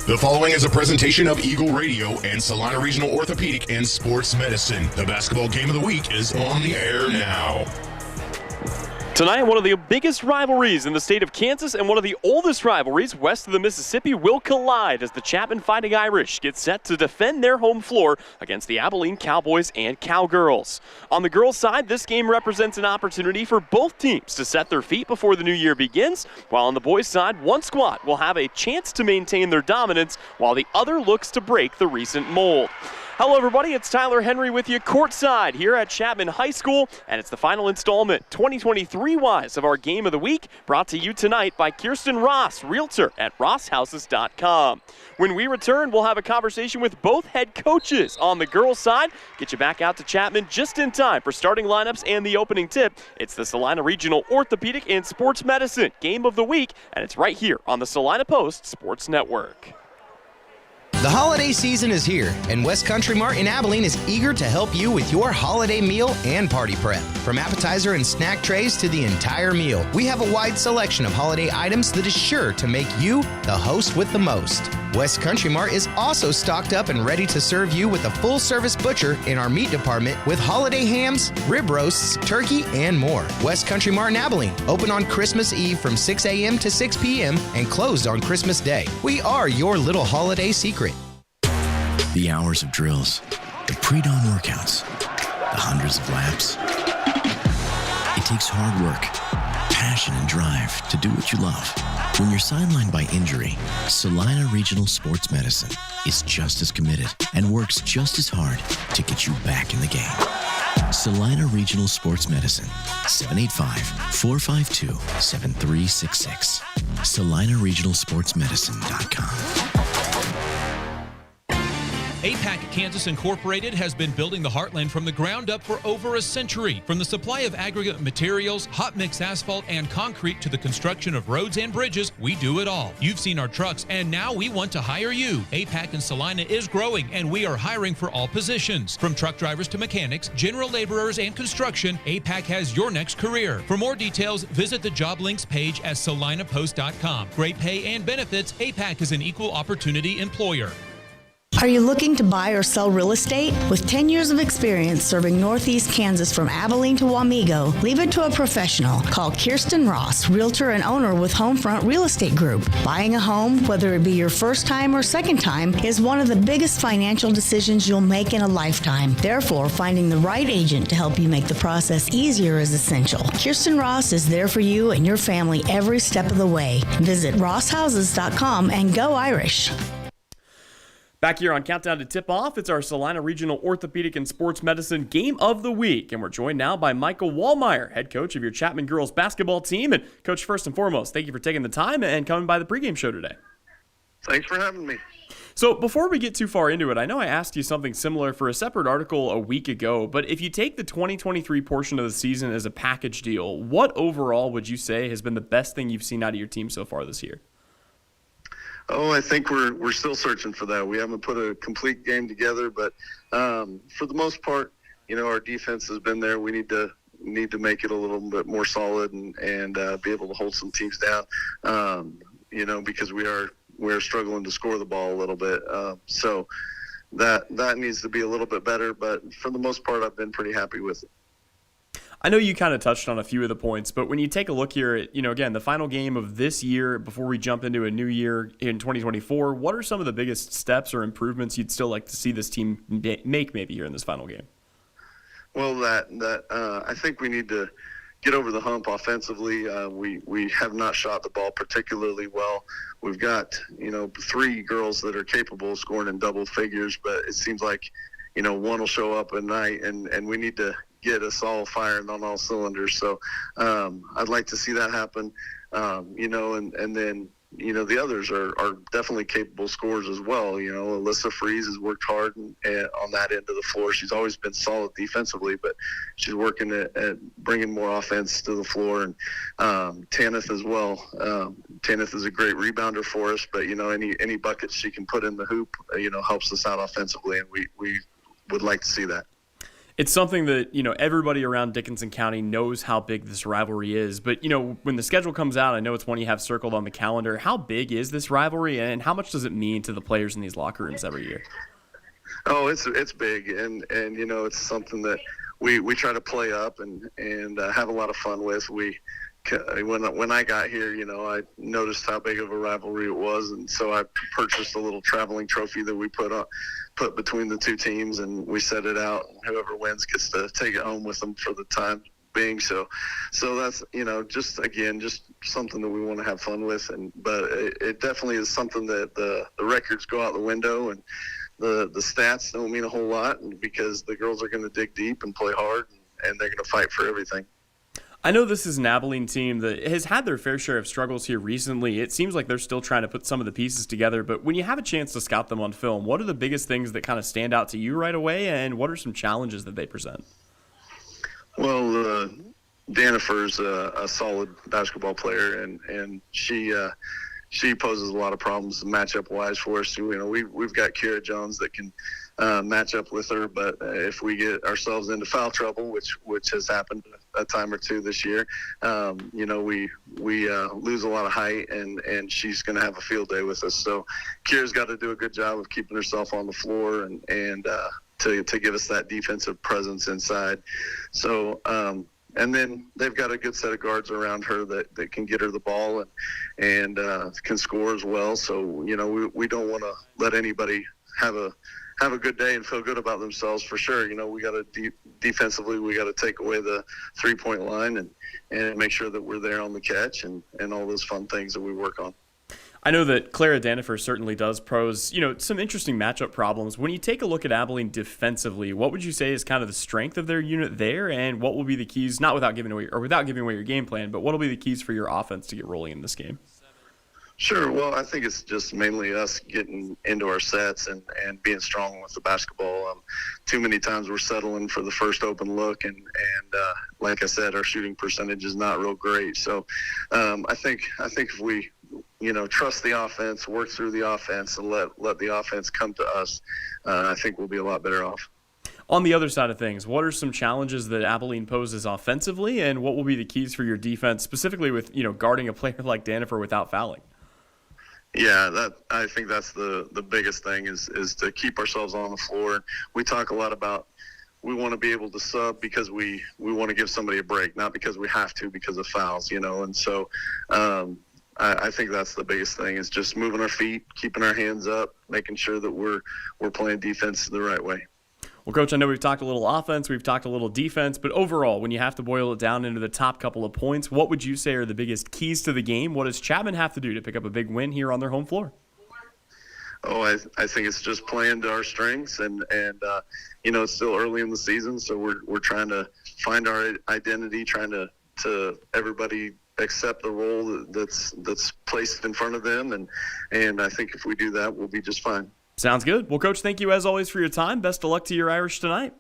The following is a presentation of Eagle Radio and Salina Regional Orthopedic and Sports Medicine. The basketball game of the week is on the air now. Tonight, one of the biggest rivalries in the state of Kansas and one of the oldest rivalries west of the Mississippi will collide as the Chapman Fighting Irish get set to defend their home floor against the Abilene Cowboys and Cowgirls. On the girls' side, this game represents an opportunity for both teams to set their feet before the new year begins, while on the boys' side, one squad will have a chance to maintain their dominance while the other looks to break the recent mold. Hello everybody, it's Tyler Henry with you courtside here at Chapman High School, and it's the final installment, 2023-wise, of our Game of the Week, brought to you tonight by Kirsten Ross, Realtor at RossHouses.com. When we return, we'll have a conversation with both head coaches on the girls' side, get you back out to Chapman just in time for starting lineups and the opening tip. It's the Salina Regional Orthopedic and Sports Medicine Game of the Week, and it's right here on the Salina Post Sports Network. The holiday season is here, and West Country Mart in Abilene is eager to help you with your holiday meal and party prep. From appetizer and snack trays to the entire meal, we have a wide selection of holiday items that is sure to make you the host with the most. West Country Mart is also stocked up and ready to serve you with a full-service butcher in our meat department with holiday hams, rib roasts, turkey, and more. West Country Mart in Abilene, open on Christmas Eve from 6 a.m. to 6 p.m. and closed on Christmas Day. We are your little holiday secret. The hours of drills, the pre-dawn workouts, the hundreds of laps. It takes hard work, passion, and drive to do what you love. When you're sidelined by injury, Salina Regional Sports Medicine is just as committed and works just as hard to get you back in the game. Salina Regional Sports Medicine, 785-452-7366. SalinaRegionalSportsMedicine.com. APAC Kansas Incorporated has been building the heartland from the ground up for over a century. From the supply of aggregate materials, hot mix asphalt, and concrete to the construction of roads and bridges, we do it all. You've seen our trucks, and now we want to hire you. APAC in Salina is growing, and we are hiring for all positions. From truck drivers to mechanics, general laborers, and construction, APAC has your next career. For more details, visit the job links page at salinapost.com. Great pay and benefits, APAC is an equal opportunity employer. Are you looking to buy or sell real estate? With 10 years of experience serving Northeast Kansas from Abilene to Wamego, leave it to a professional. Call Kirsten Ross, Realtor and owner with Homefront Real Estate Group. Buying a home, whether it be your first time or second time, is one of the biggest financial decisions you'll make in a lifetime. Therefore, finding the right agent to help you make the process easier is essential. Kirsten Ross is there for you and your family every step of the way. Visit RossHouses.com and go Irish. Back here on Countdown to Tip-Off, it's our Salina Regional Orthopedic and Sports Medicine Game of the Week. And we're joined now by Michael Wallmeyer, head coach of your Chapman girls basketball team. And Coach, first and foremost, thank you for taking the time and coming by the pregame show today. Thanks for having me. So before we get too far into it, I know I asked you something similar for a separate article a week ago, but if you take the 2023 portion of the season as a package deal, what overall would you say has been the best thing you've seen out of your team so far this year? Oh, I think we're still searching for that. We haven't put a complete game together, but for the most part, our defense has been there. We need to make it a little bit more solid and be able to hold some teams down. Because we're struggling to score the ball a little bit. So that needs to be a little bit better. But for the most part, I've been pretty happy with it. I know you kind of touched on a few of the points, but when you take a look here at, again, the final game of this year before we jump into a new year in 2024, what are some of the biggest steps or improvements you'd still like to see this team make maybe here in this final game? Well, I think we need to get over the hump offensively. We have not shot the ball particularly well. We've got, 3 girls that are capable of scoring in double figures, but it seems like, one will show up at night and we need to get us all firing on all cylinders. So I'd like to see that happen, and then, the others are definitely capable scorers as well. Alyssa Freeze has worked hard on that end of the floor. She's always been solid defensively, but she's working at bringing more offense to the floor. And Tanith as well. Tanith is a great rebounder for us, but, any buckets she can put in the hoop, helps us out offensively, and we would like to see that. It's something that, everybody around Dickinson County knows how big this rivalry is. But, when the schedule comes out, I know it's one you have circled on the calendar. How big is this rivalry, and how much does it mean to the players in these locker rooms every year? Oh, it's big, and it's something that we try to play up and have a lot of fun with. When I got here, I noticed how big of a rivalry it was, and so I purchased a little traveling trophy that we put between the two teams, and we set it out, and whoever wins gets to take it home with them for the time being. So that's just something that we want to have fun with, but it definitely is something that the records go out the window, and the stats don't mean a whole lot, because the girls are going to dig deep and play hard, and they're going to fight for everything. I know this is an Abilene team that has had their fair share of struggles here recently. It seems like they're still trying to put some of the pieces together, but when you have a chance to scout them on film, what are the biggest things that kind of stand out to you right away, and what are some challenges that they present? Well, Danifer's a solid basketball player, and she poses a lot of problems matchup-wise for us. We've got Kira Jones that can match up with her, but if we get ourselves into foul trouble, which has happened a time or two this year, we lose a lot of height, and she's going to have a field day with us. So Kira's got to do a good job of keeping herself on the floor and to give us that defensive presence inside. So and then they've got a good set of guards around her that can get her the ball and can score as well. So we don't want to let anybody have a good day and feel good about themselves, for sure. We got to defensively, we got to take away the 3-point line and make sure that we're there on the catch and all those fun things that we work on. I know that Clara Danifer certainly does pose, some interesting matchup problems. When you take a look at Abilene defensively, what would you say is kind of the strength of their unit there, and what will be the keys, not without giving away your game plan, but what will be the keys for your offense to get rolling in this game? Sure. Well, I think it's just mainly us getting into our sets and being strong with the basketball. Too many times we're settling for the first open look, and like I said, our shooting percentage is not real great. So I think if we trust the offense, work through the offense, and let the offense come to us, I think we'll be a lot better off. On the other side of things, what are some challenges that Abilene poses offensively, and what will be the keys for your defense, specifically with guarding a player like Danifer without fouling? Yeah, I think that's the biggest thing is to keep ourselves on the floor. We talk a lot about we want to be able to sub because we want to give somebody a break, not because we have to because of fouls, and so I think that's the biggest thing is just moving our feet, keeping our hands up, making sure that we're playing defense the right way. Well, Coach, I know we've talked a little offense, we've talked a little defense, but overall, when you have to boil it down into the top couple of points, what would you say are the biggest keys to the game? What does Chapman have to do to pick up a big win here on their home floor? Oh, I think it's just playing to our strengths, and it's still early in the season, so we're trying to find our identity, trying to everybody accept the role that's placed in front of them, and I think if we do that, we'll be just fine. Sounds good. Well, Coach, thank you as always for your time. Best of luck to your Irish tonight.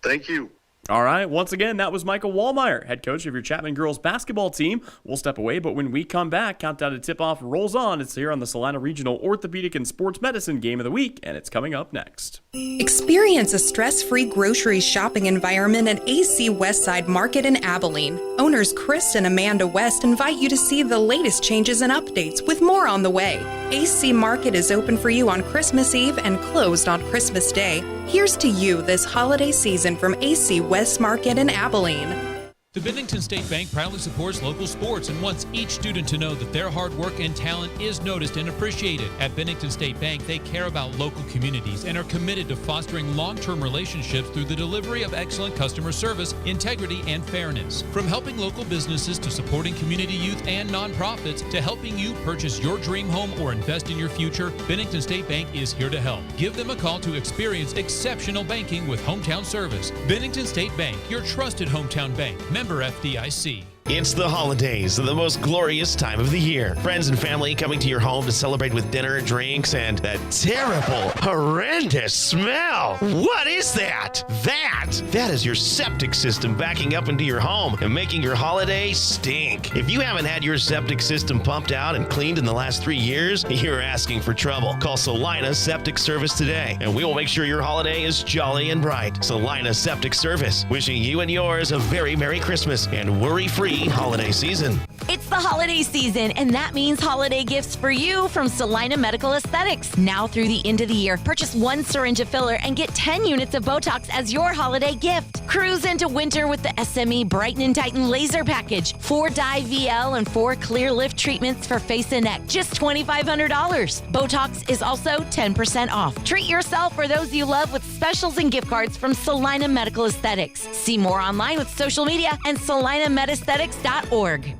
Thank you. All right. Once again, that was Michael Wallmeyer, head coach of your Chapman girls basketball team. We'll step away, but when we come back, countdown to tip-off rolls on. It's here on the Salina Regional Orthopedic and Sports Medicine Game of the Week, and it's coming up next. Experience a stress-free grocery shopping environment at AC Westside Market in Abilene. Owners Chris and Amanda West invite you to see the latest changes and updates with more on the way. AC Market is open for you on Christmas Eve and closed on Christmas Day. Here's to you this holiday season from AC West Market in Abilene. The Bennington State Bank proudly supports local sports and wants each student to know that their hard work and talent is noticed and appreciated. At Bennington State Bank, they care about local communities and are committed to fostering long-term relationships through the delivery of excellent customer service, integrity, and fairness. From helping local businesses to supporting community youth and nonprofits to helping you purchase your dream home or invest in your future, Bennington State Bank is here to help. Give them a call to experience exceptional banking with hometown service. Bennington State Bank, your trusted hometown bank. Member FDIC. It's the holidays, the most glorious time of the year. Friends and family coming to your home to celebrate with dinner, drinks, and that terrible, horrendous smell. What is that? That is your septic system backing up into your home and making your holiday stink. If you haven't had your septic system pumped out and cleaned in the last 3 years, you're asking for trouble. Call Salina Septic Service today, and we will make sure your holiday is jolly and bright. Salina Septic Service, wishing you and yours a very Merry Christmas and worry-free holiday season. It's the holiday season, and that means holiday gifts for you from Salina Medical Aesthetics. Now through the end of the year, purchase 1 syringe of filler and get 10 units of Botox as your holiday gift. Cruise into winter with the SME Brighten and Tighten Laser Package. 4 dye VL and 4 clear lift treatments for face and neck. Just $2,500. Botox is also 10% off. Treat yourself or those you love with specials and gift cards from Salina Medical Aesthetics. See more online with social media and salinamedesthetics.org.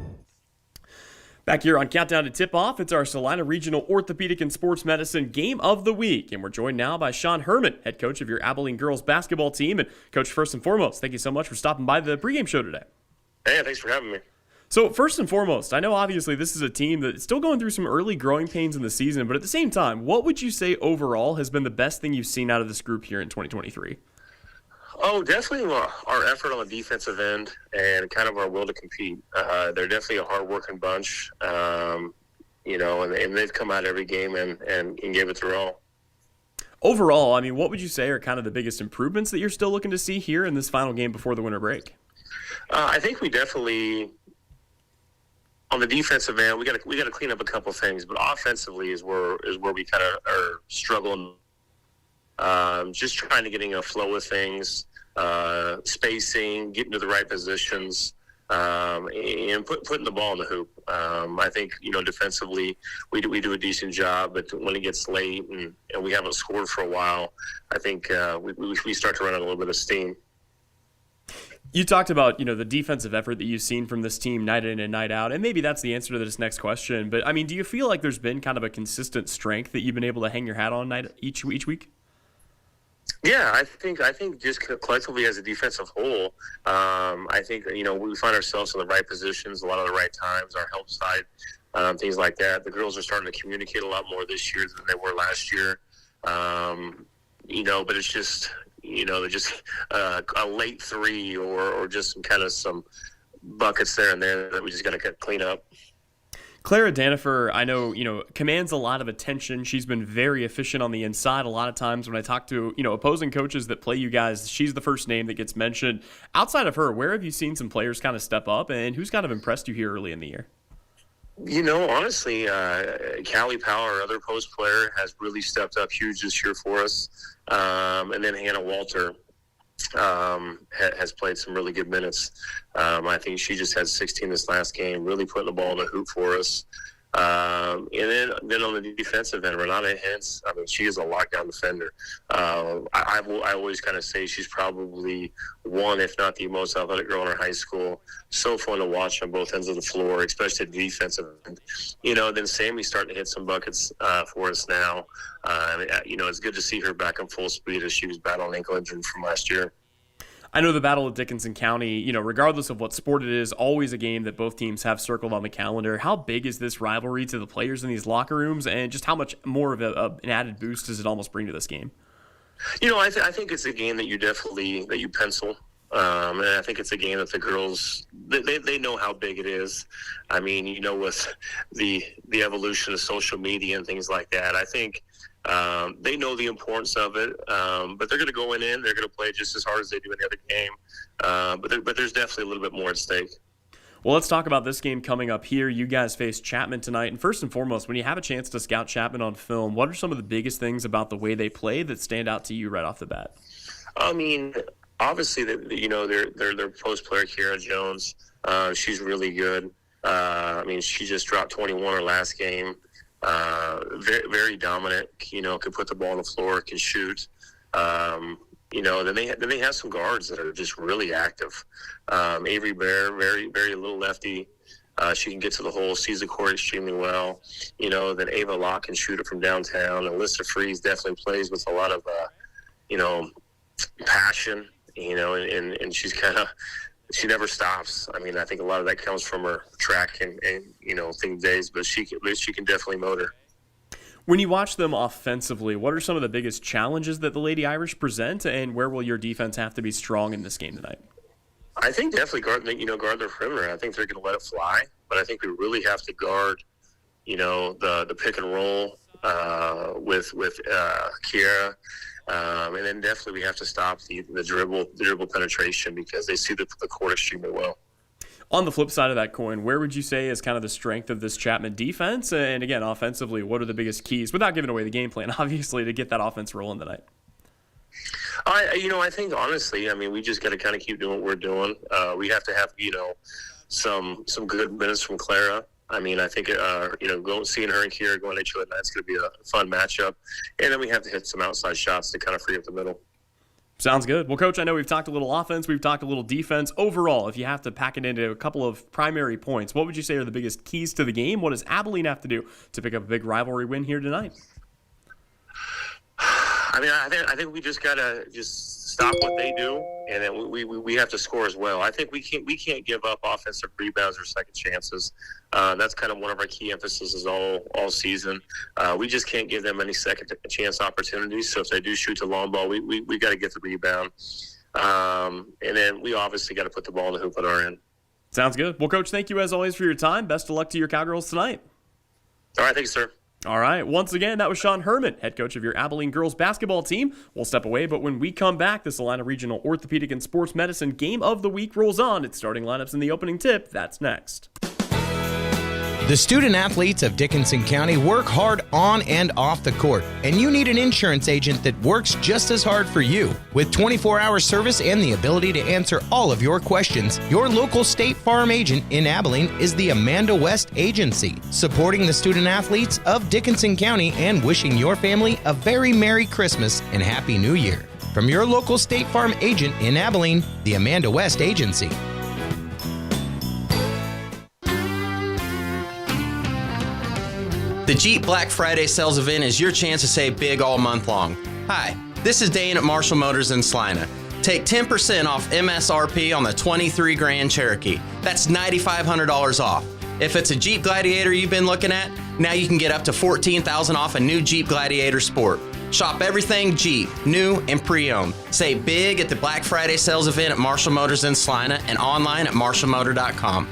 Back here on Countdown to Tip-Off, it's our Salina Regional Orthopedic and Sports Medicine Game of the Week. And we're joined now by Sean Herman, head coach of your Abilene girls basketball team. And Coach, first and foremost, thank you so much for stopping by the pregame show today. Hey, thanks for having me. So first and foremost, I know obviously this is a team that's still going through some early growing pains in the season, but at the same time, what would you say overall has been the best thing you've seen out of this group here in 2023? Oh, definitely our effort on the defensive end and kind of our will to compete. They're definitely a hard-working bunch, and they've come out every game and gave it their all. Overall, I mean, what would you say are kind of the biggest improvements that you're still looking to see here in this final game before the winter break? I think we definitely, on the defensive end, we got to clean up a couple things, but offensively is where we kind of are struggling. Just trying to getting a flow of things, spacing, getting to the right positions, and putting the ball in the hoop. I think, defensively we do a decent job, but when it gets late and we haven't scored for a while, I think we start to run out a little bit of steam. You talked about, the defensive effort that you've seen from this team night in and night out, and maybe that's the answer to this next question. But, I mean, do you feel like there's been kind of a consistent strength that you've been able to hang your hat on each week? Yeah, I think just collectively as a defensive whole, I think, we find ourselves in the right positions, a lot of the right times, our help side, things like that. The girls are starting to communicate a lot more this year than they were last year. But it's just, just a late three or just some buckets there and there that we just got to clean up. Clara Danifer, I know, commands a lot of attention. She's been very efficient on the inside. A lot of times when I talk to, opposing coaches that play you guys, she's the first name that gets mentioned. Outside of her, where have you seen some players kind of step up, and who's kind of impressed you here early in the year? Honestly, Callie Powell, our other post player, has really stepped up huge this year for us. And then Hannah Walter has played some really good minutes. I think she just had 16 this last game, really putting the ball in the hoop for us. And then on the defensive end, Renata Hintz, I mean, she is a lockdown defender. I always kind of say she's probably one, if not the most athletic girl in our high school. So fun to watch on both ends of the floor, especially the defensive end. Then Sammy's starting to hit some buckets for us now. It's good to see her back in full speed as she was battling ankle injury from last year. I know the Battle of Dickinson County, regardless of what sport it is, always a game that both teams have circled on the calendar. How big is this rivalry to the players in these locker rooms, and just how much more of an added boost does it almost bring to this game? I think it's a game that you pencil. And I think it's a game that the girls, they know how big it is. I mean, with the evolution of social media and things like that, I think they know the importance of it, but they're going to go in, they're going to play just as hard as they do any other game. But there's definitely a little bit more at stake. Well, let's talk about this game coming up here. You guys face Chapman tonight. And first and foremost, when you have a chance to scout Chapman on film, what are some of the biggest things about the way they play that stand out to you right off the bat? I mean, obviously, their post player, Kiara Jones, she's really good. She just dropped 21 her last game. Very, very dominant, can put the ball on the floor, can shoot. Then they have some guards that are just really active. Avery Bear, very, very little lefty. She can get to the hole, sees the court extremely well. Then Ava Locke can shoot it from downtown. And Alyssa Freeze definitely plays with a lot of, passion, and she's kind of she never stops. I mean, I think a lot of that comes from her track and thing days, but she can definitely motor. When you watch them offensively, what are some of the biggest challenges that the Lady Irish present, and where will your defense have to be strong in this game tonight? I think definitely guard their perimeter. I think they're going to let it fly, but I think we really have to guard, the pick and roll with Kiera, and then definitely we have to stop the dribble penetration because they see the court extremely well. On the flip side of that coin, where would you say is kind of the strength of this Chapman defense? And again, offensively, what are the biggest keys, without giving away the game plan, obviously, to get that offense rolling tonight? I think honestly, we just got to kind of keep doing what we're doing. We have to have, some good minutes from Clara. I think, seeing her and Kiera going at each other, that's going to be a fun matchup. And then we have to hit some outside shots to kind of free up the middle. Sounds good. Well, Coach, I know we've talked a little offense, we've talked a little defense. Overall, if you have to pack it into a couple of primary points, what would you say are the biggest keys to the game? What does Abilene have to do to pick up a big rivalry win here tonight? I think we just gotta stop what they do, and then we have to score as well. I think we can't give up offensive rebounds or second chances. That's kind of one of our key emphases all season. We just can't give them any second chance opportunities. So if they do shoot the long ball, we got to get the rebound, and then we obviously got to put the ball in the hoop at our end. Sounds good. Well, Coach, thank you as always for your time. Best of luck to your Cowgirls tonight. All right, thank you, sir. All right. Once again, that was Sean Herman, head coach of your Abilene girls basketball team. We'll step away, but when we come back, the Salina Regional Orthopedic and Sports Medicine Game of the Week rolls on. It's starting lineups in the opening tip. That's next. The student athletes of Dickinson County work hard on and off the court, and you need an insurance agent that works just as hard for you. With 24-hour service and the ability to answer all of your questions, your local State Farm agent in Abilene is the Amanda West Agency, supporting the student athletes of Dickinson County and wishing your family a very Merry Christmas and Happy New Year. From your local State Farm agent in Abilene, the Amanda West Agency. The Jeep Black Friday sales event is your chance to save big all month long. Hi, this is Dane at Marshall Motors in Salina. Take 10% off MSRP on the 23 Grand Cherokee. That's $9,500 off. If it's a Jeep Gladiator you've been looking at, now you can get up to $14,000 off a new Jeep Gladiator Sport. Shop everything Jeep, new and pre-owned. Save big at the Black Friday sales event at Marshall Motors in Salina and online at marshallmotor.com.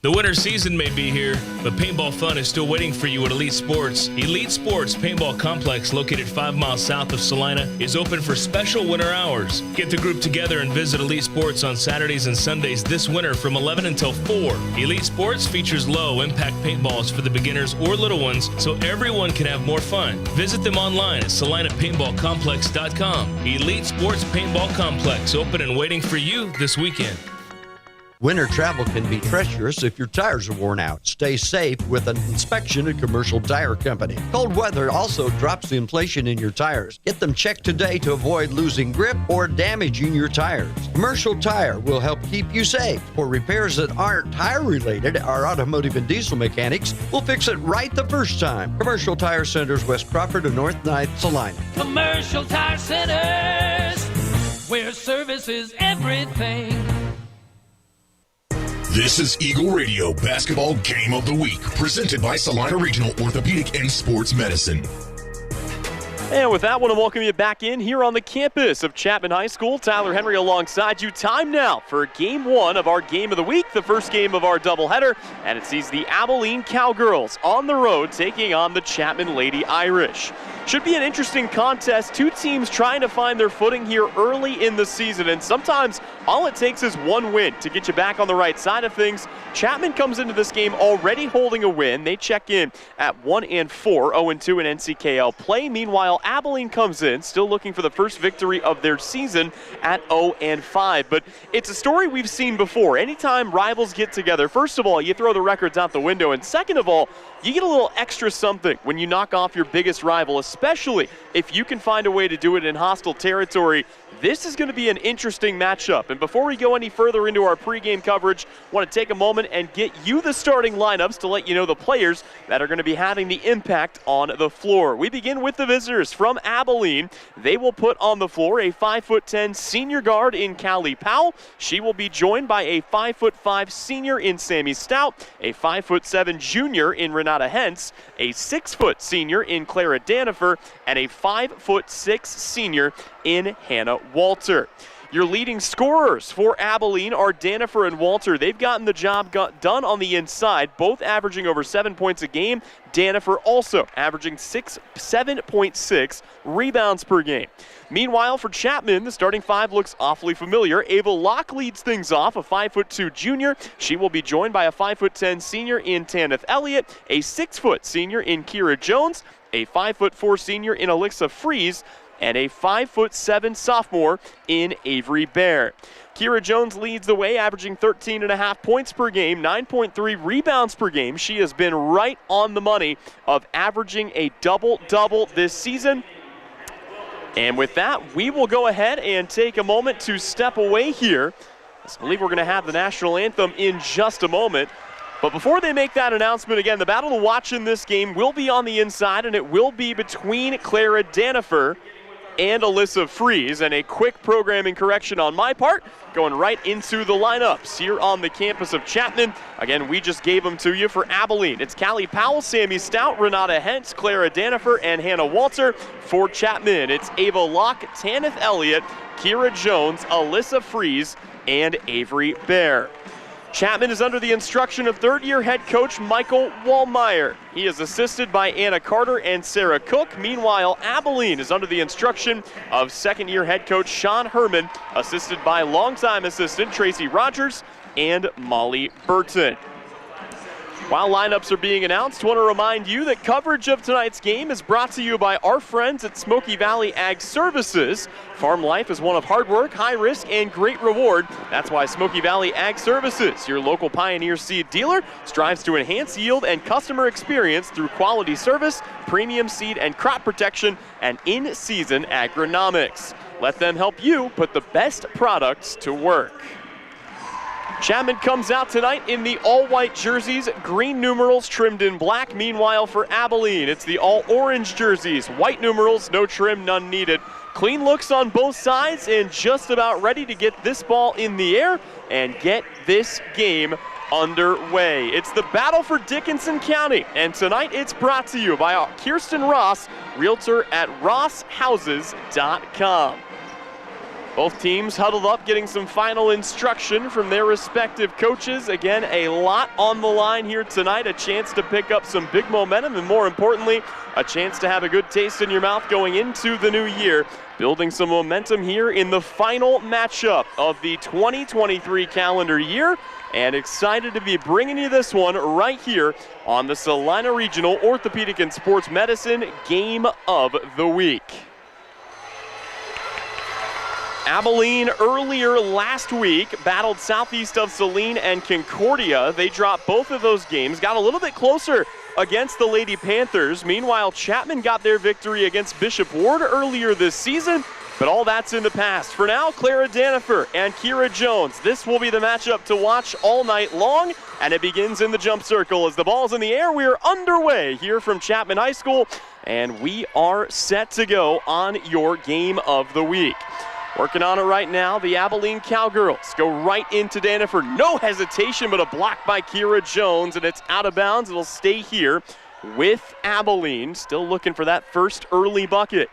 The winter season may be here, but paintball fun is still waiting for you at Elite Sports. Elite Sports Paintball Complex, located 5 miles south of Salina, is open for special winter hours. Get the group together and visit Elite Sports on Saturdays and Sundays this winter from 11 until 4. Elite Sports features low-impact paintballs for the beginners or little ones, so everyone can have more fun. Visit them online at salinapaintballcomplex.com. Elite Sports Paintball Complex, open and waiting for you this weekend. Winter travel can be treacherous if your tires are worn out. Stay safe with an inspection at Commercial Tire Company. Cold weather also drops the inflation in your tires. Get them checked today to avoid losing grip or damaging your tires. Commercial Tire will help keep you safe. For repairs that aren't tire-related, our automotive and diesel mechanics will fix it right the first time. Commercial Tire Centers, West Crawford and North 9th, Salina. Commercial Tire Centers, where service is everything. This is Eagle Radio Basketball Game of the Week, presented by Salina Regional Orthopedic and Sports Medicine. And with that, I want to welcome you back in here on the campus of Chapman High School. Tyler Henry alongside you. Time now for Game 1 of our Game of the Week, the first game of our doubleheader, and it sees the Abilene Cowgirls on the road taking on the Chapman Lady Irish. Should be an interesting contest. Two teams trying to find their footing here early in the season, and sometimes all it takes is one win to get you back on the right side of things. Chapman comes into this game already holding a win. They check in at 1-4, 0-2 in NCKL play. Meanwhile, Abilene comes in still looking for the first victory of their season at 0-5. But it's a story we've seen before. Anytime rivals get together, first of all, you throw the records out the window, and second of all, you get a little extra something when you knock off your biggest rival, especially if you can find a way to do it in hostile territory. This is going to be an interesting matchup. And before we go any further into our pregame coverage, I want to take a moment and get you the starting lineups to let you know the players that are going to be having the impact on the floor. We begin with the visitors Tigers from Abilene. They will put on the floor a 5'10" senior guard in Callie Powell. She will be joined by a 5'5" senior in Sammy Stout, a 5'7" junior in Renata Hentz, a 6' senior in Clara Danifer, and a 5'6" senior in Hannah Walter. Your leading scorers for Abilene are Danifer and Walter. They've gotten the job done on the inside, both averaging over 7 points a game. Danifer also averaging 7.6 rebounds per game. Meanwhile, for Chapman, the starting five looks awfully familiar. Ava Locke leads things off, a 5'2" junior. She will be joined by a 5'10" senior in Tanith Elliott, a 6' senior in Kira Jones, a 5'4" senior in Alexa Fries, and a 5'7" sophomore in Avery Bear. Kira Jones leads the way, averaging 13.5 points per game, 9.3 rebounds per game. She has been right on the money of averaging a double-double this season. And with that, we will go ahead and take a moment to step away here. I believe we're going to have the national anthem in just a moment. But before they make that announcement, again, the battle to watch in this game will be on the inside, and it will be between Clara Danifer and Alyssa Fries. And a quick programming correction on my part, going right into the lineups here on the campus of Chapman. Again, we just gave them to you for Abilene. It's Callie Powell, Sammy Stout, Renata Hentz, Clara Danifer, and Hannah Walter. For Chapman, it's Ava Locke, Tanith Elliott, Kira Jones, Alyssa Fries, and Avery Bear. Chapman is under the instruction of third-year head coach Michael Wallmeyer. He is assisted by Anna Carter and Sarah Cook. Meanwhile, Abilene is under the instruction of second-year head coach Sean Herman, assisted by longtime assistant Tracy Rogers and Molly Burton. While lineups are being announced, I want to remind you that coverage of tonight's game is brought to you by our friends at Smoky Valley Ag Services. Farm life is one of hard work, high risk, and great reward. That's why Smoky Valley Ag Services, your local Pioneer seed dealer, strives to enhance yield and customer experience through quality service, premium seed and crop protection, and in-season agronomics. Let them help you put the best products to work. Chapman comes out tonight in the all-white jerseys, green numerals trimmed in black. Meanwhile, for Abilene, it's the all-orange jerseys, white numerals, no trim, none needed. Clean looks on both sides and just about ready to get this ball in the air and get this game underway. It's the battle for Dickinson County, and tonight it's brought to you by Kirsten Ross, realtor at rosshouses.com. Both teams huddled up, getting some final instruction from their respective coaches. Again, a lot on the line here tonight, a chance to pick up some big momentum, and more importantly, a chance to have a good taste in your mouth going into the new year, building some momentum here in the final matchup of the 2023 calendar year. And excited to be bringing you this one right here on the Salina Regional Orthopedic and Sports Medicine Game of the Week. Abilene earlier last week battled southeast of Saline and Concordia. They dropped both of those games, got a little bit closer against the Lady Panthers. Meanwhile, Chapman got their victory against Bishop Ward earlier this season, but all that's in the past. For now, Clara Danifer and Kira Jones. This will be the matchup to watch all night long, and it begins in the jump circle. As the ball's in the air, we are underway here from Chapman High School, and we are set to go on your game of the week. Working on it right now, the Abilene Cowgirls go right into Danifer. No hesitation, but a block by Kira Jones, and it's out of bounds. It'll stay here with Abilene, still looking for that first early bucket.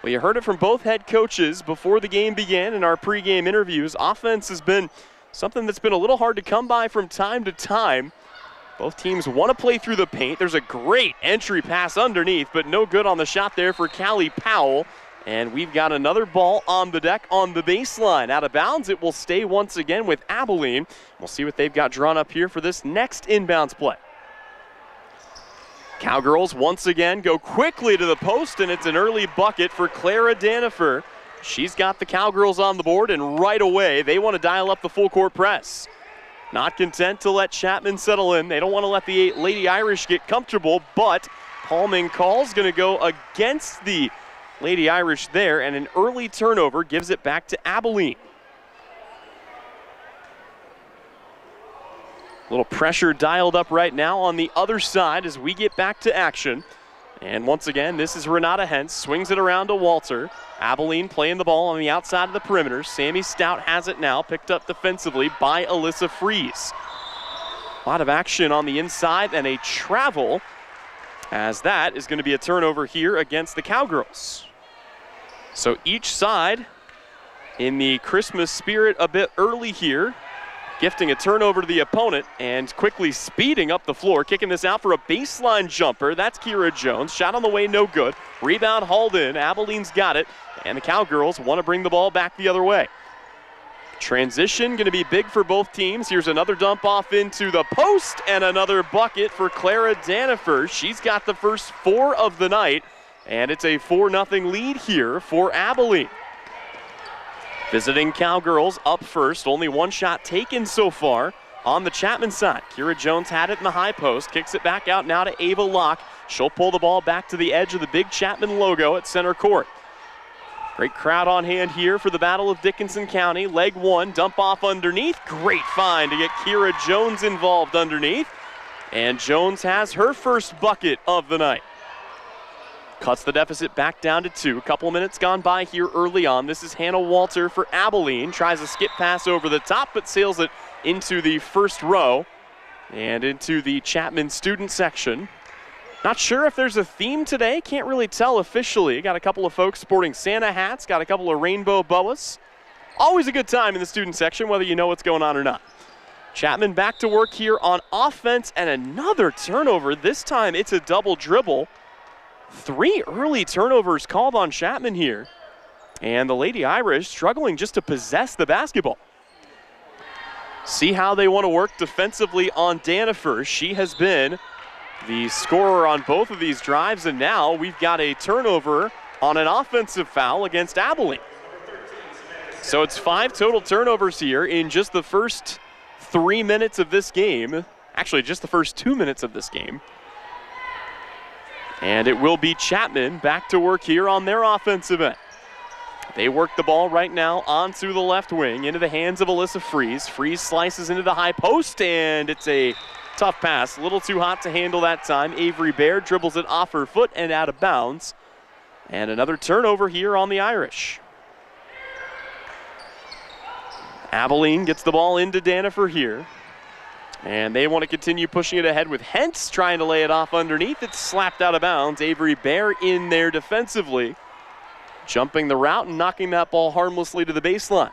Well, you heard it from both head coaches before the game began in our pregame interviews. Offense has been something that's been a little hard to come by from time to time. Both teams want to play through the paint. There's a great entry pass underneath, but no good on the shot there for Callie Powell. And we've got another ball on the deck on the baseline. Out of bounds, it will stay once again with Abilene. We'll see what they've got drawn up here for this next inbounds play. Cowgirls once again go quickly to the post, and it's an early bucket for Clara Danifer. She's got the Cowgirls on the board, and right away they want to dial up the full court press. Not content to let Chapman settle in. They don't want to let the Lady Irish get comfortable, but palming call's going to go against the Lady Irish there, and an early turnover gives it back to Abilene. A little pressure dialed up right now on the other side as we get back to action. And once again, this is Renata Hentz, swings it around to Walter. Abilene playing the ball on the outside of the perimeter. Sammy Stout has it now, picked up defensively by Alyssa Fries. A lot of action on the inside and a travel, as that is going to be a turnover here against the Cowgirls. So each side in the Christmas spirit a bit early here, gifting a turnover to the opponent and quickly speeding up the floor, kicking this out for a baseline jumper. That's Kira Jones. Shot on the way, no good. Rebound hauled in. Abilene's got it, and the Cowgirls want to bring the ball back the other way. Transition going to be big for both teams. Here's another dump off into the post and another bucket for Clara Danifer. She's got the first 4 of the night, and it's a 4-0 lead here for Abilene. Visiting Cowgirls up first. Only one shot taken so far on the Chapman side. Kira Jones had it in the high post. Kicks it back out now to Ava Locke. She'll pull the ball back to the edge of the big Chapman logo at center court. Great crowd on hand here for the Battle of Dickinson County. Leg one, dump off underneath. Great find to get Kira Jones involved underneath. And Jones has her first bucket of the night. Cuts the deficit back down to 2. A couple minutes gone by here early on. This is Hannah Walter for Abilene. Tries a skip pass over the top, but sails it into the first row and into the Chapman student section. Not sure if there's a theme today. Can't really tell officially. Got a couple of folks sporting Santa hats. Got a couple of rainbow boas. Always a good time in the student section, whether you know what's going on or not. Chapman back to work here on offense, and another turnover. This time it's a double dribble. 3 early turnovers called on Chapman here. And the Lady Irish struggling just to possess the basketball. See how they want to work defensively on Danifer. She has been the scorer on both of these drives, and now we've got a turnover on an offensive foul against Abilene. So it's 5 total turnovers here in just the first 3 minutes of this game. Actually, just the first 2 minutes of this game. And it will be Chapman back to work here on their offensive end. They work the ball right now onto the left wing, into the hands of Alyssa Fries. Fries slices into the high post, and it's a tough pass. A little too hot to handle that time. Avery Baird dribbles it off her foot and out of bounds. And another turnover here on the Irish. Abilene gets the ball into Danifer here. And they want to continue pushing it ahead with Hentz trying to lay it off underneath. It's slapped out of bounds. Avery Baird in there defensively, jumping the route and knocking that ball harmlessly to the baseline.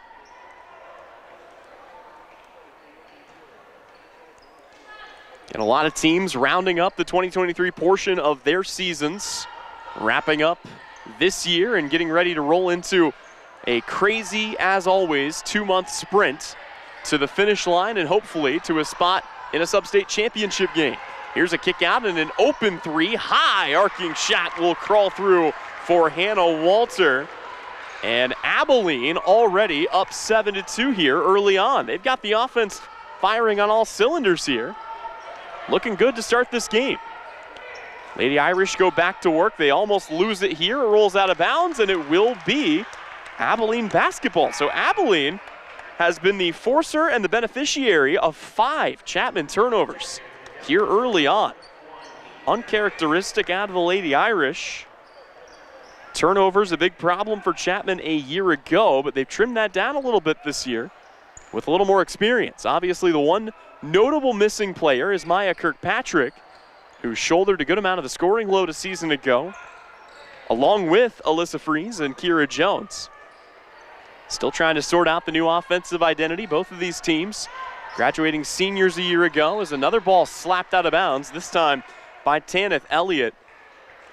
And a lot of teams rounding up the 2023 portion of their seasons, wrapping up this year and getting ready to roll into a crazy, as always, 2-month sprint to the finish line and hopefully to a spot in a sub-state championship game. Here's a kick out and an open 3. High arcing shot will crawl through for Hannah Walter. And Abilene already up 7-2 here early on. They've got the offense firing on all cylinders here. Looking good to start this game. Lady Irish go back to work. They almost lose it here. It rolls out of bounds, and it will be Abilene basketball. So Abilene has been the forcer and the beneficiary of 5 Chapman turnovers here early on. Uncharacteristic out of the Lady Irish. Turnovers a big problem for Chapman a year ago, but they've trimmed that down a little bit this year with a little more experience. Obviously, the one notable missing player is Maya Kirkpatrick, who shouldered a good amount of the scoring load a season ago, along with Alyssa Fries and Kira Jones. Still trying to sort out the new offensive identity. Both of these teams graduating seniors a year ago, as another ball slapped out of bounds, this time by Tanith Elliott.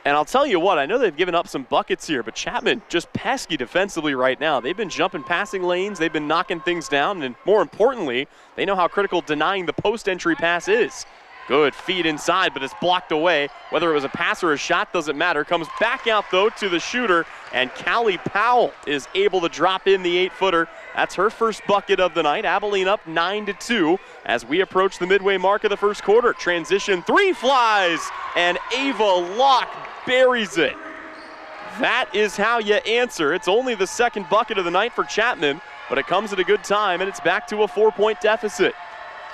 And I'll tell you what, I know they've given up some buckets here, but Chapman just pesky defensively right now. They've been jumping passing lanes, they've been knocking things down, and more importantly, they know how critical denying the post entry pass is. Good feed inside, but it's blocked away. Whether it was a pass or a shot doesn't matter. Comes back out, though, to the shooter, and Callie Powell is able to drop in the 8-footer. That's her first bucket of the night. Abilene up 9-2 as we approach the midway mark of the first quarter. Transition 3 flies, and Ava Locke buries it. That is how you answer. It's only the second bucket of the night for Chapman, but it comes at a good time, and it's back to a 4-point deficit.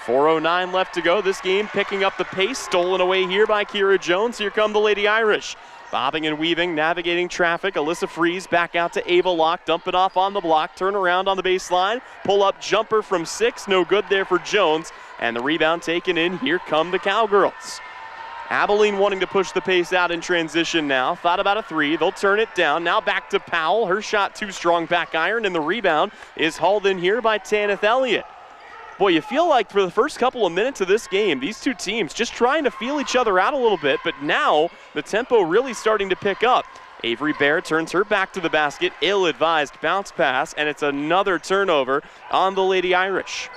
4:09 left to go. This game picking up the pace, stolen away here by Kira Jones. Here come the Lady Irish. Bobbing and weaving, navigating traffic. Alyssa Fries back out to Ava Locke. Dump it off on the block. Turn around on the baseline. Pull up jumper from 6. No good there for Jones. And the rebound taken in. Here come the Cowgirls. Abilene wanting to push the pace out in transition now. Thought about a 3. They'll turn it down. Now back to Powell. Her shot too strong, back iron. And the rebound is hauled in here by Tanith Elliott. Boy, you feel like for the first couple of minutes of this game, these two teams just trying to feel each other out a little bit, but now the tempo really starting to pick up. Avery Bear turns her back to the basket, ill-advised bounce pass, and it's another turnover on the Lady Irish.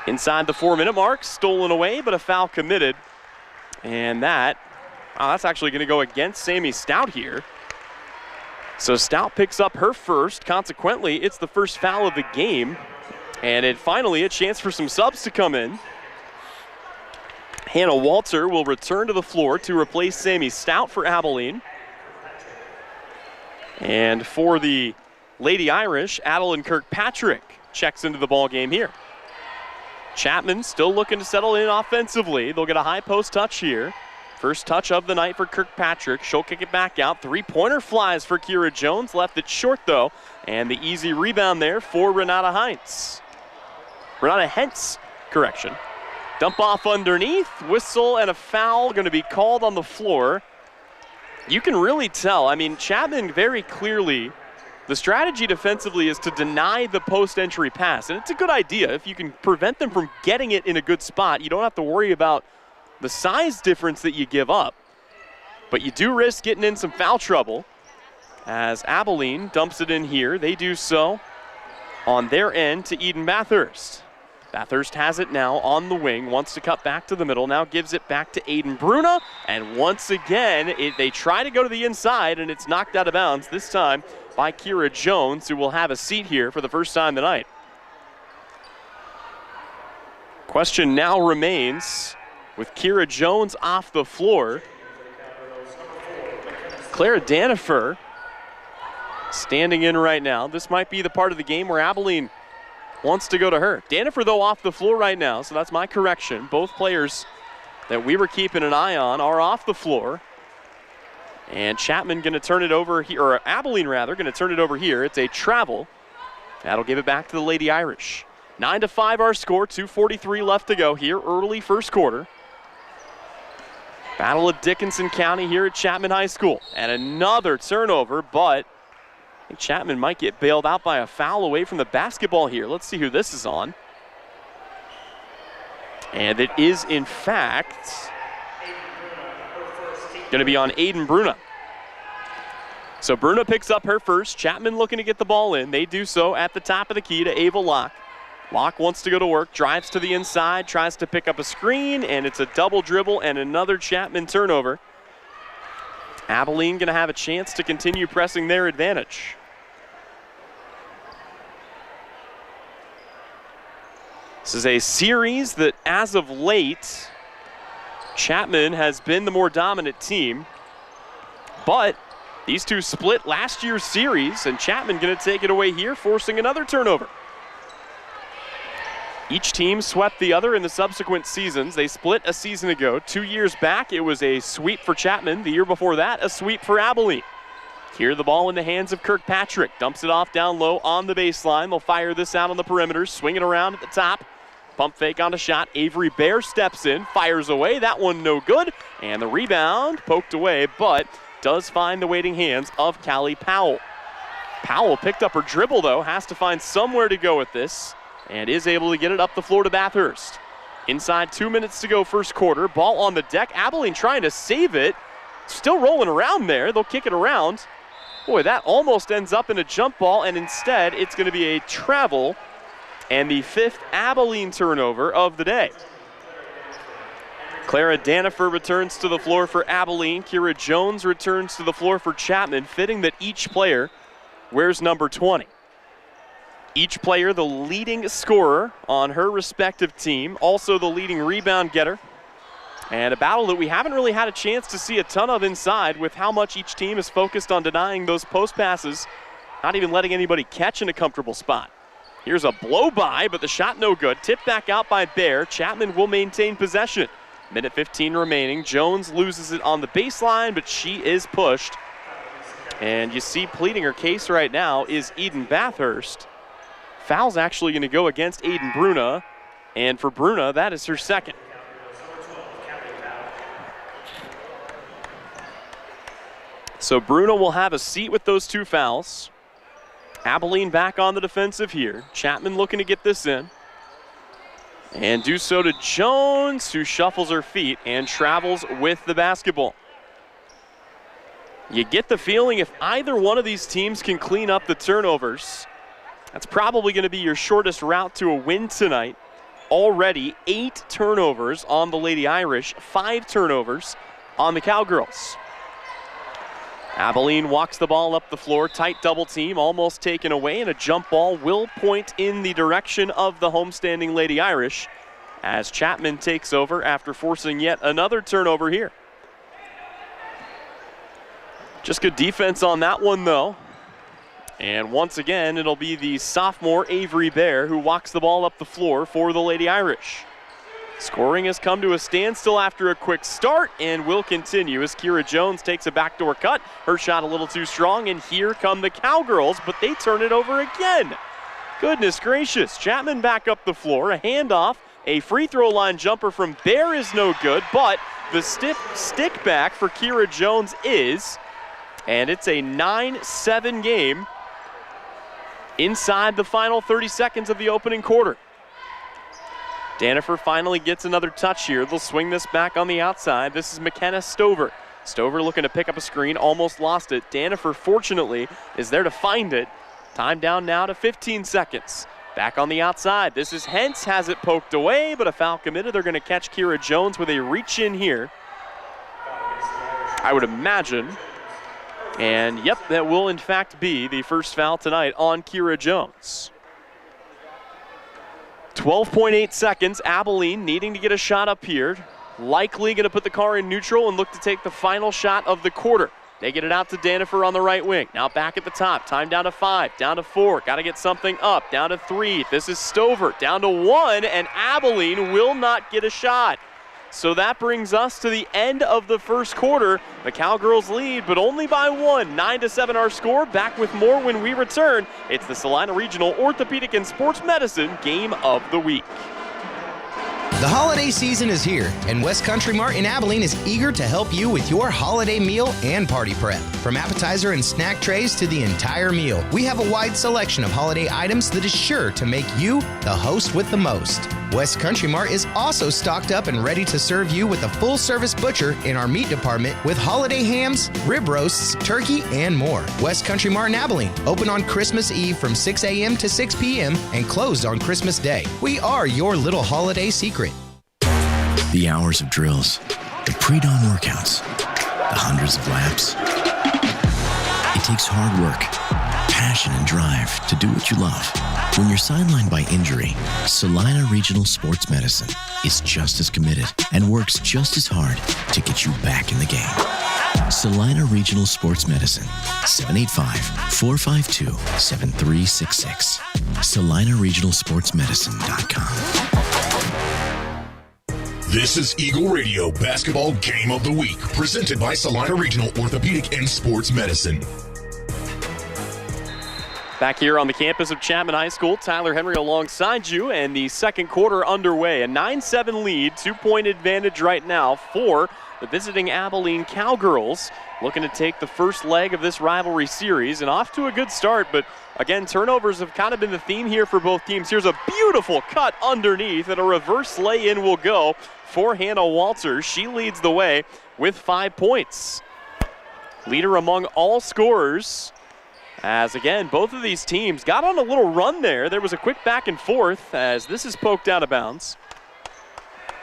Inside the 4-minute mark, stolen away, but a foul committed. And that's actually going to go against Sammy Stout here. So Stout picks up her first. Consequently, it's the first foul of the game. And finally, a chance for some subs to come in. Hannah Walter will return to the floor to replace Sammy Stout for Abilene. And for the Lady Irish, Adeline Kirkpatrick checks into the ball game here. Chapman still looking to settle in offensively. They'll get a high post touch here. First touch of the night for Kirkpatrick. She'll kick it back out. 3-pointer flies for Kira Jones. Left it short, though. And the easy rebound there for Renata Hentz. Correction. Dump off underneath. Whistle and a foul going to be called on the floor. You can really tell. I mean, Chapman very clearly, the strategy defensively is to deny the post-entry pass. And it's a good idea. If you can prevent them from getting it in a good spot, you don't have to worry about the size difference that you give up. But you do risk getting in some foul trouble. As Abilene dumps it in here, they do so on their end to Eden Bathurst. Bathurst has it now on the wing, wants to cut back to the middle, now gives it back to Aiden Bruna, and once again, they try to go to the inside, and it's knocked out of bounds, this time by Kira Jones, who will have a seat here for the first time tonight. Question now remains, with Kira Jones off the floor, Clara Danifer standing in right now. This might be the part of the game where Abilene wants to go to her. Danifer, though, off the floor right now, so that's my correction. Both players that we were keeping an eye on are off the floor. And Chapman going to turn it over here, or Abilene rather, going to turn it over here. It's a travel. That'll give it back to the Lady Irish. 9-5 our score, 2:43 left to go here, early first quarter. Battle of Dickinson County here at Chapman High School. And another turnover, but I think Chapman might get bailed out by a foul away from the basketball here. Let's see who this is on. And it is, in fact, going to be on Aiden Bruna. So Bruna picks up her first. Chapman looking to get the ball in. They do so at the top of the key to Ava Locke. Locke wants to go to work, drives to the inside, tries to pick up a screen, and it's a double dribble and another Chapman turnover. Abilene going to have a chance to continue pressing their advantage. This is a series that, as of late, Chapman has been the more dominant team. But these two split last year's series, and Chapman going to take it away here, forcing another turnover. Each team swept the other in the subsequent seasons. They split a season ago. 2 years back, it was a sweep for Chapman. The year before that, a sweep for Abilene. Here, the ball in the hands of Kirkpatrick. Dumps it off down low on the baseline. They'll fire this out on the perimeter, swing it around at the top. Pump fake on a shot. Avery Bear steps in, fires away. That one no good. And the rebound poked away, but does find the waiting hands of Callie Powell. Powell picked up her dribble, though. Has to find somewhere to go with this, and is able to get it up the floor to Bathurst. Inside 2 minutes to go first quarter. Ball on the deck. Abilene trying to save it. Still rolling around there. They'll kick it around. Boy, that almost ends up in a jump ball, and instead it's going to be a travel and the fifth Abilene turnover of the day. Clara Danifer returns to the floor for Abilene. Kira Jones returns to the floor for Chapman, fitting that each player wears number 20. Each player the leading scorer on her respective team, also the leading rebound getter. And a battle that we haven't really had a chance to see a ton of inside, with how much each team is focused on denying those post passes, not even letting anybody catch in a comfortable spot. Here's a blow by, but the shot no good. Tipped back out by Bear. Chapman will maintain possession. Minute 15 remaining. Jones loses it on the baseline, but she is pushed. And you see pleading her case right now is Eden Bathurst. Foul's actually going to go against Aiden Bruna. And for Bruna, that is her second. So Bruna will have a seat with those 2 fouls. Abilene back on the defensive here. Chapman looking to get this in. And do so to Jones, who shuffles her feet and travels with the basketball. You get the feeling if either one of these teams can clean up the turnovers, that's probably going to be your shortest route to a win tonight. Already 8 turnovers on the Lady Irish, 5 turnovers on the Cowgirls. Abilene walks the ball up the floor, tight double team, almost taken away, and a jump ball will point in the direction of the homestanding Lady Irish as Chapman takes over after forcing yet another turnover here. Just good defense on that one, though. And once again, it'll be the sophomore Avery Bear who walks the ball up the floor for the Lady Irish. Scoring has come to a standstill after a quick start and will continue as Kira Jones takes a backdoor cut. Her shot a little too strong, and here come the Cowgirls, but they turn it over again. Goodness gracious. Chapman back up the floor, a handoff, a free throw line jumper from Bear is no good, but the stick back for Kira Jones is, and it's a 9-7 game inside the final 30 seconds of the opening quarter. Danifer finally gets another touch here. They'll swing this back on the outside. This is McKenna Stover. Stover looking to pick up a screen, almost lost it. Danifer, fortunately, is there to find it. Time down now to 15 seconds. Back on the outside. This is Hentz, has it poked away, but a foul committed. They're going to catch Kira Jones with a reach in here, I would imagine. And yep, that will in fact be the first foul tonight on Kira Jones. 12.8 seconds, Abilene needing to get a shot up here. Likely going to put the car in neutral and look to take the final shot of the quarter. They get it out to Danifer on the right wing. Now back at the top, time down to 5, down to 4. Got to get something up, down to 3. This is Stover, down to 1, and Abilene will not get a shot. So that brings us to the end of the first quarter. The Cowgirls lead, but only by 1. 9-7 our score. Back with more when we return. It's the Salina Regional Orthopedic and Sports Medicine Game of the Week. The holiday season is here, and West Country Mart in Abilene is eager to help you with your holiday meal and party prep. From appetizer and snack trays to the entire meal, we have a wide selection of holiday items that is sure to make you the host with the most. West Country Mart is also stocked up and ready to serve you with a full-service butcher in our meat department with holiday hams, rib roasts, turkey, and more. West Country Mart in Abilene, open on Christmas Eve from 6 a.m. to 6 p.m. and closed on Christmas Day. We are your little holiday secret. The hours of drills, the pre-dawn workouts, the hundreds of laps. It takes hard work, passion, and drive to do what you love. When you're sidelined by injury, Salina Regional Sports Medicine is just as committed and works just as hard to get you back in the game. Salina Regional Sports Medicine, 785-452-7366. SalinaRegionalSportsMedicine.com. This is Eagle Radio Basketball Game of the Week, presented by Salina Regional Orthopedic and Sports Medicine. Back here on the campus of Chapman High School, Tyler Henry alongside you, and the second quarter underway. A 9-7 lead, 2-point advantage right now for the visiting Abilene Cowgirls, looking to take the first leg of this rivalry series, and off to a good start, but again, turnovers have kind of been the theme here for both teams. Here's a beautiful cut underneath, and a reverse lay-in will go for Hannah Walter. She leads the way with 5 points. Leader among all scorers, as again, both of these teams got on a little run there. There was a quick back and forth as this is poked out of bounds.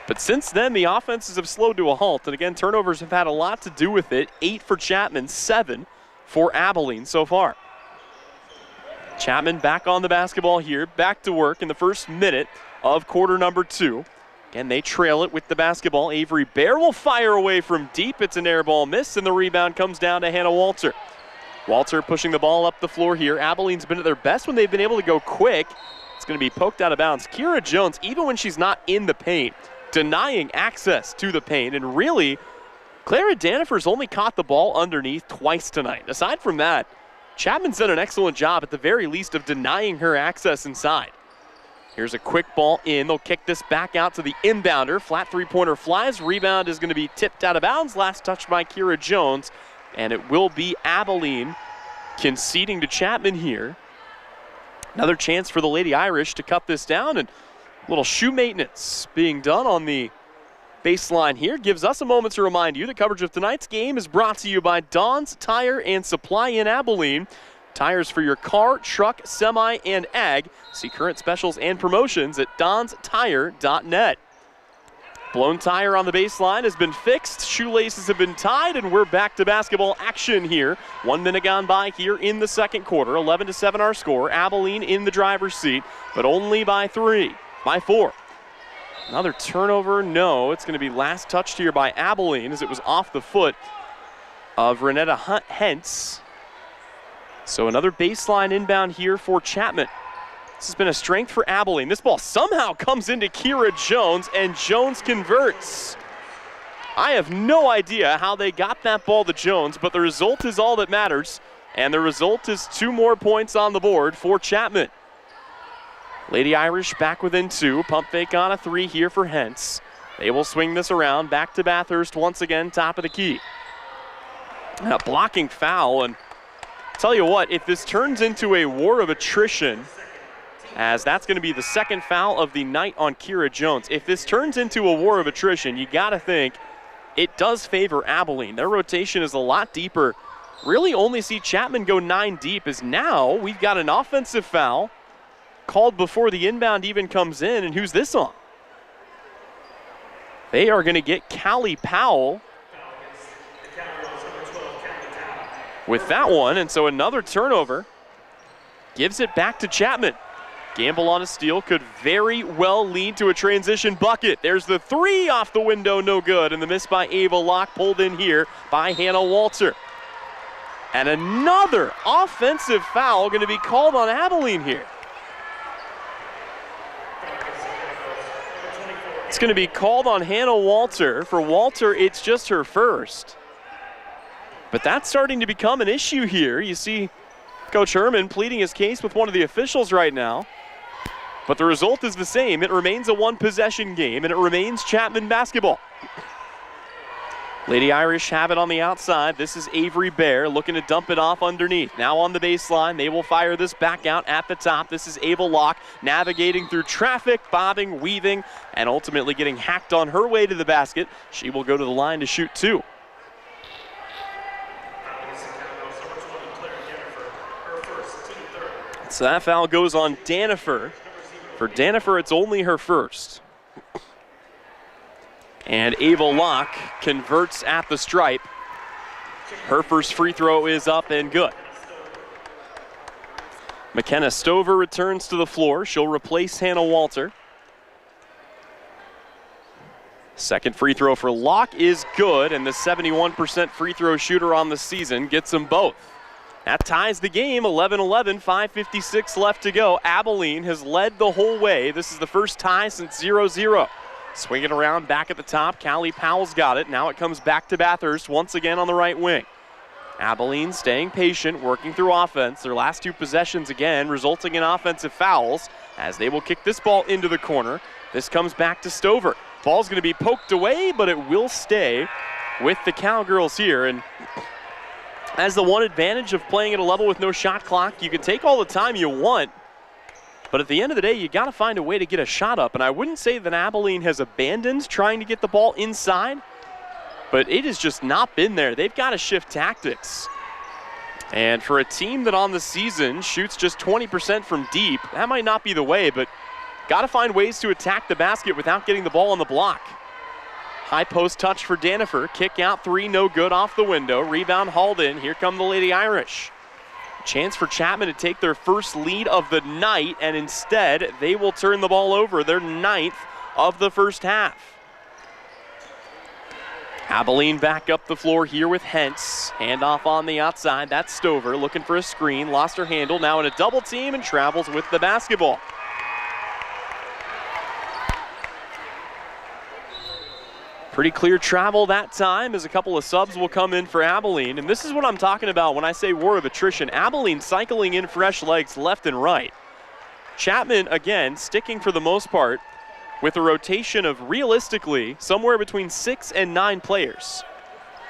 But since then, the offenses have slowed to a halt. And again, turnovers have had a lot to do with it. 8 for Chapman, 7 for Abilene so far. Chapman back on the basketball here, back to work in the first minute of quarter number 2. Again, they trail it with the basketball. Avery Bear will fire away from deep. It's an air ball miss, and the rebound comes down to Hannah Walter. Walter pushing the ball up the floor here. Abilene's been at their best when they've been able to go quick. It's going to be poked out of bounds. Kira Jones, even when she's not in the paint, denying access to the paint. And really, Clara Danifer's only caught the ball underneath twice tonight. Aside from that, Chapman's done an excellent job at the very least of denying her access inside. Here's a quick ball in. They'll kick this back out to the inbounder. Flat three-pointer flies. Rebound is going to be tipped out of bounds. Last touch by Kira Jones. And it will be Abilene conceding to Chapman here. Another chance for the Lady Irish to cut this down, and a little shoe maintenance being done on the baseline here. Gives us a moment to remind you that coverage of tonight's game is brought to you by Don's Tire and Supply in Abilene. Tires for your car, truck, semi, and ag. See current specials and promotions at donstire.net. Blown tire on the baseline has been fixed. Shoelaces have been tied, and we're back to basketball action here. 1 minute gone by here in the second quarter. 11-7 our score. Abilene in the driver's seat, but only by 4. Another turnover? No, it's going to be last touched here by Abilene as it was off the foot of Renetta Hentz. So another baseline inbound here for Chapman. This has been a strength for Abilene. This ball somehow comes into Kira Jones, and Jones converts. I have no idea how they got that ball to Jones, but the result is all that matters, and the result is 2 more points on the board for Chapman. Lady Irish back within 2. Pump fake on a 3 here for Hentz. They will swing this around. Back to Bathurst once again, top of the key. And a blocking foul, and tell you what, if this turns into a war of attrition, as that's going to be the second foul of the night on Kira Jones. If this turns into a war of attrition, you got to think it does favor Abilene. Their rotation is a lot deeper. Really only see Chapman go 9 deep, as now we've got an offensive foul called before the inbound even comes in, and who's this on? They are going to get Callie Powell with that one, and so another turnover gives it back to Chapman. Gamble on a steal could very well lead to a transition bucket. There's the 3 off the window, no good, and the miss by Ava Locke pulled in here by Hannah Walter. And another offensive foul going to be called on Abilene here. It's going to be called on Hannah Walter. For Walter, it's just her first. But that's starting to become an issue here. You see Coach Herman pleading his case with one of the officials right now. But the result is the same. It remains a 1-possession game, and it remains Chapman basketball. Lady Irish have it on the outside. This is Avery Bear looking to dump it off underneath. Now on the baseline, they will fire this back out at the top. This is Ava Locke navigating through traffic, bobbing, weaving, and ultimately getting hacked on her way to the basket. She will go to the line to shoot 2. So that foul goes on Danifer. For Danifer, it's only her first. And Ava Locke converts at the stripe. Her first free throw is up and good. McKenna Stover returns to the floor. She'll replace Hannah Walter. Second free throw for Locke is good, and the 71% free throw shooter on the season gets them both. That ties the game, 11-11, 5:56 left to go. Abilene has led the whole way. This is the first tie since 0-0. Swing it around back at the top. Callie Powell's got it. Now it comes back to Bathurst once again on the right wing. Abilene staying patient, working through offense. Their last 2 possessions again resulting in offensive fouls as they will kick this ball into the corner. This comes back to Stover. Ball's going to be poked away, but it will stay with the Cowgirls here. And as the one advantage of playing at a level with no shot clock, you can take all the time you want, but at the end of the day, you got to find a way to get a shot up. And I wouldn't say that Abilene has abandoned trying to get the ball inside, but it has just not been there. They've got to shift tactics. And for a team that on the season shoots just 20% from deep, that might not be the way, but got to find ways to attack the basket without getting the ball on the block. High post touch for Danifer. Kick out 3, no good off the window. Rebound hauled in. Here come the Lady Irish. Chance for Chapman to take their first lead of the night, and instead they will turn the ball over, their 9th of the first half. Abilene back up the floor here with Hentz. Handoff on the outside. That's Stover looking for a screen. Lost her handle. Now in a double team and travels with the basketball. Pretty clear travel that time as a couple of subs will come in for Abilene. And this is what I'm talking about when I say war of attrition. Abilene cycling in fresh legs left and right. Chapman, again, sticking for the most part with a rotation of realistically somewhere between 6 and 9 players.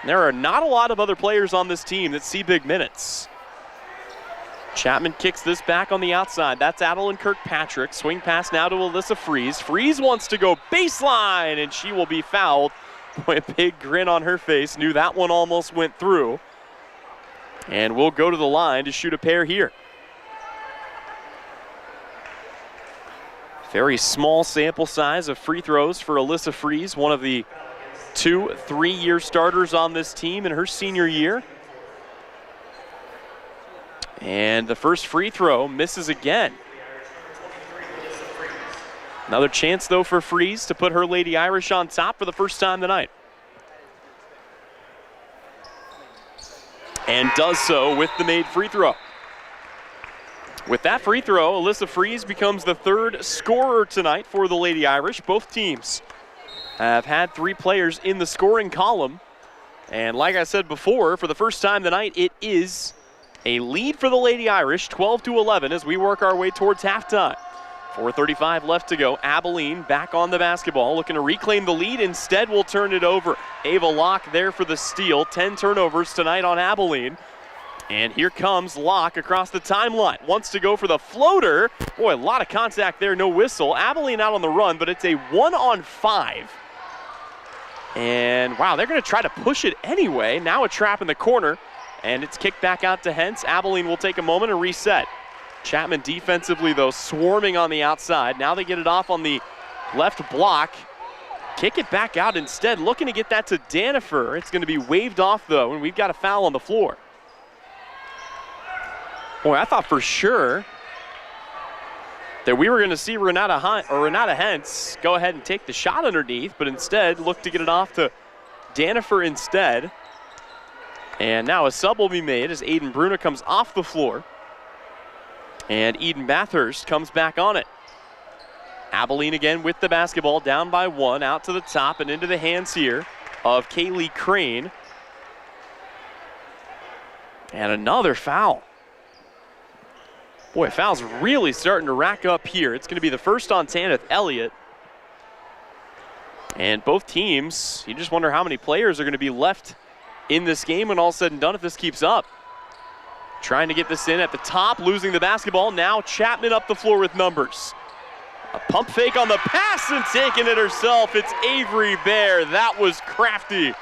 There are not a lot of other players on this team that see big minutes. Chapman kicks this back on the outside. That's Adeline Kirkpatrick. Swing pass now to Alyssa Freeze. Freeze wants to go baseline, and she will be fouled. Boy, a big grin on her face. Knew that one almost went through. And we'll go to the line to shoot a pair here. Very small sample size of free throws for Alyssa Freeze, one of the 2 3-year starters on this team in her senior year. And the first free throw misses again. Another chance, though, for Freeze to put her Lady Irish on top for the first time tonight. And does so with the made free throw. With that free throw, Alyssa Freeze becomes the 3rd scorer tonight for the Lady Irish. Both teams have had 3 players in the scoring column. And like I said before, for the first time tonight, it is a lead for the Lady Irish, 12-11 as we work our way towards halftime. 4:35 left to go. Abilene back on the basketball, looking to reclaim the lead. Instead, we'll turn it over. Ava Locke there for the steal. 10 turnovers tonight on Abilene. And here comes Locke across the timeline. Wants to go for the floater. Boy, a lot of contact there, no whistle. Abilene out on the run, but it's a 1-on-5. And wow, they're going to try to push it anyway. Now a trap in the corner. And it's kicked back out to Hentz. Abilene will take a moment and reset. Chapman defensively, though, swarming on the outside. Now they get it off on the left block. Kick it back out instead. Looking to get that to Danifer. It's going to be waved off, though, and we've got a foul on the floor. Boy, I thought for sure that we were going to see Renata Hentz go ahead and take the shot underneath, but instead look to get it off to Danifer instead. And now a sub will be made as Aiden Bruna comes off the floor. And Eden Bathurst comes back on it. Abilene again with the basketball, down by 1, out to the top and into the hands here of Kaylee Crane. And another foul. Boy, foul's really starting to rack up here. It's going to be the first on Tanith Elliott. And both teams, you just wonder how many players are going to be left in this game when all said and done if this keeps up. Trying to get this in at the top, losing the basketball. Now Chapman up the floor with numbers. A pump fake on the pass and taking it herself. It's Avery Bear. That was crafty.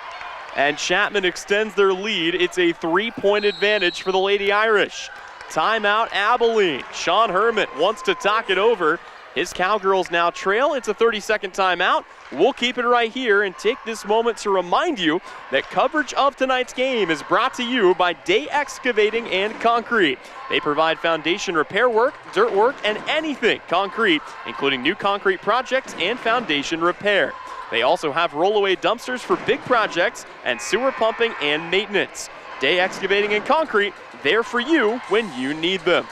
And Chapman extends their lead. It's a 3-point advantage for the Lady Irish. Timeout Abilene. Sean Herman wants to talk it over. His Cowgirls now trail. It's a 30-second timeout. We'll keep it right here and take this moment to remind you that coverage of tonight's game is brought to you by Day Excavating and Concrete. They provide foundation repair work, dirt work, and anything concrete, including new concrete projects and foundation repair. They also have rollaway dumpsters for big projects and sewer pumping and maintenance. Day Excavating and Concrete, there for you when you need them.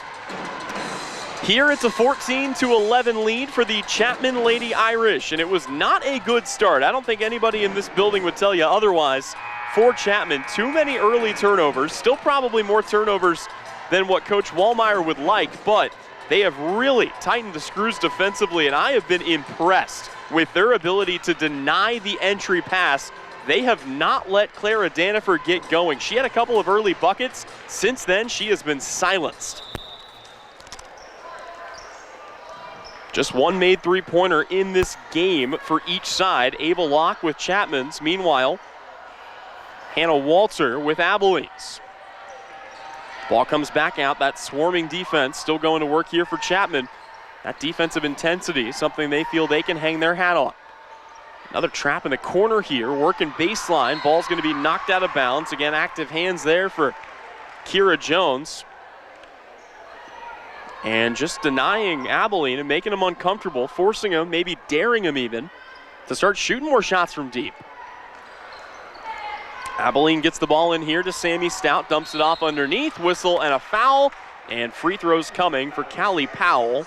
Here it's a 14-11 lead for the Chapman Lady Irish, and it was not a good start. I don't think anybody in this building would tell you otherwise for Chapman. Too many early turnovers, still probably more turnovers than what Coach Wallmeyer would like, but they have really tightened the screws defensively, and I have been impressed with their ability to deny the entry pass. They have not let Clara Danifer get going. She had a couple of early buckets. Since then, she has been silenced. Just one made three-pointer in this game for each side. Ava Locke with Chapman's. Meanwhile, Hannah Walter with Abilene's. Ball comes back out. That swarming defense still going to work here for Chapman. That defensive intensity is something they feel they can hang their hat on. Another trap in the corner here, working baseline. Ball's going to be knocked out of bounds. Again, active hands there for Kira Jones. And just denying Abilene and making them uncomfortable, forcing them, maybe daring them even, to start shooting more shots from deep. Abilene gets the ball in here to Sammy Stout, dumps it off underneath, whistle and a foul, and free throws coming for Callie Powell.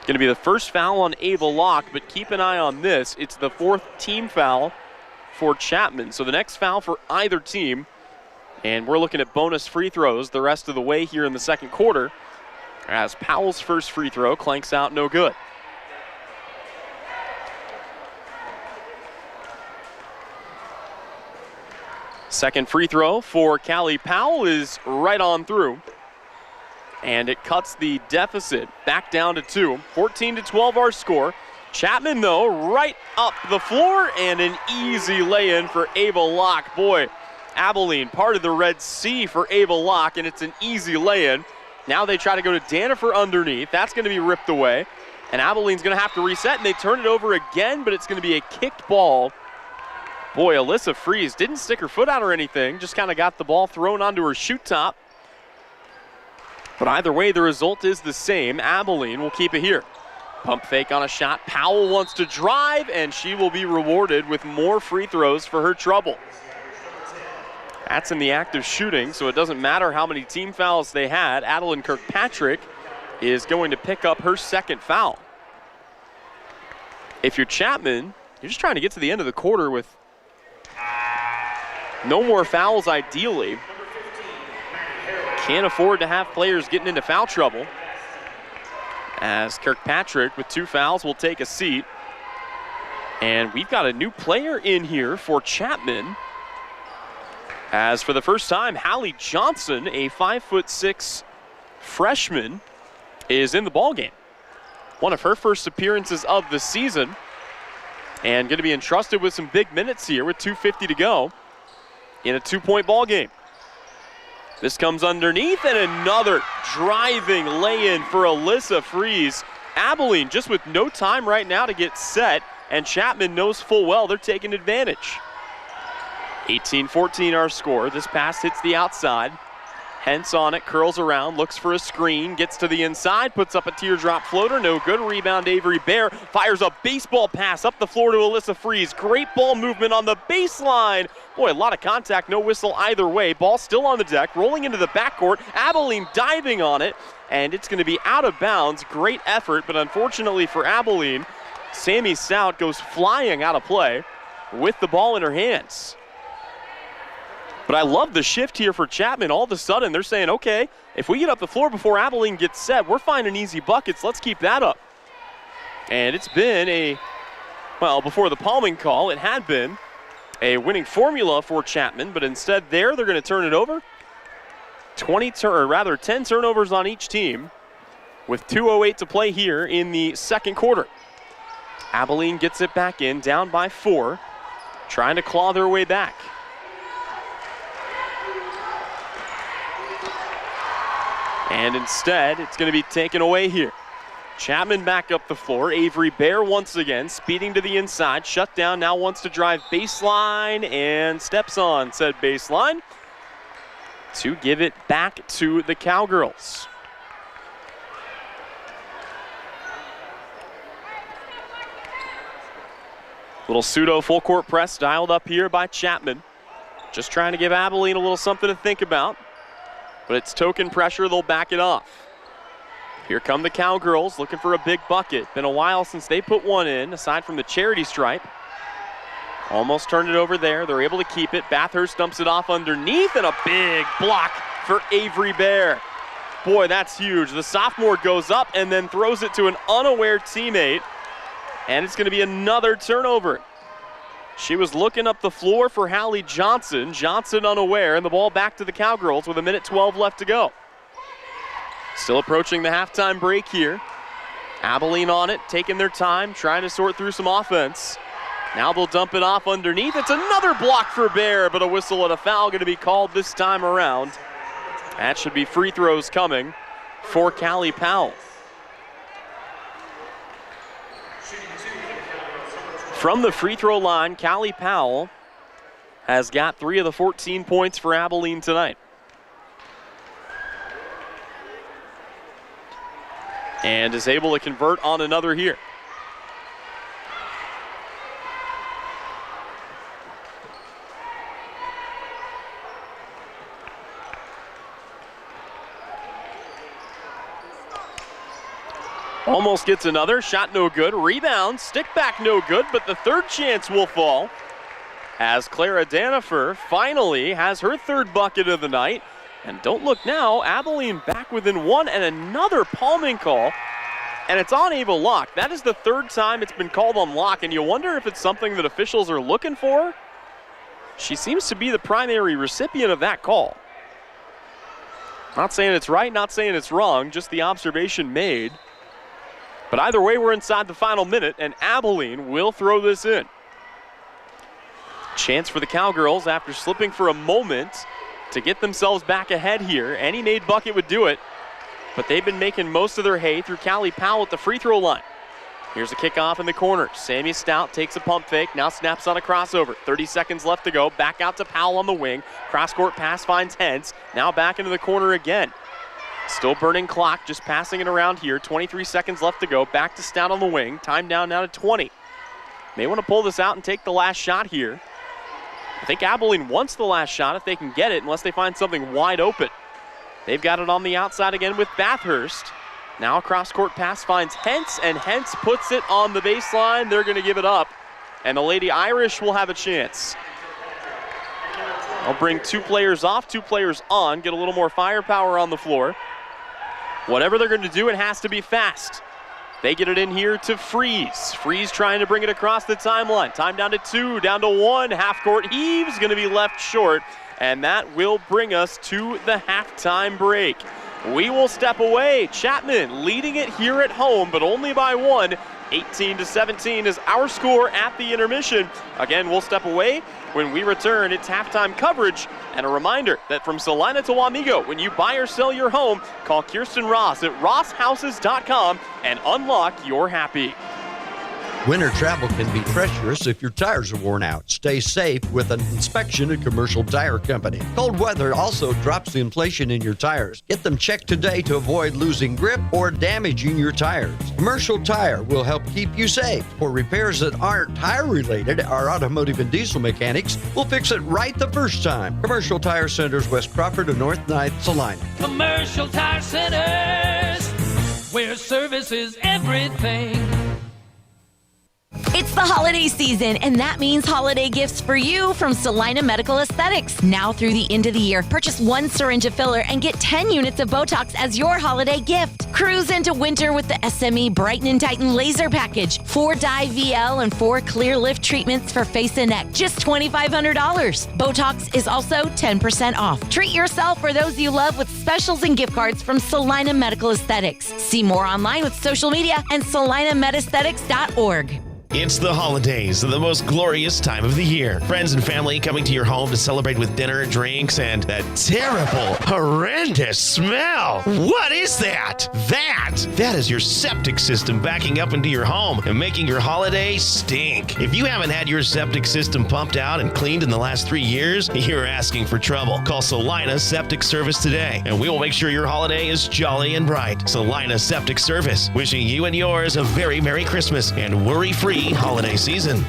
Going to be the first foul on Ava Locke, but keep an eye on this. It's the 4th team foul for Chapman. So the next foul for either team. And we're looking at bonus free throws the rest of the way here in the second quarter, as Powell's first free throw clanks out no good. Second free throw for Callie Powell is right on through. And it cuts the deficit back down to 2. 14-12 our score. Chapman, though, right up the floor, and an easy lay-in for Ava Locke. Boy, Abilene, part of the Red Sea for Ava Locke, and it's an easy lay-in. Now they try to go to Danifer underneath. That's going to be ripped away. And Abilene's going to have to reset, and they turn it over again, but it's going to be a kicked ball. Boy, Alyssa Fries didn't stick her foot out or anything, just kind of got the ball thrown onto her shoot top. But either way, the result is the same. Abilene will keep it here. Pump fake on a shot. Powell wants to drive, and she will be rewarded with more free throws for her trouble. That's in the act of shooting, so it doesn't matter how many team fouls they had. Adeline Kirkpatrick is going to pick up her second foul. If you're Chapman, you're just trying to get to the end of the quarter with no more fouls ideally. Can't afford to have players getting into foul trouble, as Kirkpatrick with 2 fouls will take a seat. And we've got a new player in here for Chapman, as for the first time, Hallie Johnson, a 5'6" freshman, is in the ballgame. One of her first appearances of the season, and going to be entrusted with some big minutes here with 2:50 to go in a 2-point ball game. This comes underneath, and another driving lay-in for Alyssa Fries. Abilene just with no time right now to get set, and Chapman knows full well they're taking advantage. 18-14 our score. This pass hits the outside. Hence on it, curls around, looks for a screen, gets to the inside, puts up a teardrop floater, no good. Rebound, Avery Bear fires a baseball pass up the floor to Alyssa Fries. Great ball movement on the baseline. Boy, a lot of contact, no whistle either way. Ball still on the deck, rolling into the backcourt. Abilene diving on it, and it's going to be out of bounds. Great effort, but unfortunately for Abilene, Sammy Stout goes flying out of play with the ball in her hands. But I love the shift here for Chapman. All of a sudden, they're saying, okay, if we get up the floor before Abilene gets set, we're finding easy buckets. Let's keep that up. And it's been before the palming call, it had been a winning formula for Chapman, but instead they're going to turn it over. 10 turnovers on each team with 2:08 to play here in the second quarter. Abilene gets it back in, down by 4, trying to claw their way back. And instead, it's going to be taken away here. Chapman back up the floor. Avery Bear once again, speeding to the inside. Shut down, now wants to drive baseline and steps on said baseline to give it back to the Cowgirls. Little pseudo full court press dialed up here by Chapman. Just trying to give Abilene a little something to think about. But it's token pressure, they'll back it off. Here come the Cowgirls looking for a big bucket. Been a while since they put one in, aside from the charity stripe. Almost turned it over there. They're able to keep it. Bathurst dumps it off underneath, and a big block for Avery Bear. Boy, that's huge. The sophomore goes up and then throws it to an unaware teammate, and it's going to be another turnover. She was looking up the floor for Hallie Johnson. Johnson unaware, and the ball back to the Cowgirls with 1:12 left to go. Still approaching the halftime break here. Abilene on it, taking their time, trying to sort through some offense. Now they'll dump it off underneath. It's another block for Bear, but a whistle and a foul going to be called this time around. That should be free throws coming for Callie Powell. From the free throw line, Callie Powell has got 3 of the 14 points for Abilene tonight. And is able to convert on another here. Almost gets another. Shot no good. Rebound. Stick back no good, but the third chance will fall as Clara Danifer finally has her third bucket of the night. And don't look now, Abilene back within one, and another palming call. And it's on Ava Locke. That is the third time it's been called on Locke, and you wonder if it's something that officials are looking for. She seems to be the primary recipient of that call. Not saying it's right, not saying it's wrong, just the observation made. But either way, we're inside the final minute, and Abilene will throw this in. Chance for the Cowgirls after slipping for a moment to get themselves back ahead here. Any made bucket would do it, but they've been making most of their hay through Callie Powell at the free throw line. Here's a kickoff in the corner. Sammy Stout takes a pump fake, now snaps on a crossover. 30 seconds left to go. Back out to Powell on the wing. Cross-court pass finds Hentz. Now back into the corner again. Still burning clock, just passing it around here. 23 seconds left to go. Back to Stout on the wing. Time down now to 20. May want to pull this out and take the last shot here. I think Abilene wants the last shot if they can get it, unless they find something wide open. They've got it on the outside again with Bathurst. Now a cross-court pass finds Hentz, and Hentz puts it on the baseline. They're going to give it up, and the Lady Irish will have a chance. I'll bring two players off, two players on, get a little more firepower on the floor. Whatever they're going to do, it has to be fast. They get it in here to Freeze. Freeze trying to bring it across the timeline. Time down to 2, down to 1. Half-court heaves, going to be left short, and that will bring us to the halftime break. We will step away. Chapman leading it here at home, but only by 1. 18-17 is our score at the intermission. Again, we'll step away. When we return, it's halftime coverage. And a reminder that from Salina to Wamego, when you buy or sell your home, call Kirsten Ross at rosshouses.com and unlock your happy. Winter travel can be treacherous if your tires are worn out. Stay safe with an inspection at Commercial Tire Company. Cold weather also drops the inflation in your tires. Get them checked today to avoid losing grip or damaging your tires. Commercial Tire will help keep you safe. For repairs that aren't tire-related, our automotive and diesel mechanics will fix it right the first time. Commercial Tire Centers, West Crawford and North 9th, Salina. Commercial Tire Centers, where service is everything. It's the holiday season, and that means holiday gifts for you from Salina Medical Aesthetics. Now through the end of the year, purchase 1 syringe of filler and get 10 units of Botox as your holiday gift. Cruise into winter with the SME Brighten and Tighten Laser Package. 4 dye VL and 4 clear lift treatments for face and neck. Just $2,500. Botox is also 10% off. Treat yourself or those you love with specials and gift cards from Salina Medical Aesthetics. See more online with social media and salinamedesthetics.org. It's the holidays, the most glorious time of the year. Friends and family coming to your home to celebrate with dinner, drinks, and that terrible, horrendous smell. What is that? That is your septic system backing up into your home and making your holiday stink. If you haven't had your septic system pumped out and cleaned in the last 3 years, you're asking for trouble. Call Salina Septic Service today, and we will make sure your holiday is jolly and bright. Salina Septic Service, wishing you and yours a very Merry Christmas and worry-free holiday season.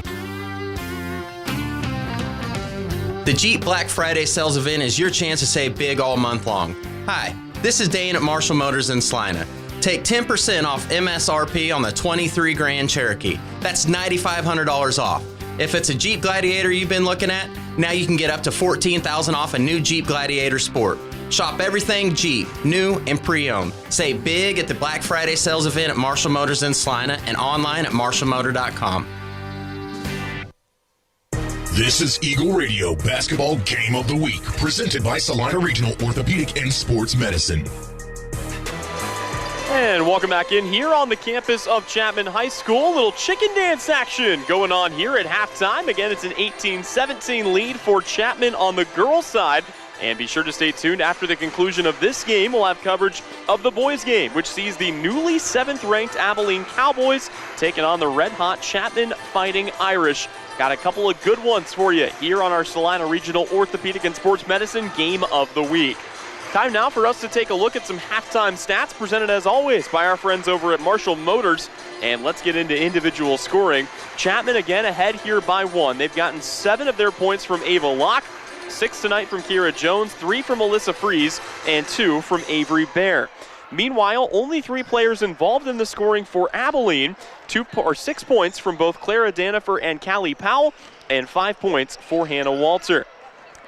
The Jeep Black Friday sales event is your chance to save big all month long. Hi, this is Dane at Marshall Motors in Salina. Take 10% off MSRP on the 23 Grand Cherokee. That's $9,500 off. If it's a Jeep Gladiator you've been looking at, now you can get up to $14,000 off a new Jeep Gladiator Sport. Shop everything Jeep, new and pre-owned. Save big at the Black Friday sales event at Marshall Motors in Salina and online at marshallmotor.com. This is Eagle Radio Basketball Game of the Week, presented by Salina Regional Orthopedic and Sports Medicine. And welcome back in here on the campus of Chapman High School. A little chicken dance action going on here at halftime. Again, it's an 18-17 lead for Chapman on the girls' side. And be sure to stay tuned. After the conclusion of this game, we'll have coverage of the boys' game, which sees the newly 7th-ranked Abilene Cowboys taking on the red-hot Chapman Fighting Irish. Got a couple of good ones for you here on our Salina Regional Orthopedic and Sports Medicine Game of the Week. Time now for us to take a look at some halftime stats presented, as always, by our friends over at Marshall Motors. And let's get into individual scoring. Chapman again ahead here by 1. They've gotten 7 of their points from Ava Locke, 6 tonight from Kira Jones, 3 from Alyssa Freeze, and 2 from Avery Bear. Meanwhile, only 3 players involved in the scoring for Abilene, 6 points from both Clara Danifer and Callie Powell, and 5 points for Hannah Walter.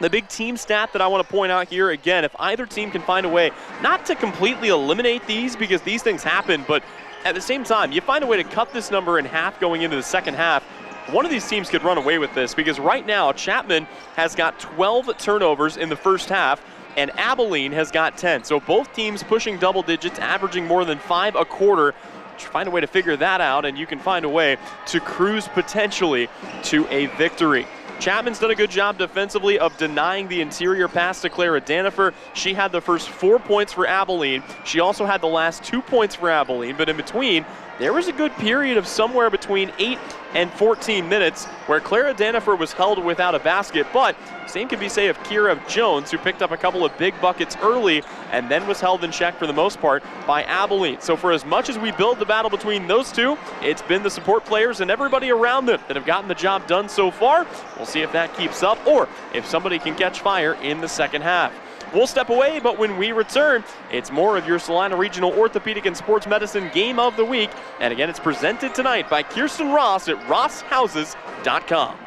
The big team stat that I want to point out here, again, if either team can find a way not to completely eliminate these, because these things happen, but at the same time, you find a way to cut this number in half going into the second half, one of these teams could run away with this, because right now Chapman has got 12 turnovers in the first half, and Abilene has got 10. So both teams pushing double digits, averaging more than 5 a quarter. Find a way to figure that out, and you can find a way to cruise potentially to a victory. Chapman's done a good job defensively of denying the interior pass to Clara Danifer. She had the first 4 points for Abilene. She also had the last 2 points for Abilene, but in between, there was a good period of somewhere between 8 and 14 minutes where Clara Danifer was held without a basket, but same can be said of Kira Jones, who picked up a couple of big buckets early and then was held in check for the most part by Abilene. So for as much as we build the battle between those two, it's been the support players and everybody around them that have gotten the job done so far. We'll see if that keeps up or if somebody can catch fire in the second half. We'll step away, but when we return, it's more of your Salina Regional Orthopedic and Sports Medicine Game of the Week. And again, it's presented tonight by Kirsten Ross at rosshouses.com.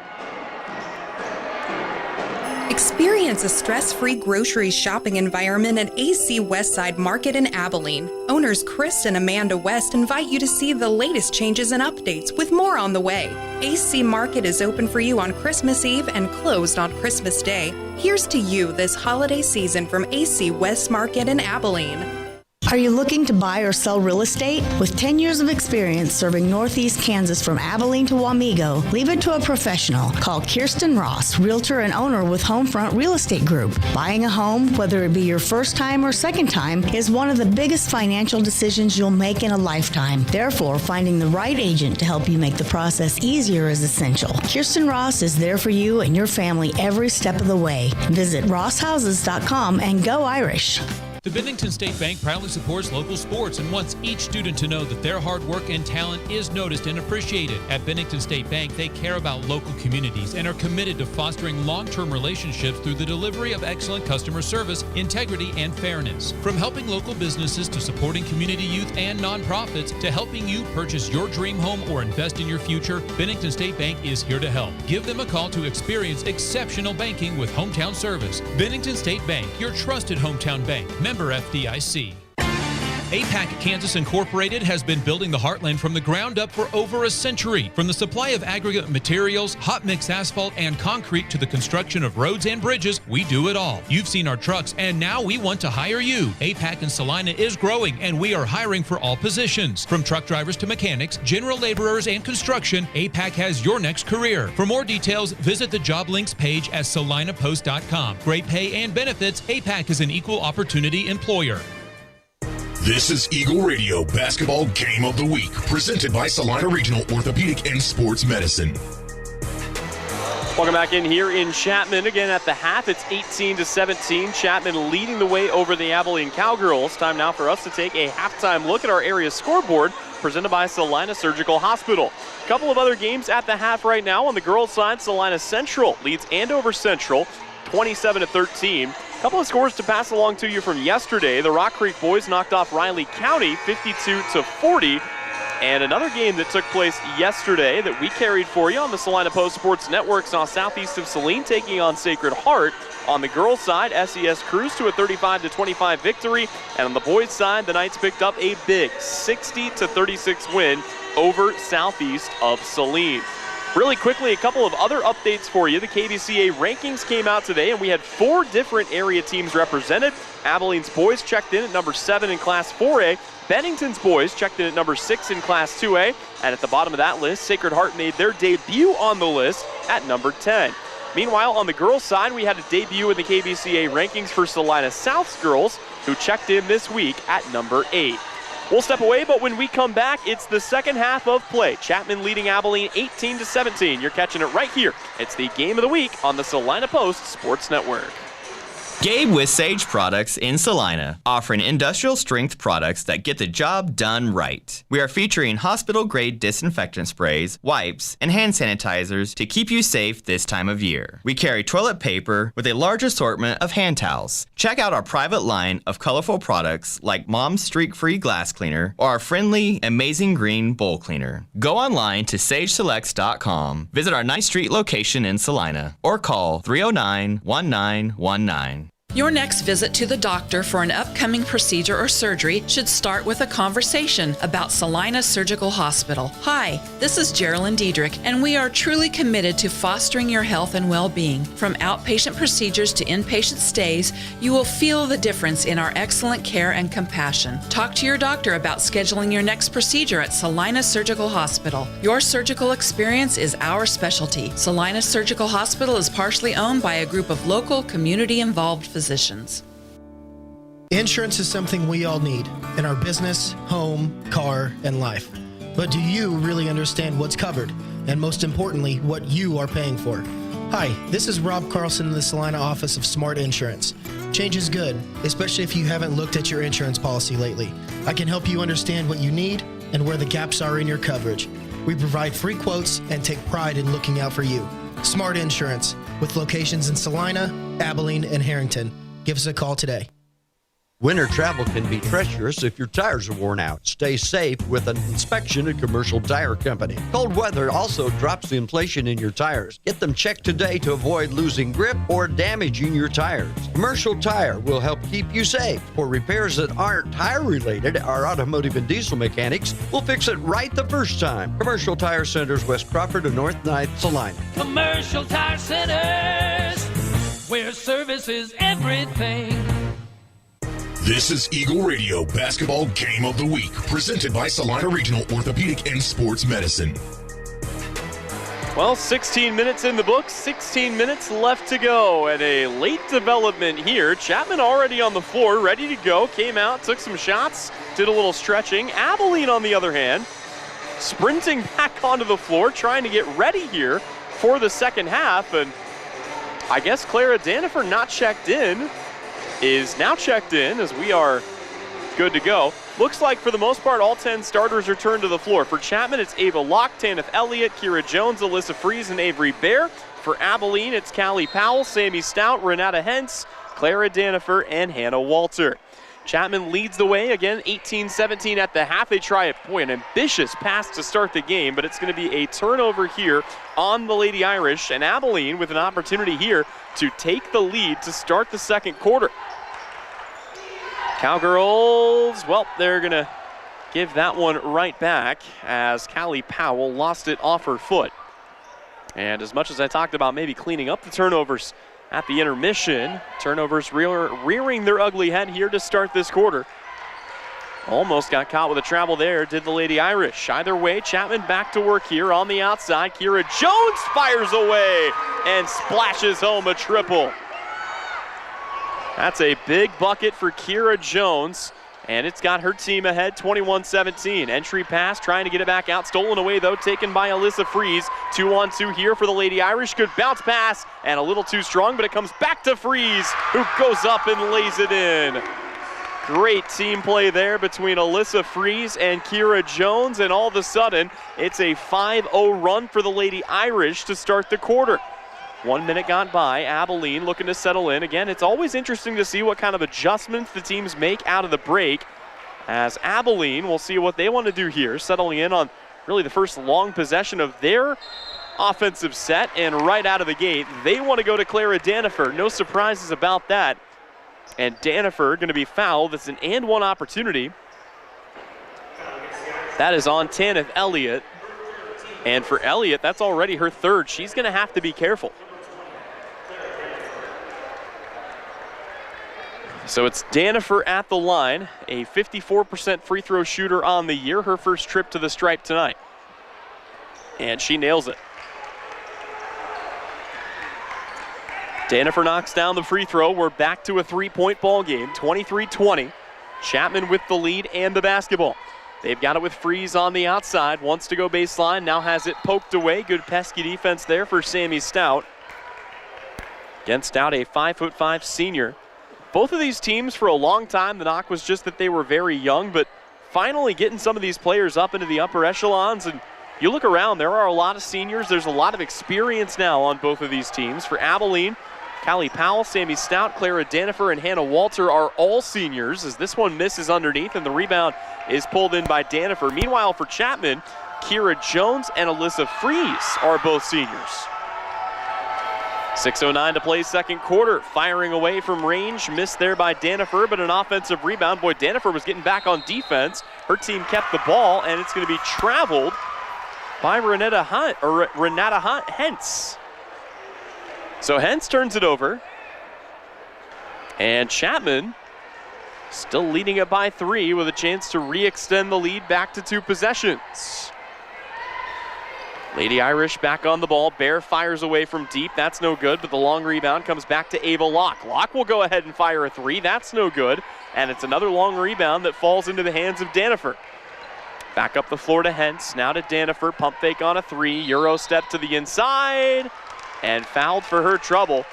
Experience a stress-free grocery shopping environment at AC Westside Market in Abilene. Owners Chris and Amanda West invite you to see the latest changes and updates with more on the way. AC Market is open for you on Christmas Eve and closed on Christmas Day. Here's to you this holiday season from AC West Market in Abilene. Are you looking to buy or sell real estate? With 10 years of experience serving Northeast Kansas from Abilene to Wamego, leave it to a professional. Call Kirsten Ross, realtor and owner with Homefront Real Estate Group. Buying a home, whether it be your first time or second time, is one of the biggest financial decisions you'll make in a lifetime. Therefore, finding the right agent to help you make the process easier is essential. Kirsten Ross is there for you and your family every step of the way. Visit rosshouses.com and go Irish. The Bennington State Bank proudly supports local sports and wants each student to know that their hard work and talent is noticed and appreciated. At Bennington State Bank, they care about local communities and are committed to fostering long-term relationships through the delivery of excellent customer service, integrity, and fairness. From helping local businesses to supporting community youth and nonprofits to helping you purchase your dream home or invest in your future, Bennington State Bank is here to help. Give them a call to experience exceptional banking with hometown service. Bennington State Bank, your trusted hometown bank. Member FDIC. APAC Kansas Incorporated has been building the Heartland from the ground up for over a century. From the supply of aggregate materials, hot mix asphalt, and concrete to the construction of roads and bridges, we do it all. You've seen our trucks, and now we want to hire you. APAC in Salina is growing, and we are hiring for all positions. From truck drivers to mechanics, general laborers, and construction, APAC has your next career. For more details, visit the job links page at salinapost.com. Great pay and benefits, APAC is an equal opportunity employer. This is Eagle Radio Basketball Game of the Week, presented by Salina Regional Orthopedic and Sports Medicine. Welcome back in here in Chapman. Again, at the half, it's 18-17. Chapman leading the way over the Abilene Cowgirls. Time now for us to take a halftime look at our area scoreboard, presented by Salina Surgical Hospital. A couple of other games at the half right now. On the girls' side, Salina Central leads Andover Central 27-13. A couple of scores to pass along to you from yesterday. The Rock Creek boys knocked off Riley County 52-40. And another game that took place yesterday that we carried for you on the Salina Post Sports Network saw Southeast of Saline taking on Sacred Heart. On the girls' side, SES cruised to a 35-25 victory. And on the boys' side, the Knights picked up a big 60-36 win over Southeast of Saline. Really quickly, a couple of other updates for you. The KBCA rankings came out today, and we had 4 different area teams represented. Abilene's boys checked in at number 7 in Class 4A. Bennington's boys checked in at number 6 in Class 2A. And at the bottom of that list, Sacred Heart made their debut on the list at number 10. Meanwhile, on the girls' side, we had a debut in the KBCA rankings for Salina South's girls, who checked in this week at number 8. We'll step away, but when we come back, it's the second half of play. Chapman leading Abilene 18-17. You're catching it right here. It's the Game of the Week on the Salina Post Sports Network. Gabe with Sage Products in Salina, offering industrial strength products that get the job done right. We are featuring hospital-grade disinfectant sprays, wipes, and hand sanitizers to keep you safe this time of year. We carry toilet paper with a large assortment of hand towels. Check out our private line of colorful products like Mom's Streak-Free Glass Cleaner or our friendly Amazing Green Bowl Cleaner. Go online to sageselects.com, visit our 9th Street location in Salina, or call 309-1919. Your next visit to the doctor for an upcoming procedure or surgery should start with a conversation about Salina Surgical Hospital. Hi, this is Geraldine Diedrich, and we are truly committed to fostering your health and well-being. From outpatient procedures to inpatient stays, you will feel the difference in our excellent care and compassion. Talk to your doctor about scheduling your next procedure at Salina Surgical Hospital. Your surgical experience is our specialty. Salina Surgical Hospital is partially owned by a group of local, community-involved physicians. Insurance is something we all need in our business, home, car, and life. But do you really understand what's covered? And most importantly, what you are paying for? Hi, this is Rob Carlson in the Salina office of Smart Insurance. Change is good, especially if you haven't looked at your insurance policy lately. I can help you understand what you need and where the gaps are in your coverage. We provide free quotes and take pride in looking out for you. Smart Insurance, with locations in Salina, Abilene, and Harrington. Give us a call today. Winter travel can be treacherous if your tires are worn out. Stay safe with an inspection at Commercial Tire Company. Cold weather also drops the inflation in your tires. Get them checked today to avoid losing grip or damaging your tires. Commercial Tire will help keep you safe. For repairs that aren't tire-related, our automotive and diesel mechanics will fix it right the first time. Commercial Tire Centers, West Crawford and North 9th, Salina. Commercial Tire Centers, where service is everything. This is Eagle Radio Basketball Game of the Week, presented by Salina Regional Orthopedic and Sports Medicine. Well, 16 minutes in the books, 16 minutes left to go, and a late development here. Chapman already on the floor, ready to go, came out, took some shots, did a little stretching. Abilene, on the other hand, sprinting back onto the floor, trying to get ready here for the second half, and I guess Clara Danifer not checked in, is now checked in as we are good to go. Looks like for the most part all 10 starters return to the floor. For Chapman, it's Ava Locke, Tanith Elliott, Kira Jones, Alyssa Fries, and Avery Bear. For Abilene, it's Callie Powell, Sammy Stout, Renata Hentz, Clara Danifer, and Hannah Walter. Chapman leads the way again, 18-17 at the half. They try an ambitious pass to start the game, but it's going to be a turnover here on the Lady Irish, and Abilene with an opportunity here to take the lead to start the second quarter. Cowgirls, well, they're going to give that one right back as Callie Powell lost it off her foot. And as much as I talked about maybe cleaning up the turnovers at the intermission, turnovers rearing their ugly head here to start this quarter. Almost got caught with a travel there, did the Lady Irish. Either way, Chapman back to work here on the outside. Kira Jones fires away and splashes home a triple. That's a big bucket for Kira Jones, and it's got her team ahead 21-17. Entry pass, trying to get it back out. Stolen away, though, taken by Alyssa Fries. 2-on-2 here for the Lady Irish. Good bounce pass, and a little too strong, but it comes back to Fries, who goes up and lays it in. Great team play there between Alyssa Fries and Kira Jones, and all of a sudden, it's a 5-0 run for the Lady Irish to start the quarter. 1 minute gone by. Abilene looking to settle in. Again, it's always interesting to see what kind of adjustments the teams make out of the break. As Abilene, we'll see what they want to do here, settling in on really the first long possession of their offensive set. And right out of the gate, they want to go to Clara Danifer. No surprises about that. And Danifer going to be fouled. That's an and one opportunity. That is on Tanith Elliott. And for Elliott, that's already her third. She's going to have to be careful. So it's Danifer at the line, a 54% free throw shooter on the year, her first trip to the stripe tonight. And she nails it. Danifer knocks down the free throw. We're back to a three-point ball game, 23-20. Chapman with the lead and the basketball. They've got it with Fries on the outside, wants to go baseline, now has it poked away. Good pesky defense there for Sammy Stout. Again, Stout, a 5'5" senior. Both of these teams, for a long time, the knock was just that they were very young, but finally getting some of these players up into the upper echelons. And you look around, there are a lot of seniors. There's a lot of experience now on both of these teams. For Abilene, Callie Powell, Sammy Stout, Clara Danifer, and Hannah Walter are all seniors, as this one misses underneath, and the rebound is pulled in by Danifer. Meanwhile, for Chapman, Kira Jones and Alyssa Fries are both seniors. 6:09 to play second quarter. Firing away from range, missed there by Danifer, but an offensive rebound. Boy, Danifer was getting back on defense. Her team kept the ball, and it's going to be traveled by Renata Hentz. So Hentz turns it over. And Chapman still leading it by 3 with a chance to re-extend the lead back to 2 possessions. Lady Irish back on the ball. Bear fires away from deep. That's no good, but the long rebound comes back to Ava Locke. Locke will go ahead and fire a 3. That's no good. And it's another long rebound that falls into the hands of Danifer. Back up the floor to Hentz. Now to Danifer. Pump fake on a 3. Euro step to the inside. And fouled for her trouble.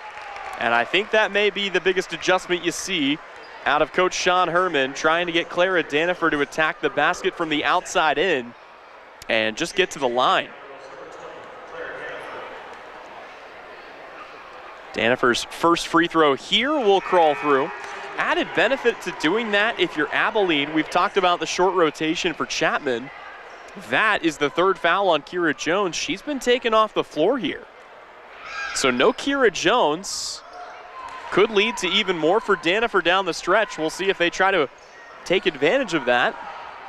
And I think that may be the biggest adjustment you see out of Coach Sean Herman, trying to get Clara Danifer to attack the basket from the outside in and just get to the line. Danifer's first free throw here will crawl through. Added benefit to doing that if you're Abilene. We've talked about the short rotation for Chapman. That is the 3rd foul on Kira Jones. She's been taken off the floor here. So no Kira Jones. Could lead to even more for Danifer down the stretch. We'll see if they try to take advantage of that.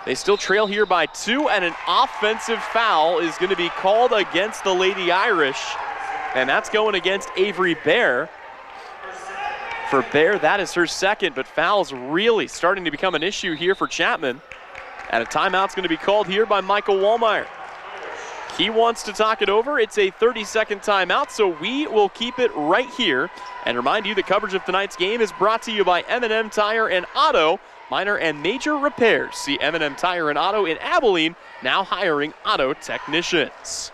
They still trail here by 2, and an offensive foul is going to be called against the Lady Irish. And that's going against Avery Bear. For Bear, that is her second, but fouls really starting to become an issue here for Chapman. And a timeout's going to be called here by Michael Wallmeyer. He wants to talk it over. It's a 30-second timeout, so we will keep it right here. And remind you that coverage of tonight's game is brought to you by M&M Tire and Auto, minor and major repairs. See M&M Tire and Auto in Abilene, now hiring auto technicians.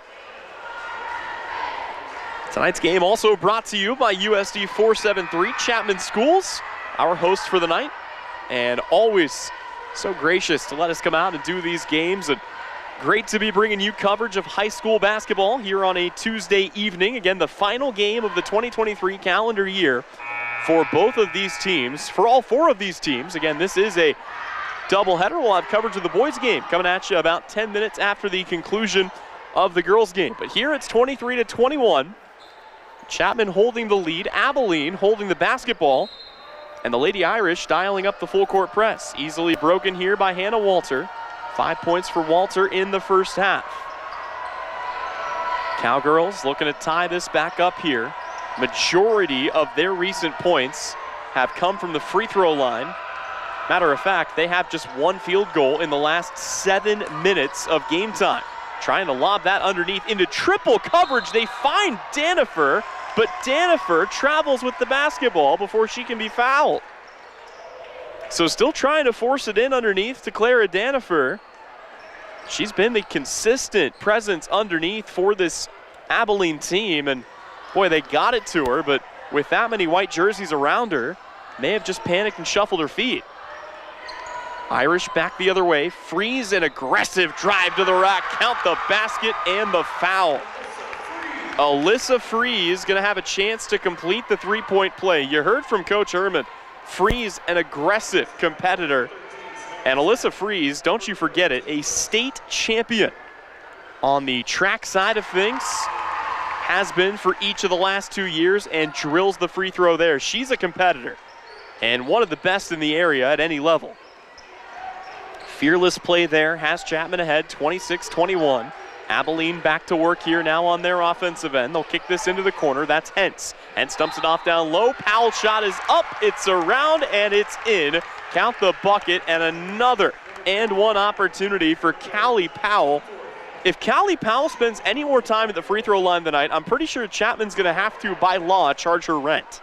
Tonight's game also brought to you by USD 473 Chapman Schools, our host for the night, and always so gracious to let us come out and do these games. And great to be bringing you coverage of high school basketball here on a Tuesday evening. Again, the final game of the 2023 calendar year for both of these teams, for all 4 of these teams. Again, this is a doubleheader. We'll have coverage of the boys' game coming at you about 10 minutes after the conclusion of the girls' game. But here it's 23-21. Chapman holding the lead, Abilene holding the basketball, and the Lady Irish dialing up the full court press. Easily broken here by Hannah Walter. 5 points for Walter in the first half. Cowgirls looking to tie this back up here. Majority of their recent points have come from the free throw line. Matter of fact, they have just 1 field goal in the last 7 minutes of game time. Trying to lob that underneath into triple coverage. They find Danifer, but Danifer travels with the basketball before she can be fouled. So still trying to force it in underneath to Clara Danifer. She's been the consistent presence underneath for this Abilene team, and boy, they got it to her, but with that many white jerseys around her, may have just panicked and shuffled her feet. Irish back the other way. Freeze an aggressive drive to the rack. Count the basket and the foul. Alyssa Freeze going to have a chance to complete the 3-point play. You heard from Coach Herman. Freeze, an aggressive competitor. And Alyssa Freeze, don't you forget it, a state champion on the track side of things. Has been for each of the last 2 years and drills the free throw there. She's a competitor and one of the best in the area at any level. Fearless play there, has Chapman ahead, 26-21. Abilene back to work here now on their offensive end. They'll kick this into the corner. That's Hentz. Hentz dumps it off down low. Powell shot is up. It's around and it's in. Count the bucket, and another and one opportunity for Callie Powell. If Callie Powell spends any more time at the free throw line tonight, I'm pretty sure Chapman's going to have to, by law, charge her rent.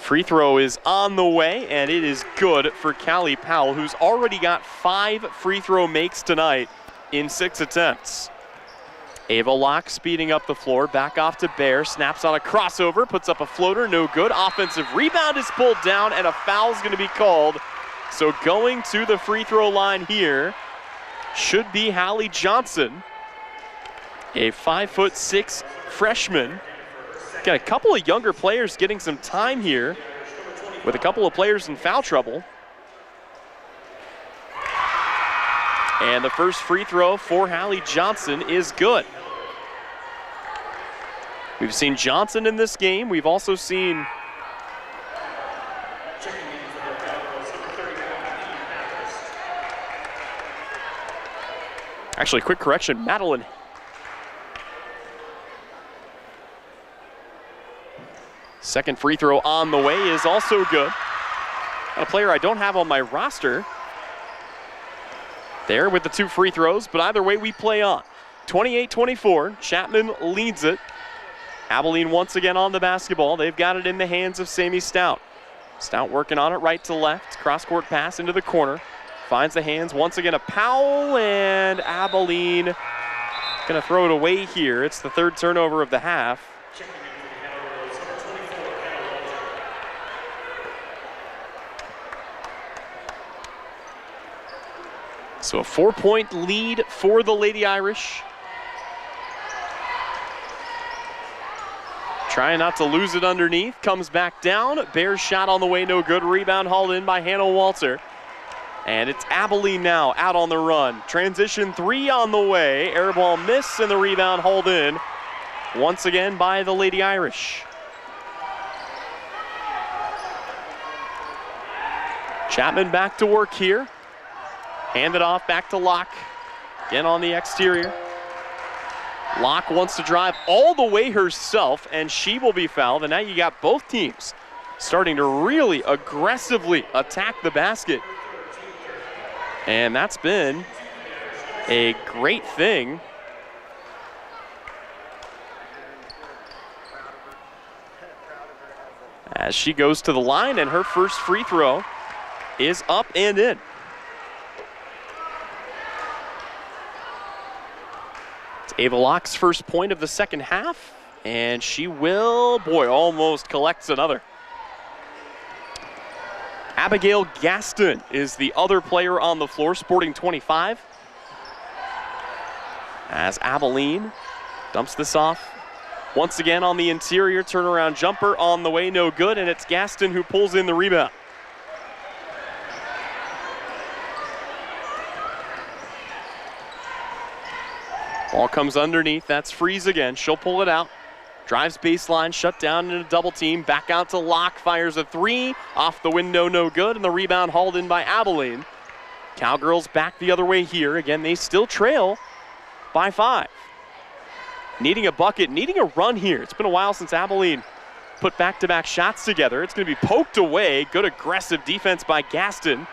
Free throw is on the way, and it is good for Callie Powell, who's already got 5 free throw makes tonight in 6 attempts. Ava Locke speeding up the floor, back off to Bear, snaps on a crossover, puts up a floater, no good. Offensive rebound is pulled down, and a foul's going to be called. So going to the free throw line here should be Hallie Johnson, a 5'6" freshman. Got a couple of younger players getting some time here with a couple of players in foul trouble. And the first free throw for Hallie Johnson is good. We've seen Johnson in this game. We've also seen actually, quick correction, Madeline. Second free throw on the way is also good. A player I don't have on my roster there with the 2 free throws, but either way we play on. 28-24, Chapman leads it. Abilene once again on the basketball. They've got it in the hands of Sammy Stout. Stout working on it right to left. Cross-court pass into the corner. Finds the hands. Once again a Powell, and Abilene going to throw it away here. It's the 3rd turnover of the half. So a 4-point lead for the Lady Irish. Trying not to lose it underneath. Comes back down. Bears shot on the way, no good. Rebound hauled in by Hannah Walter. And it's Abilene now out on the run. Transition 3 on the way. Air ball miss, and the rebound hauled in once again by the Lady Irish. Chapman back to work here. Hand it off back to Locke. Again on the exterior. Locke wants to drive all the way herself, and she will be fouled. And now you got both teams starting to really aggressively attack the basket. And that's been a great thing. As she goes to the line, and her first free throw is up and in. Ava Locke's first point of the second half, and she will, almost collects another. Abigail Gaston is the other player on the floor, sporting 25. As Abilene dumps this off. Once again on the interior, turnaround jumper on the way, no good, and it's Gaston who pulls in the rebound. Ball comes underneath, that's Freeze again. She'll pull it out. Drives baseline, shut down in a double team. Back out to Locke, fires a 3. Off the window, no good, and the rebound hauled in by Abilene. Cowgirls back the other way here. Again, they still trail by 5. Needing a bucket, needing a run here. It's been a while since Abilene put back-to-back shots together. It's going to be poked away. Good aggressive defense by Gaston.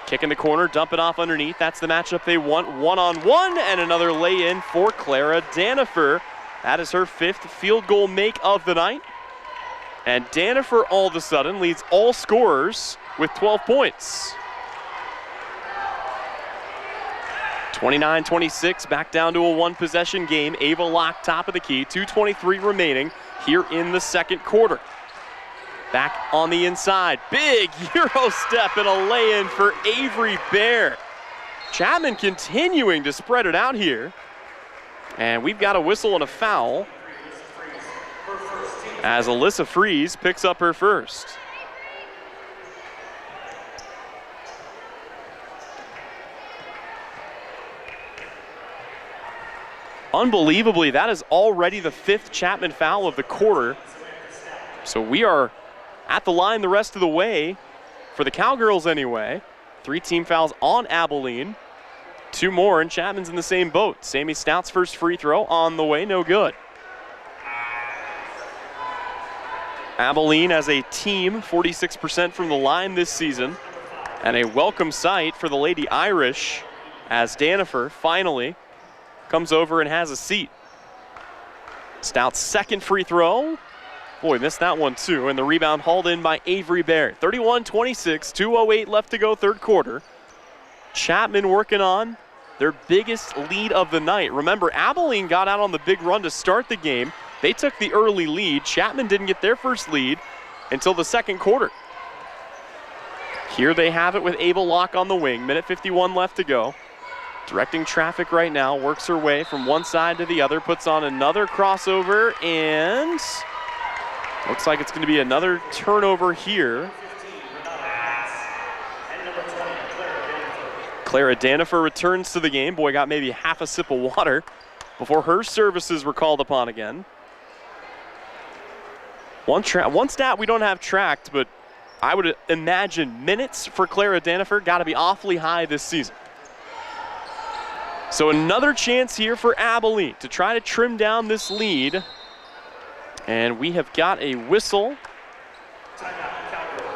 Kick in the corner, dump it off underneath. That's the matchup they want. 1-on-1, and another lay-in for Clara Danifer. That is her 5th field goal make of the night. And Danifer all of a sudden leads all scorers with 12 points. 29-26, back down to a 1-possession game. Ava Locke top of the key, 2:23 remaining here in the second quarter. Back on the inside, big Euro step and a lay-in for Avery Bear. Chapman continuing to spread it out here. And we've got a whistle and a foul as Alyssa Freeze picks up her first. Unbelievably, that is already the 5th Chapman foul of the quarter. So we are at the line the rest of the way, for the Cowgirls anyway. 3 team fouls on Abilene. 2 more, and Chapman's in the same boat. Sammy Stout's first free throw on the way, no good. Abilene as a team, 46% from the line this season, and a welcome sight for the Lady Irish as Danifer finally comes over and has a seat. Stout's second free throw. Boy, missed that one too, and the rebound hauled in by Avery Bear. 31-26, 2:08 left to go, third quarter. Chapman working on their biggest lead of the night. Remember, Abilene got out on the big run to start the game. They took the early lead. Chapman didn't get their first lead until the second quarter. Here they have it with Ava Locke on the wing. Minute 51 left to go. Directing traffic right now, works her way from one side to the other, puts on another crossover, and looks like it's going to be another turnover here. Clara Danifer returns to the game. Boy, got maybe half a sip of water before her services were called upon again. One stat we don't have tracked, but I would imagine minutes for Clara Danifer got to be awfully high this season. So another chance here for Abilene to try to trim down this lead. And we have got a whistle.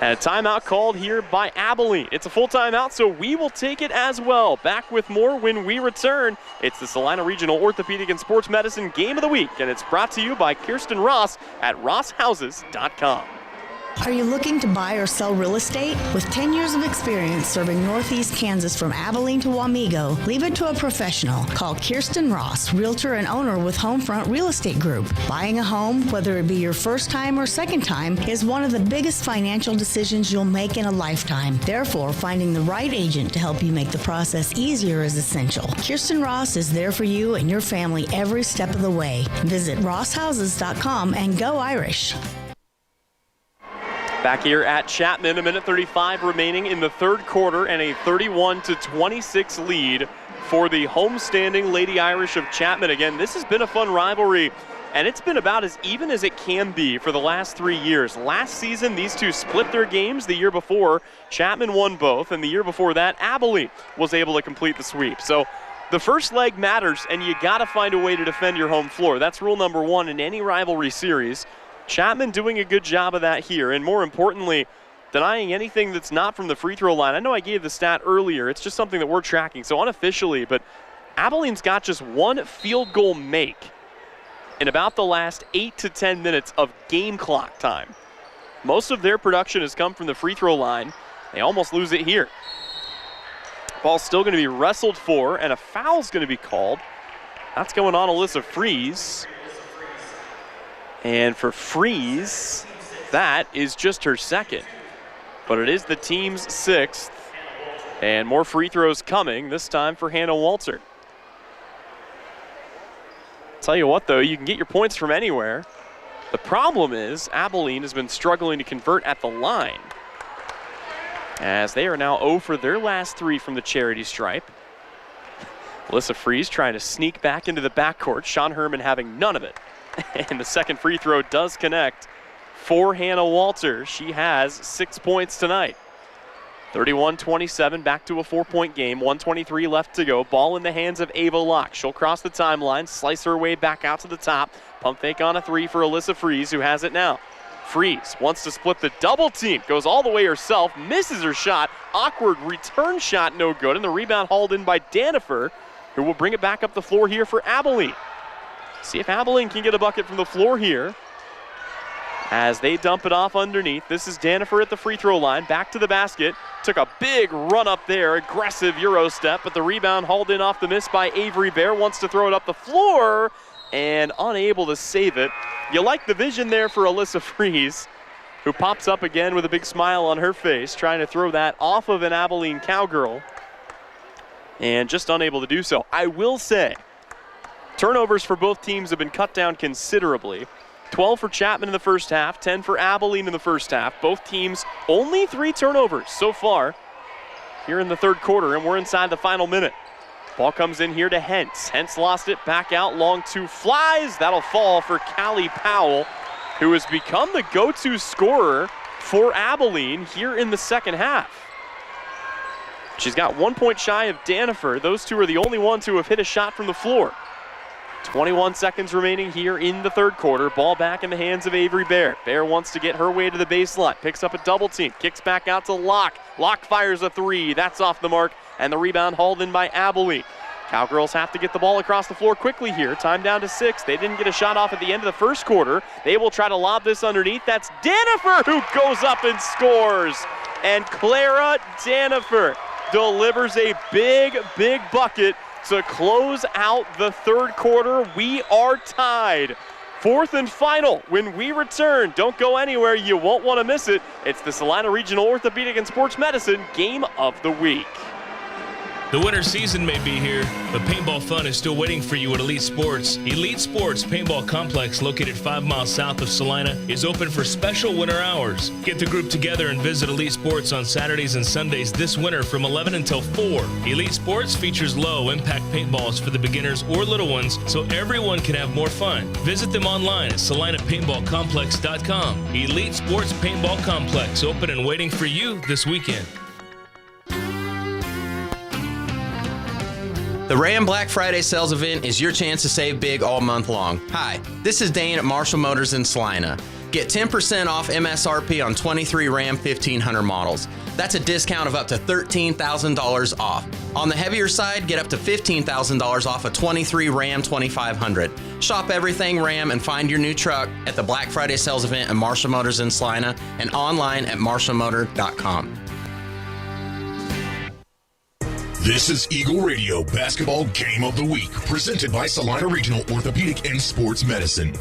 And a timeout called here by Abilene. It's a full timeout, so we will take it as well. Back with more when we return. It's the Salina Regional Orthopedic and Sports Medicine Game of the Week, and it's brought to you by Kirsten Ross at rosshouses.com. Are you looking to buy or sell real estate? With 10 years of experience serving Northeast Kansas from Abilene to Wamego, leave it to a professional. Call Kirsten Ross, realtor and owner with Homefront Real Estate Group. Buying a home, whether it be your first time or second time, is one of the biggest financial decisions you'll make in a lifetime. Therefore, finding the right agent to help you make the process easier is essential. Kirsten Ross is there for you and your family every step of the way. Visit rosshouses.com and go Irish. Back here at Chapman, a minute 35 remaining in the third quarter, and a 31-26 lead for the homestanding Lady Irish of Chapman. Again, this has been a fun rivalry, and it's been about as even as it can be for the last 3 years. Last season, these two split their games. The year before, Chapman won both, and the year before that, Abilene was able to complete the sweep. So the first leg matters, and you got to find a way to defend your home floor. That's rule number one in any rivalry series. Chapman doing a good job of that here, and more importantly, denying anything that's not from the free throw line. I know I gave the stat earlier. It's just something that we're tracking, so unofficially, but Abilene's got just one field goal make in about the last 8 to 10 minutes of game clock time. Most of their production has come from the free throw line. They almost lose it here. Ball's still going to be wrestled for, and a foul's going to be called. That's going on Alyssa Freeze. And for Freeze, that is just her second. But it is the team's sixth. And more free throws coming, this time for Hannah Walter. Tell you what, though, you can get your points from anywhere. The problem is Abilene has been struggling to convert at the line, as they are now 0 for their last 3 from the charity stripe. Alyssa Freeze trying to sneak back into the backcourt. Sean Herman having none of it. And the second free throw does connect for Hannah Walter. She has 6 points tonight. 31-27, back to a 4-point game. 1:23 left to go. Ball in the hands of Ava Locke. She'll cross the timeline, slice her way back out to the top. Pump fake on a 3 for Alyssa Freeze, who has it now. Freeze wants to split the double team. Goes all the way herself, misses her shot. Awkward return shot, no good. And the rebound hauled in by Danifer, who will bring it back up the floor here for Abilene. See if Abilene can get a bucket from the floor here as they dump it off underneath. This is Danifer at the free throw line, back to the basket. Took a big run up there, aggressive Euro step, but the rebound hauled in off the miss by Avery Bear. Wants to throw it up the floor and unable to save it. You like the vision there for Alyssa Freeze, who pops up again with a big smile on her face, trying to throw that off of an Abilene Cowgirl, and just unable to do so. I will say, turnovers for both teams have been cut down considerably. 12 for Chapman in the first half, 10 for Abilene in the first half. Both teams only 3 turnovers so far here in the third quarter, and we're inside the final minute. Ball comes in here to Hentz. Hentz lost it, back out, long 2 flies. That'll fall for Callie Powell, who has become the go-to scorer for Abilene here in the second half. She's got 1 point shy of Danifer. Those two are the only ones who have hit a shot from the floor. 21 seconds remaining here in the third quarter. Ball back in the hands of Avery Bear. Bear wants to get her way to the baseline. Picks up a double team. Kicks back out to Locke. Locke fires a 3. That's off the mark. And the rebound hauled in by Abilene. Cowgirls have to get the ball across the floor quickly here. Time down to 6. They didn't get a shot off at the end of the first quarter. They will try to lob this underneath. That's Danifer who goes up and scores. And Clara Danifer delivers a big, big bucket to close out the third quarter. We are tied. Fourth and final when we return. Don't go anywhere. You won't want to miss it. It's the Salina Regional Orthopedic and Sports Medicine Game of the Week. The winter season may be here, but paintball fun is still waiting for you at Elite Sports. Elite Sports Paintball Complex, located 5 miles south of Salina, is open for special winter hours. Get the group together and visit Elite Sports on Saturdays and Sundays this winter from 11 until 4. Elite Sports features low-impact paintballs for the beginners or little ones, so everyone can have more fun. Visit them online at salinapaintballcomplex.com. Elite Sports Paintball Complex, open and waiting for you this weekend. The Ram Black Friday sales event is your chance to save big all month long. Hi, this is Dane at Marshall Motors in Salina. Get 10% off MSRP on 23 Ram 1500 models. That's a discount of up to $13,000 off. On the heavier side, get up to $15,000 off a 23 Ram 2500. Shop everything Ram and find your new truck at the Black Friday sales event at Marshall Motors in Salina and online at marshallmotor.com. This is Eagle Radio Basketball Game of the Week, presented by Salina Regional Orthopedic and Sports Medicine.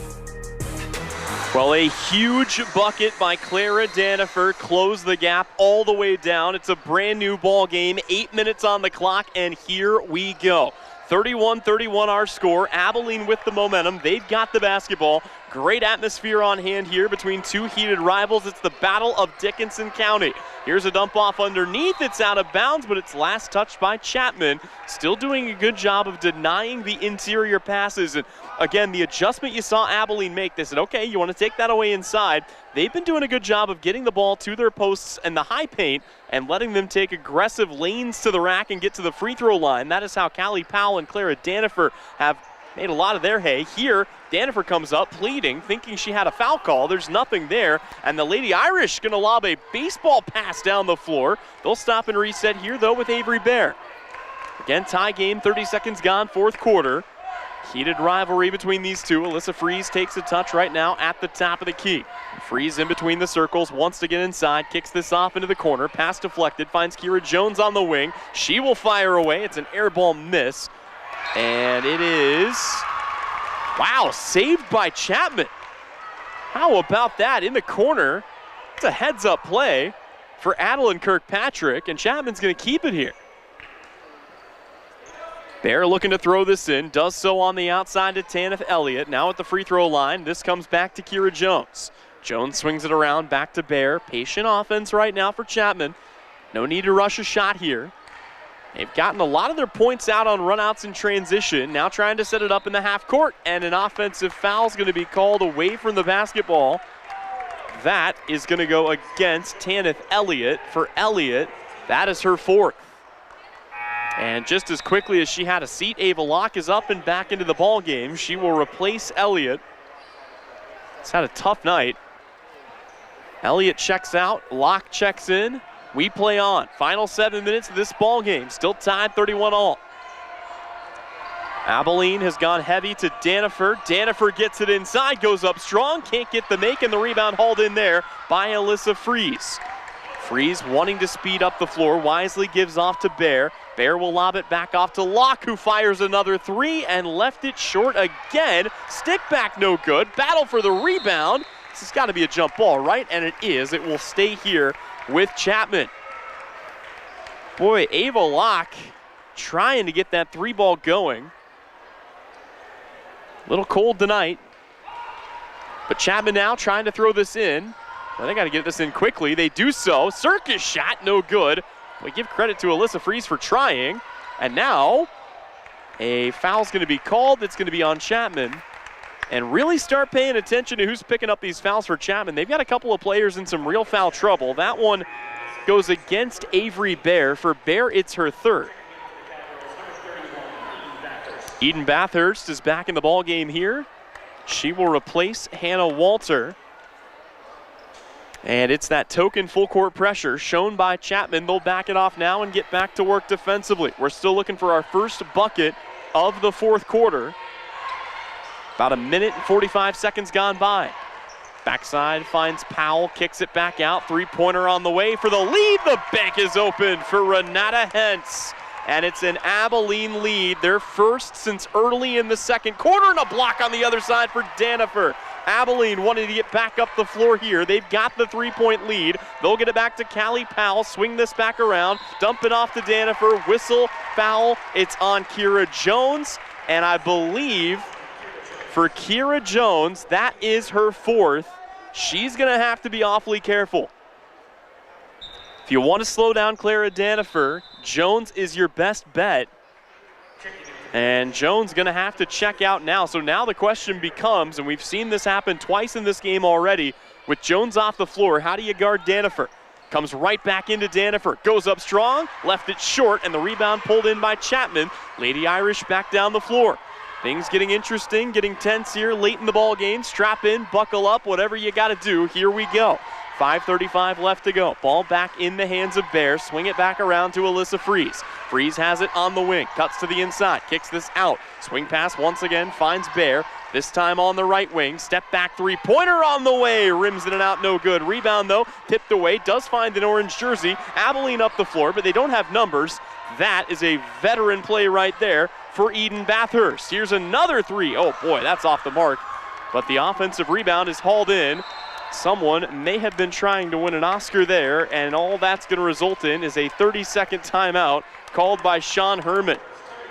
Well, a huge bucket by Clara Danifer closed the gap all the way down. It's a brand new ball game, 8 minutes on the clock, and here we go. 31-31 our score. Abilene with the momentum. They've got the basketball. Great atmosphere on hand here between two heated rivals. It's the Battle of Dickinson County. Here's a dump off underneath. It's out of bounds, but it's last touched by Chapman. Still doing a good job of denying the interior passes. And again, the adjustment you saw Abilene make, they said, okay, you want to take that away inside. They've been doing a good job of getting the ball to their posts and the high paint and letting them take aggressive lanes to the rack and get to the free throw line. That is how Callie Powell and Clara Danifer have made a lot of their hay. Here, Danifer comes up pleading, thinking she had a foul call. There's nothing there. And the Lady Irish going to lob a baseball pass down the floor. They'll stop and reset here, though, with Avery Bear. Again, tie game, 30 seconds gone, fourth quarter. Heated rivalry between these two. Alyssa Freeze takes a touch right now at the top of the key. Freeze in between the circles, wants to get inside, kicks this off into the corner. Pass deflected, finds Kira Jones on the wing. She will fire away. It's an air ball miss. And it is, wow, saved by Chapman. How about that in the corner? It's a heads-up play for Adeline Kirkpatrick, and Chapman's going to keep it here. Bear looking to throw this in, does so on the outside to Tanith Elliott. Now at the free throw line, this comes back to Kira Jones. Jones swings it around, back to Bear. Patient offense right now for Chapman. No need to rush a shot here. They've gotten a lot of their points out on runouts in transition. Now trying to set it up in the half court, and an offensive foul is going to be called away from the basketball. That is going to go against Tanith Elliott. For Elliott, that is her fourth. And just as quickly as she had a seat, Ava Locke is up and back into the ball game. She will replace Elliott. It's had a tough night. Elliott checks out, Locke checks in. We play on. Final 7 minutes of this ball game. Still tied 31-all. Abilene has gone heavy to Danifer. Danifer gets it inside, goes up strong, can't get the make, and the rebound hauled in there by Alyssa Freeze. Freeze wanting to speed up the floor, wisely gives off to Bear. Bear will lob it back off to Locke, who fires another three and left it short again. Stick back no good. Battle for the rebound. This has got to be a jump ball, right? And it is. It will stay here with Chapman. Boy, Ava Locke trying to get that three ball going. A little cold tonight. But Chapman now trying to throw this in. Well, they got to get this in quickly. They do so. Circus shot, no good. We give credit to Alyssa Freeze for trying. And now a foul's going to be called. It's going to be on Chapman. And really start paying attention to who's picking up these fouls for Chapman. They've got a couple of players in some real foul trouble. That one goes against Avery Bear. For Bear, it's her third. Eden Bathurst is back in the ball game here. She will replace Hannah Walter. And it's that token full court pressure shown by Chapman. They'll back it off now and get back to work defensively. We're still looking for our first bucket of the fourth quarter. About a minute and 45 seconds gone by. Backside finds Powell, kicks it back out. Three-pointer on the way for the lead. The bank is open for Renata Hentz. and it's an Abilene lead, their first since early in the second quarter, and a block on the other side for Danifer. Abilene wanting to get back up the floor here. They've got the 3-point lead. They'll get it back to Callie Powell, swing this back around, dump it off to Danifer, whistle, foul. It's on Kira Jones, and I believe for Kira Jones, that is her fourth. She's going to have to be awfully careful. If you want to slow down Clara Danifer, Jones is your best bet. And Jones going to have to check out now. So now the question becomes, and we've seen this happen twice in this game already, with Jones off the floor, how do you guard Danifer? Comes right back into Danifer, goes up strong, left it short, and the rebound pulled in by Chapman. Lady Irish back down the floor. Things getting interesting, getting tense here late in the ball game. Strap in, buckle up, whatever you got to do. Here we go. 5:35 left to go. Ball back in the hands of Bear. Swing it back around to Alyssa Freeze. Freeze has it on the wing. Cuts to the inside. Kicks this out. Swing pass once again. Finds Bear. This time on the right wing. Step back three-pointer on the way. Rims in and out. No good. Rebound, though. Tipped away. Does find an orange jersey. Abilene up the floor, but they don't have numbers. That is a veteran play right there for Eden Bathurst. Here's another three. Oh, boy, that's off the mark. But the offensive rebound is hauled in. Someone may have been trying to win an Oscar there, and all that's going to result in is a 30-second timeout called by Sean Herman.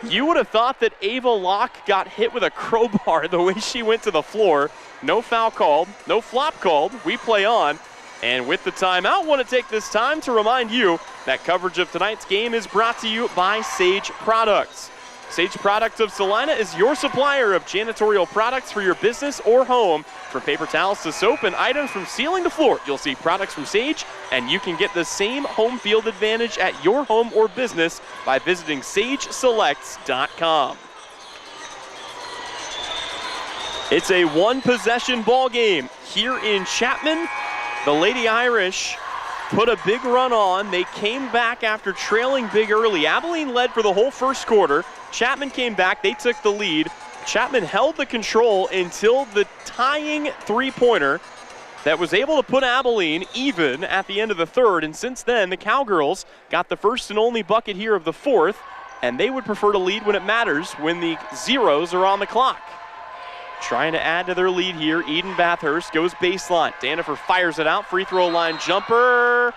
You would have thought that Ava Locke got hit with a crowbar the way she went to the floor. No foul called, no flop called. We play on. And with the timeout, want to take this time to remind you that coverage of tonight's game is brought to you by Sage Products. Sage Products of Salina is your supplier of janitorial products for your business or home. From paper towels to soap and items from ceiling to floor, you'll see products from Sage, and you can get the same home field advantage at your home or business by visiting sageselects.com. It's a one-possession ball game here in Chapman. The Lady Irish put a big run on. They came back after trailing big early. Abilene led for the whole first quarter. Chapman came back. They took the lead. Chapman held the control until the tying three-pointer that was able to put Abilene even at the end of the third. And since then, the Cowgirls got the first and only bucket here of the fourth, and they would prefer to lead when it matters, when the zeros are on the clock. Trying to add to their lead here, Eden Bathurst goes baseline. Danifer fires it out, free throw line jumper.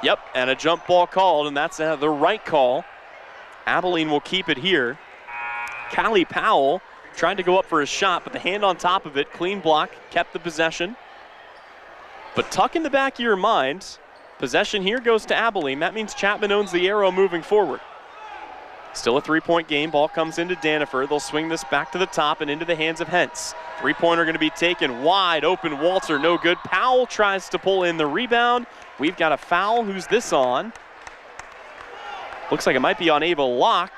Yep, and a jump ball called, and that's the right call. Abilene will keep it here. Callie Powell trying to go up for a shot, but the hand on top of it, clean block, kept the possession. But tuck in the back of your mind, possession here goes to Abilene. That means Chapman owns the arrow moving forward. Still a three-point game. Ball comes into Danifer. They'll swing this back to the top and into the hands of Hentz. Three-pointer going to be taken wide open. Walter, no good. Powell tries to pull in the rebound. We've got a foul. Who's this on? Looks like it might be on Ava Locke.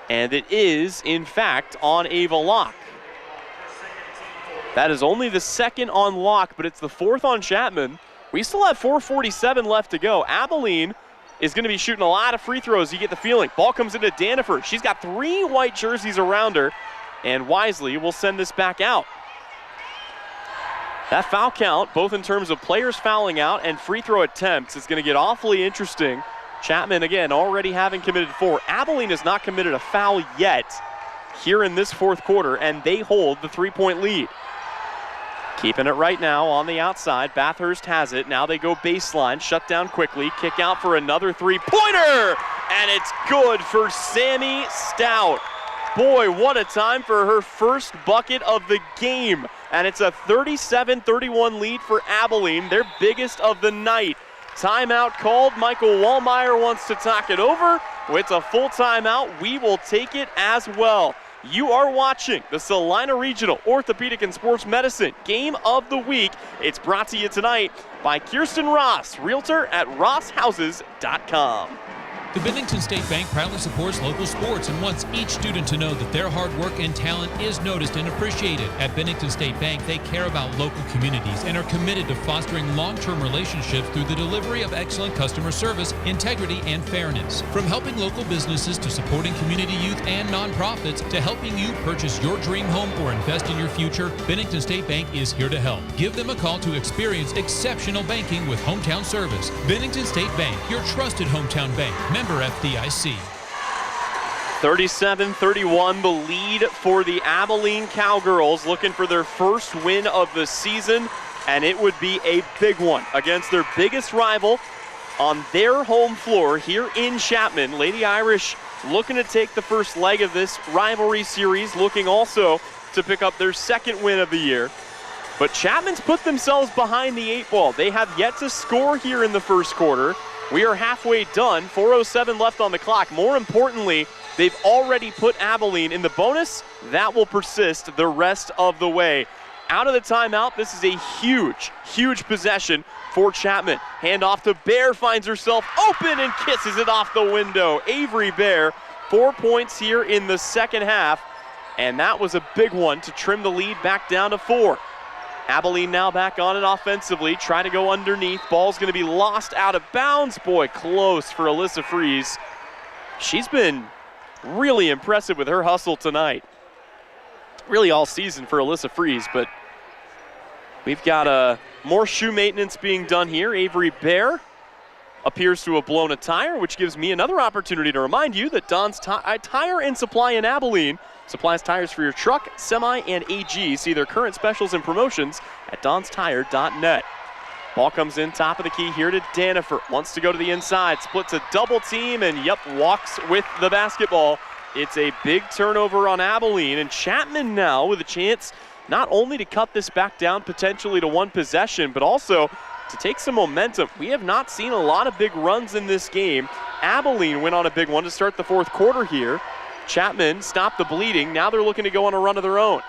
And it is, in fact, on Ava Locke. That is only the second on Locke, but it's the fourth on Chapman. We still have 4:47 left to go. Abilene is going to be shooting a lot of free throws, you get the feeling. Ball comes into Danifer. She's got three white jerseys around her, and wisely will send this back out. That foul count, both in terms of players fouling out and free throw attempts, is going to get awfully interesting. Chapman, again, already having committed 4. Abilene has not committed a foul yet here in this fourth quarter, and they hold the three-point lead. Keeping it right now on the outside. Bathurst has it. Now they go baseline. Shut down quickly. Kick out for another three-pointer. And it's good for Sammy Stout. Boy, what a time for her first bucket of the game. And it's a 37-31 lead for Abilene, their biggest of the night. Timeout called. Michael Wallmeyer wants to talk it over. It's a full timeout. We will take it as well. You are watching the Salina Regional Orthopedic and Sports Medicine Game of the Week. It's brought to you tonight by Kirsten Ross, realtor at rosshouses.com. The Bennington State Bank proudly supports local sports and wants each student to know that their hard work and talent is noticed and appreciated. At Bennington State Bank, they care about local communities and are committed to fostering long-term relationships through the delivery of excellent customer service, integrity, and fairness. From helping local businesses to supporting community youth and nonprofits to helping you purchase your dream home or invest in your future, Bennington State Bank is here to help. Give them a call to experience exceptional banking with hometown service. Bennington State Bank, your trusted hometown bank. Member FDIC. 37-31, the lead for the Abilene Cowgirls, looking for their first win of the season, and it would be a big one against their biggest rival on their home floor here in Chapman. Lady Irish looking to take the first leg of this rivalry series, looking also to pick up their second win of the year. But Chapman's put themselves behind the 8 ball. They have yet to score here in the first quarter. We are halfway done, 4:07 left on the clock. More importantly, they've already put Abilene in the bonus. That will persist the rest of the way. Out of the timeout, this is a huge, huge possession for Chapman. Handoff to Bear, finds herself open and kisses it off the window. Avery Bear, 4 points here in the second half, and that was a big one to trim the lead back down to 4. Abilene now back on it offensively, try to go underneath. Ball's going to be lost out of bounds. Boy, close for Alyssa Fries. She's been really impressive with her hustle tonight. Really all season for Alyssa Fries, but we've got more shoe maintenance being done here. Avery Bear appears to have blown a tire, which gives me another opportunity to remind you that Don's Tire and Supply in Abilene supplies tires for your truck, semi, and AG. See their current specials and promotions at donstire.net. Ball comes in, top of the key here to Danifer. Wants to go to the inside, splits a double team, and walks with the basketball. It's a big turnover on Abilene, and Chapman now with a chance not only to cut this back down potentially to 1 possession, but also to take some momentum. We have not seen a lot of big runs in this game. Abilene went on a big one to start the fourth quarter here. Chapman stopped the bleeding. Now they're looking to go on a run of their own.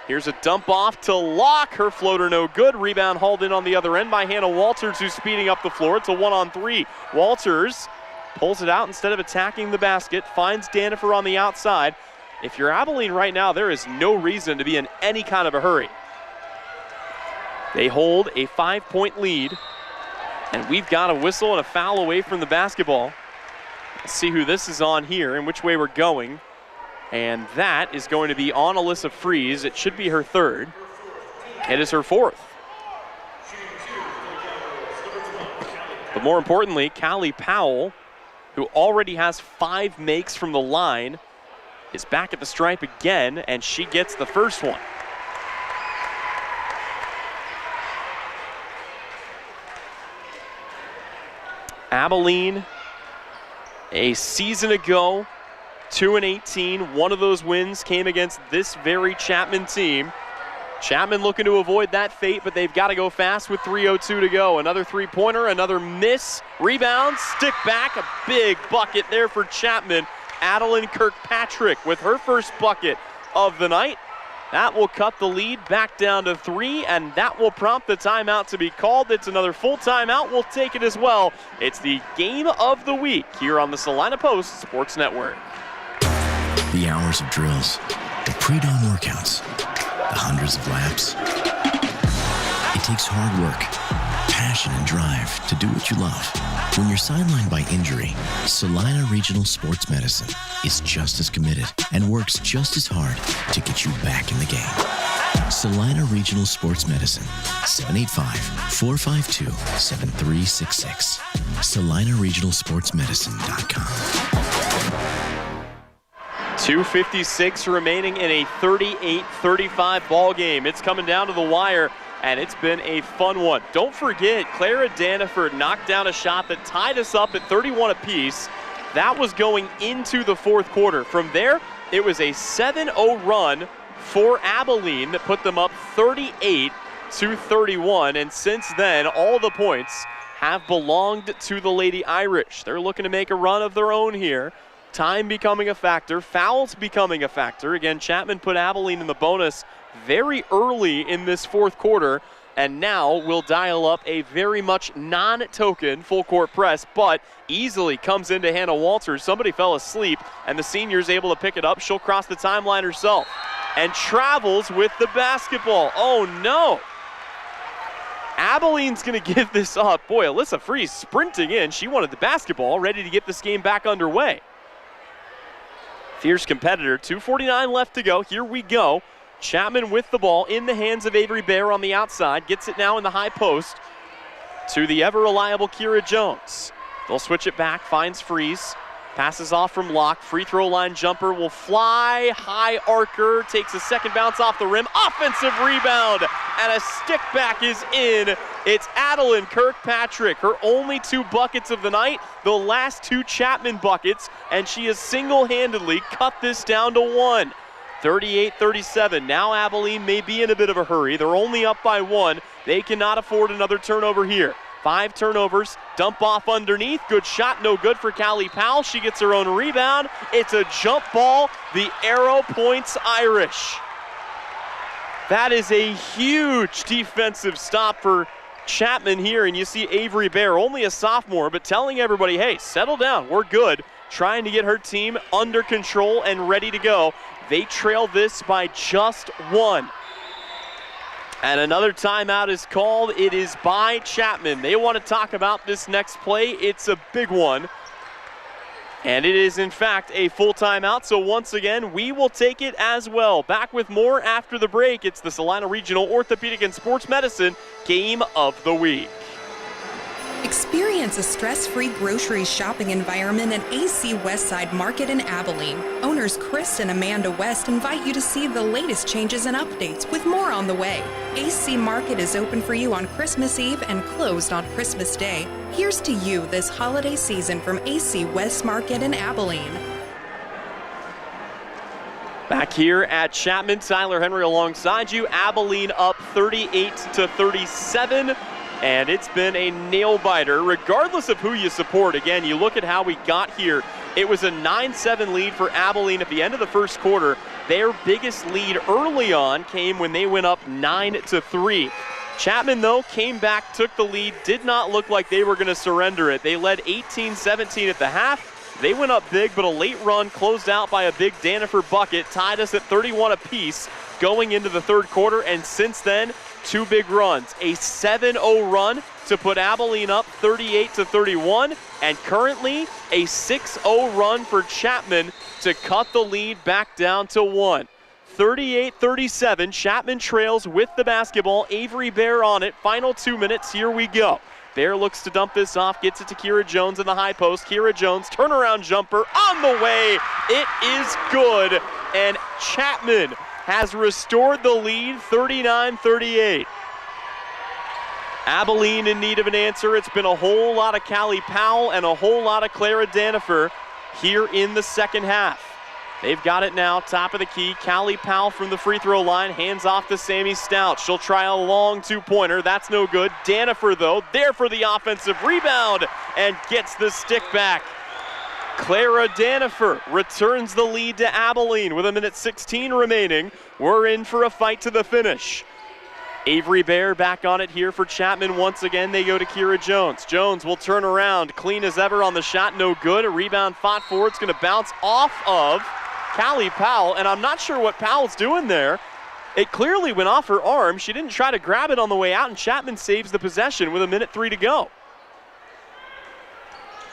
Here's a dump off to Locke. Her floater no good. Rebound hauled in on the other end by Hannah Walters, who's speeding up the floor. It's a 1-on-3. Walters pulls it out instead of attacking the basket. Finds Danifer on the outside. If you're Abilene right now, there is no reason to be in any kind of a hurry. They hold a 5-point lead, and we've got a whistle and a foul away from the basketball. Let's see who this is on here and which way we're going. And that is going to be on Alyssa Fries. It should be her 3rd. It is her 4th. But more importantly, Callie Powell, who already has 5 makes from the line, is back at the stripe again, and she gets the first one. Abilene, a season ago, 2-18. One of those wins came against this very Chapman team. Chapman looking to avoid that fate, but they've got to go fast with 3:02 to go. Another 3-pointer, another miss. Rebound, stick back, a big bucket there for Chapman. Adeline Kirkpatrick with her first bucket of the night. That will cut the lead back down to 3, and that will prompt the timeout to be called. It's another full timeout. We'll take it as well. It's the game of the week here on the Salina Post Sports Network. The hours of drills, the pre-dawn workouts, the hundreds of laps. It takes hard work, passion, and drive to do what you love. When you're sidelined by injury, Salina Regional Sports Medicine is just as committed and works just as hard to get you back in the game. Salina Regional Sports Medicine, 785-452-7366. SalinaRegionalSportsMedicine.com. 2:56 remaining in a 38-35 ball game. It's coming down to the wire, and it's been a fun one. Don't forget, Clara Danifer knocked down a shot that tied us up at 31 apiece. That was going into the fourth quarter. From there, it was a 7-0 run for Abilene that put them up 38-31, and since then, all the points have belonged to the Lady Irish. They're looking to make a run of their own here. Time becoming a factor, fouls becoming a factor. Again, Chapman put Abilene in the bonus very early in this fourth quarter, and now we'll dial up a very much non-token full court press, but easily comes into Hannah Walters. Somebody fell asleep, and the senior's able to pick it up. She'll cross the timeline herself and travels with the basketball. Oh no! Abilene's going to give this up. Boy, Alyssa Fries sprinting in. She wanted the basketball, ready to get this game back underway. Fierce competitor, 2:49 left to go. Here we go. Chapman with the ball in the hands of Avery Bear on the outside. Gets it now in the high post to the ever-reliable Kira Jones. They'll switch it back, finds Fries. Passes off from Locke. Free throw line jumper will fly. High arcer. Takes a second bounce off the rim. Offensive rebound. And a stick back is in. It's Adeline Kirkpatrick. Her only 2 buckets of the night. The last 2 Chapman buckets. And she has single-handedly cut this down to 1. 38-37. Now Abilene may be in a bit of a hurry. They're only up by 1. They cannot afford another turnover here. 5 turnovers, dump off underneath. Good shot, no good for Callie Powell. She gets her own rebound. It's a jump ball. The arrow points Irish. That is a huge defensive stop for Chapman here, and you see Avery Bear, only a sophomore, but telling everybody, hey, settle down, we're good. Trying to get her team under control and ready to go. They trail this by just 1. And another timeout is called. It is by Chapman. They want to talk about this next play. It's a big one. And it is, in fact, a full timeout. So once again, we will take it as well. Back with more after the break. It's the Salina Regional Orthopedic and Sports Medicine Game of the Week. Experience a stress-free grocery shopping environment at AC Westside Market in Abilene. Owners Chris and Amanda West invite you to see the latest changes and updates with more on the way. AC Market is open for you on Christmas Eve and closed on Christmas Day. Here's to you this holiday season from AC West Market in Abilene. Back here at Chapman, Tyler Henry alongside you. Abilene up 38-37. And it's been a nail-biter, regardless of who you support. Again, you look at how we got here. It was a 9-7 lead for Abilene at the end of the first quarter. Their biggest lead early on came when they went up 9-3. Chapman, though, came back, took the lead, did not look like they were going to surrender it. They led 18-17 at the half. They went up big, but a late run closed out by a big Danifer bucket, tied us at 31 apiece going into the third quarter, and since then, 2 big runs. A 7-0 run to put Abilene up 38-31, and currently a 6-0 run for Chapman to cut the lead back down to 1. 38-37, Chapman trails with the basketball. Avery Bear on it. Final 2 minutes, here we go. Bear looks to dump this off, gets it to Kira Jones in the high post. Kira Jones, turnaround jumper on the way. It is good, and Chapman has restored the lead, 39-38. Abilene in need of an answer. It's been a whole lot of Callie Powell and a whole lot of Clara Danifer here in the second half. They've got it now, top of the key. Callie Powell from the free throw line, hands off to Sammy Stout. She'll try a long 2-pointer. That's no good. Danifer, though, there for the offensive rebound and gets the stick back. Clara Danifer returns the lead to Abilene with 1:16 remaining. We're in for a fight to the finish. Avery Bear back on it here for Chapman. Once again, they go to Kira Jones. Jones will turn around, clean as ever on the shot, no good. A rebound fought for. It's going to bounce off of Callie Powell, and I'm not sure what Powell's doing there. It clearly went off her arm. She didn't try to grab it on the way out, and Chapman saves the possession with 1:03 to go.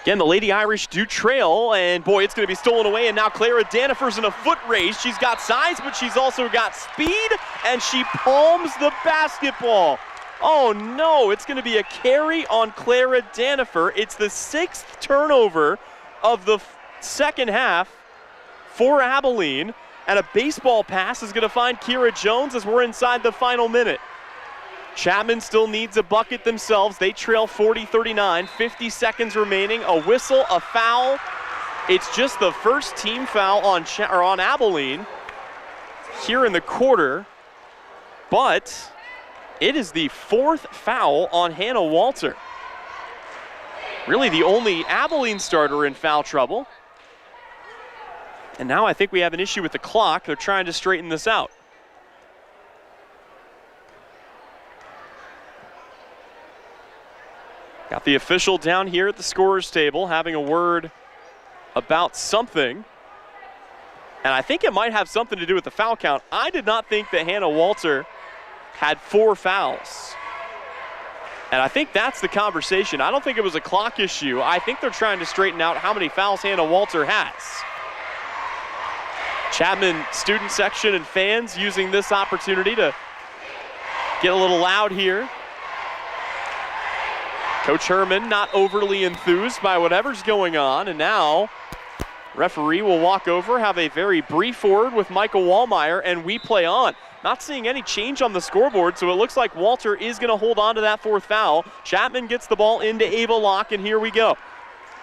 Again, the Lady Irish do trail, and boy, it's going to be stolen away, and now Clara Danifer's in a foot race. She's got size, but she's also got speed, and she palms the basketball. Oh no, it's going to be a carry on Clara Danifer. It's the 6th turnover of the second half for Abilene, and a baseball pass is going to find Kira Jones as we're inside the final minute. Chapman still needs a bucket themselves. They trail 40-39, 50 seconds remaining. A whistle, a foul. It's just the first team foul on Abilene here in the quarter, but it is the 4th foul on Hannah Walter. Really the only Abilene starter in foul trouble. And now I think we have an issue with the clock. They're trying to straighten this out. Got the official down here at the scorer's table having a word about something. And I think it might have something to do with the foul count. I did not think that Hannah Walter had 4 fouls. And I think that's the conversation. I don't think it was a clock issue. I think they're trying to straighten out how many fouls Hannah Walter has. Chapman student section and fans using this opportunity to get a little loud here. Coach Herman not overly enthused by whatever's going on, and now Referee will walk over, have a very brief word with Michael Wallmeyer, and we play on. Not seeing any change on the scoreboard, so it looks like Walter is going to hold on to that 4th foul. Chapman gets the ball into Ava Locke, and here we go.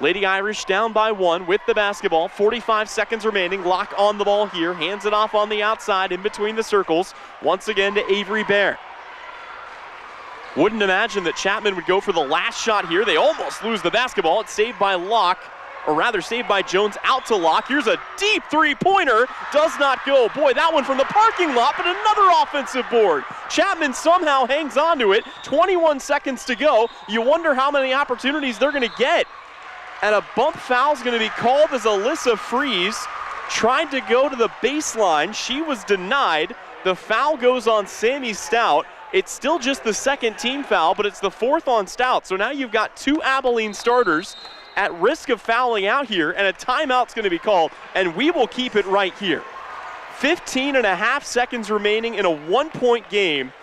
Lady Irish down by 1 with the basketball. 45 seconds remaining. Locke on the ball here. Hands it off on the outside in between the circles. Once again to Avery Bear. Wouldn't imagine that Chapman would go for the last shot here. They almost lose the basketball. It's saved by Locke. Or rather, saved by Jones out to Locke. Here's a deep three-pointer. Does not go. Boy, that one from the parking lot, but another offensive board. Chapman somehow hangs on to it. 21 seconds to go. You wonder how many opportunities they're going to get. And a bump foul is going to be called as Alyssa Fries tried to go to the baseline. She was denied. The foul goes on Sammy Stout. It's still just the 2nd team foul, but it's the 4th on Stout. So now you've got 2 Abilene starters at risk of fouling out here, and a timeout's going to be called, and we will keep it right here. 15.5 seconds remaining in a 1-point game,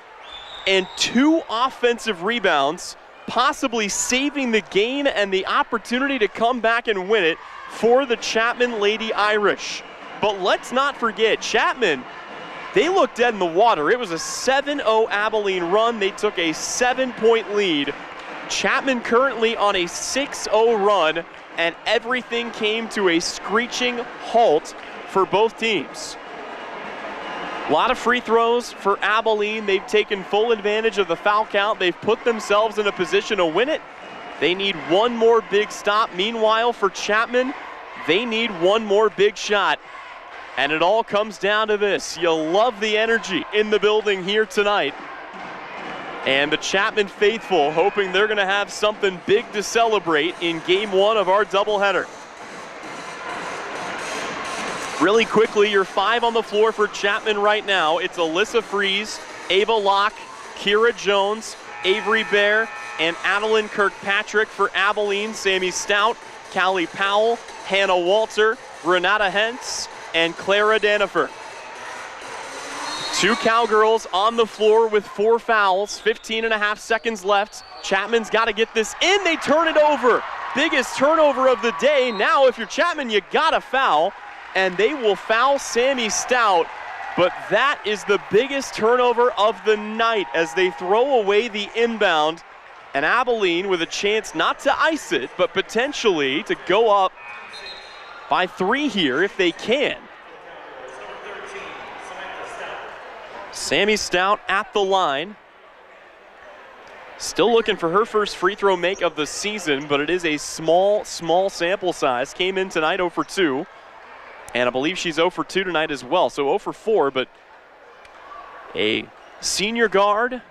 and 2 offensive rebounds, possibly saving the game and the opportunity to come back and win it for the Chapman Lady Irish. But let's not forget, Chapman, they looked dead in the water. It was a 7-0 Abilene run. They took a 7-point lead. Chapman currently on a 6-0 run, and everything came to a screeching halt for both teams. A lot of free throws for Abilene. They've taken full advantage of the foul count. They've put themselves in a position to win it. They need one more big stop. Meanwhile, for Chapman, they need one more big shot. And it all comes down to this. You love the energy in the building here tonight. And the Chapman faithful hoping they're going to have something big to celebrate in game 1 of our doubleheader. Really quickly, your 5 on the floor for Chapman right now. It's Alyssa Fries, Ava Locke, Kira Jones, Avery Bear, and Adeline Kirkpatrick. For Abilene, Sammy Stout, Callie Powell, Hannah Walter, Renata Hentz, and Clara Danifer. 2 Cowgirls on the floor with 4 fouls, 15.5 seconds left. Chapman's got to get this in. They turn it over. Biggest turnover of the day. Now, if you're Chapman, you got to foul, and they will foul Sammy Stout. But that is the biggest turnover of the night as they throw away the inbound. And Abilene with a chance not to ice it, but potentially to go up by 3 here if they can. Sammy Stout at the line. Still looking for her first free throw make of the season, but it is a small sample size. Came in tonight 0 for 2. And I believe she's 0 for 2 tonight as well. So 0 for 4, but a senior guard.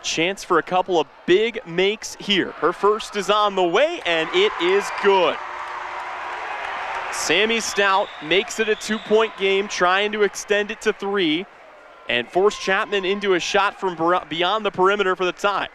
Chance for a couple of big makes here. Her first is on the way, and it is good. Sammy Stout makes it a 2-point game, trying to extend it to 3. And force Chapman into a shot from beyond the perimeter for the tie.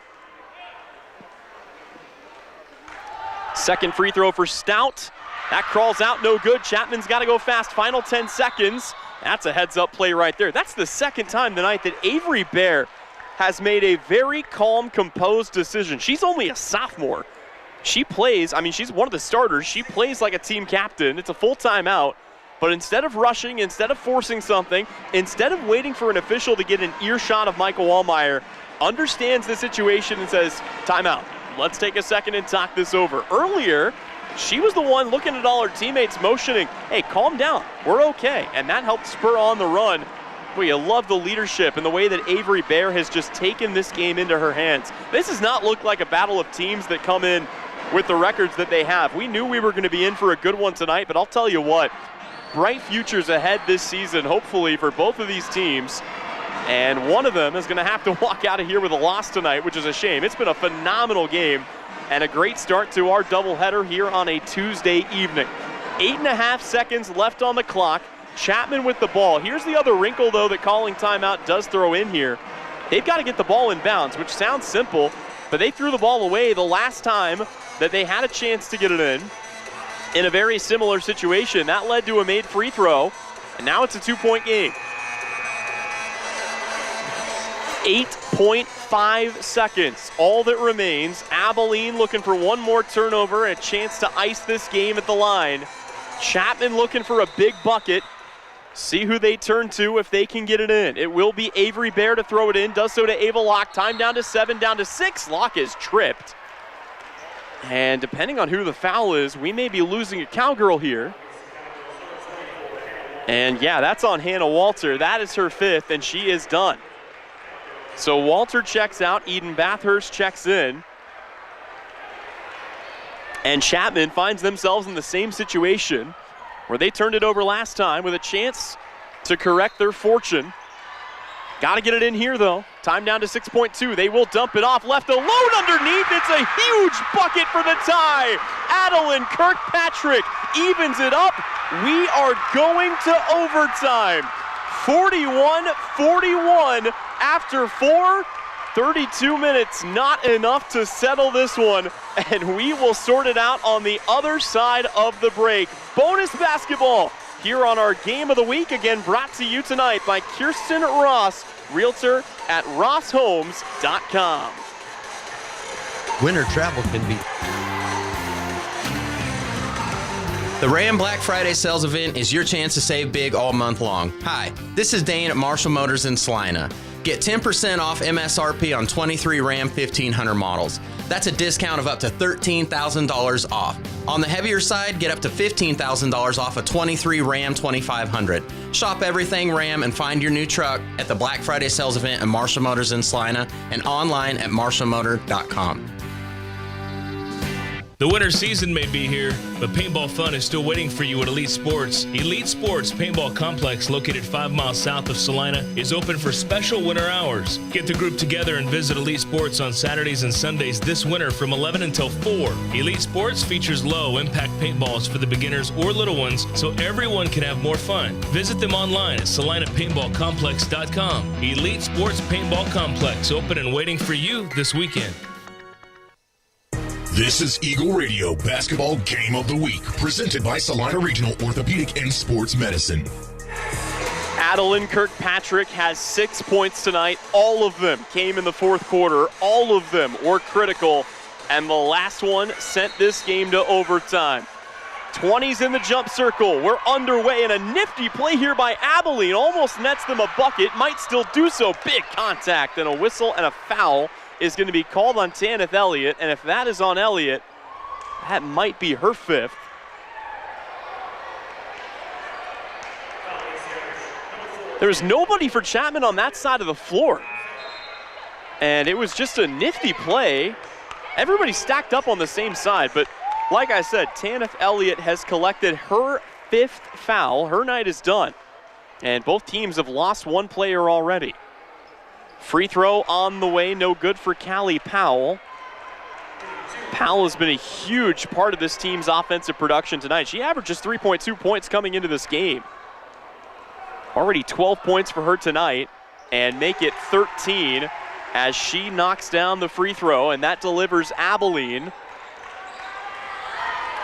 Second free throw for Stout. That crawls out, no good. Chapman's got to go fast. Final 10 seconds. That's a heads-up play right there. That's the second time tonight that Avery Bear has made a very calm, composed decision. She's only a sophomore. She plays, she's one of the starters. She plays like a team captain. It's a full timeout. But instead of rushing, instead of forcing something, instead of waiting for an official to get an earshot of Michael Wallmeyer, understands the situation and says, timeout. Let's take a second and talk this over. Earlier, she was the one looking at all her teammates motioning, hey, calm down, we're okay. And that helped spur on the run. Well, you love the leadership and the way that Avery Bear has just taken this game into her hands. This does not look like a battle of teams that come in with the records that they have. We knew we were going to be in for a good one tonight, but I'll tell you what, bright futures ahead this season, hopefully, for both of these teams. And one of them is going to have to walk out of here with a loss tonight, which is a shame. It's been a phenomenal game and a great start to our doubleheader here on a Tuesday evening. 8.5 seconds left on the clock. Chapman with the ball. Here's the other wrinkle, though, that calling timeout does throw in here. They've got to get the ball in bounds, which sounds simple, but they threw the ball away the last time that they had a chance to get it in a very similar situation. That led to a made free throw, and now it's a 2-point game. 8.5 seconds, all that remains. Abilene looking for one more turnover, a chance to ice this game at the line. Chapman looking for a big bucket. See who they turn to if they can get it in. It will be Avery Bear to throw it in. Does so to Ava Locke. Time down to 7, down to 6. Locke is tripped. And depending on who the foul is, we may be losing a Cowgirl here. And yeah, that's on Hannah Walter. That is her 5th, and she is done. So Walter checks out. Eden Bathurst checks in. And Chapman finds themselves in the same situation where they turned it over last time with a chance to correct their fortune. Got to get it in here, though. Time down to 6.2. They will dump it off. Left alone underneath. It's a huge bucket for the tie. Adeline Kirkpatrick evens it up. We are going to overtime. 41-41 after 32 minutes. Not enough to settle this one. And we will sort it out on the other side of the break. Bonus basketball here on our Game of the Week. Again, brought to you tonight by Kirsten Ross, Realtor at rosshomes.com. Winter travel can be... The Ram Black Friday sales event is your chance to save big all month long. Hi, this is Dane at Marshall Motors in Salina. Get 10% off MSRP on 23 Ram 1500 models. That's a discount of up to $13,000 off. On the heavier side, get up to $15,000 off a 23 Ram 2500. Shop everything Ram and find your new truck at the Black Friday sales event at Marshall Motors in Salina and online at marshallmotor.com. The winter season may be here, but paintball fun is still waiting for you at Elite Sports. Elite Sports Paintball Complex, located 5 miles south of Salina, is open for special winter hours. Get the group together and visit Elite Sports on Saturdays and Sundays this winter from 11 until 4. Elite Sports features low-impact paintballs for the beginners or little ones, so everyone can have more fun. Visit them online at salinapaintballcomplex.com. Elite Sports Paintball Complex, open and waiting for you this weekend. This is Eagle Radio Basketball Game of the Week, presented by Salina Regional Orthopedic and Sports Medicine. Adeline Kirkpatrick has 6 points tonight. All of them came in the fourth quarter. All of them were critical, and the last one sent this game to overtime. 20's in the jump circle. We're underway, and a nifty play here by Abilene. Almost nets them a bucket. Might still do so. Big contact and a whistle and a foul is going to be called on Tanith Elliott, and if that is on Elliott, that might be her 5th. There's nobody for Chapman on that side of the floor, and it was just a nifty play. Everybody stacked up on the same side, but like I said, Tanith Elliott has collected her 5th foul. Her night is done, and both teams have lost one player already. Free throw on the way, no good for Callie Powell. Powell has been a huge part of this team's offensive production tonight. She averages 3.2 points coming into this game. Already 12 points for her tonight, and make it 13 as she knocks down the free throw, and that delivers Abilene.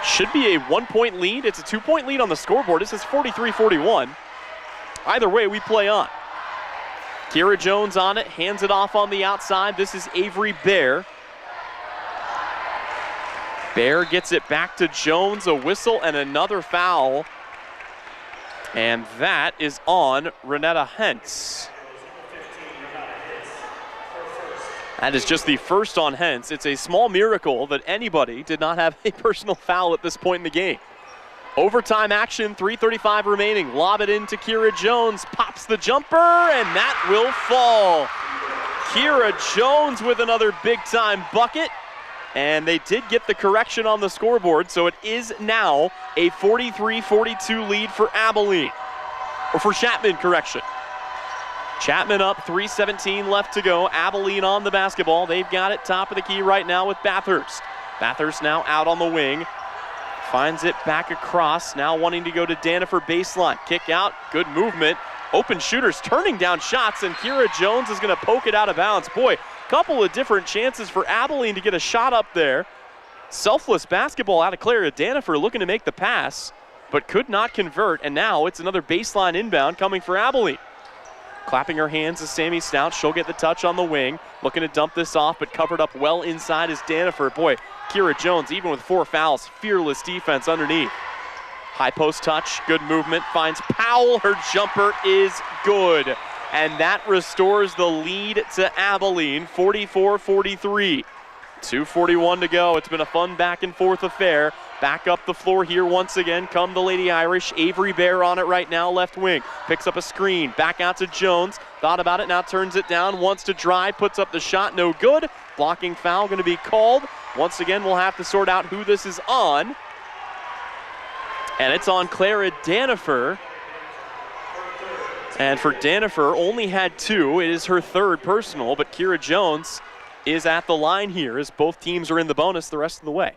Should be a 1-point lead. It's a 2-point lead on the scoreboard. This is 43-41. Either way, we play on. Kira Jones on it, hands it off on the outside. This is Avery Bear. Bear gets it back to Jones, a whistle and another foul. And that is on Renetta Hentz. That is just the first on Hentz. It's a small miracle that anybody did not have a personal foul at this point in the game. Overtime action, 3:35 remaining. Lob it into Kira Jones, pops the jumper, and that will fall. Kira Jones with another big-time bucket, and they did get the correction on the scoreboard, so it is now a 43-42 lead for Abilene, or for Chapman, correction. Chapman up, 3:17 left to go. Abilene on the basketball. They've got it top of the key right now with Bathurst. Bathurst now out on the wing. Finds it back across, now wanting to go to Danifer baseline. Kick out, good movement. Open shooters turning down shots, and Kira Jones is going to poke it out of bounds. Boy, couple of different chances for Abilene to get a shot up there. Selfless basketball out of Clara Danifer looking to make the pass, but could not convert, and now it's another baseline inbound coming for Abilene. Clapping her hands is Sammy Stout. She'll get the touch on the wing. Looking to dump this off, but covered up well inside is Danifer. Boy, Kira Jones, even with 4 fouls, fearless defense underneath. High post touch, good movement, finds Powell. Her jumper is good. And that restores the lead to Abilene, 44-43. 2:41 to go. It's been a fun back and forth affair. Back up the floor here once again come the Lady Irish. Avery Bear on it right now, left wing. Picks up a screen, back out to Jones. Thought about it, now turns it down, wants to drive, puts up the shot, no good. Blocking foul going to be called. Once again, we'll have to sort out who this is on. And it's on Clara Danifer. And for Danifer, only had 2. It is her 3rd personal, but Kira Jones is at the line here as both teams are in the bonus the rest of the way.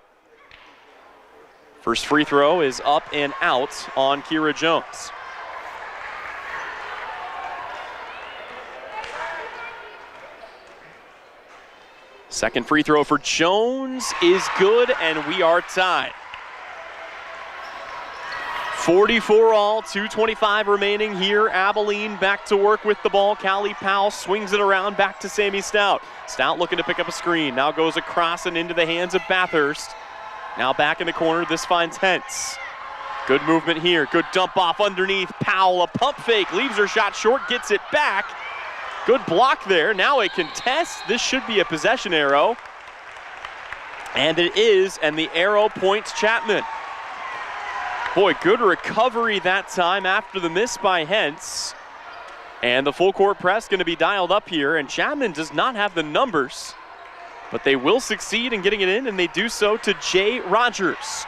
First free throw is up and out on Kira Jones. Second free throw for Jones is good, and we are tied. 44 all, 2:25 remaining here. Abilene back to work with the ball. Callie Powell swings it around back to Sammy Stout. Stout looking to pick up a screen. Now goes across and into the hands of Bathurst. Now back in the corner, this finds Hentz. Good movement here, good dump off underneath. Powell, a pump fake, leaves her shot short, gets it back. Good block there, now a contest. This should be a possession arrow. And it is, and the arrow points Chapman. Boy, good recovery that time after the miss by Hentz. And the full court press going to be dialed up here, and Chapman does not have the numbers, but they will succeed in getting it in, and they do so to Jay Rogers.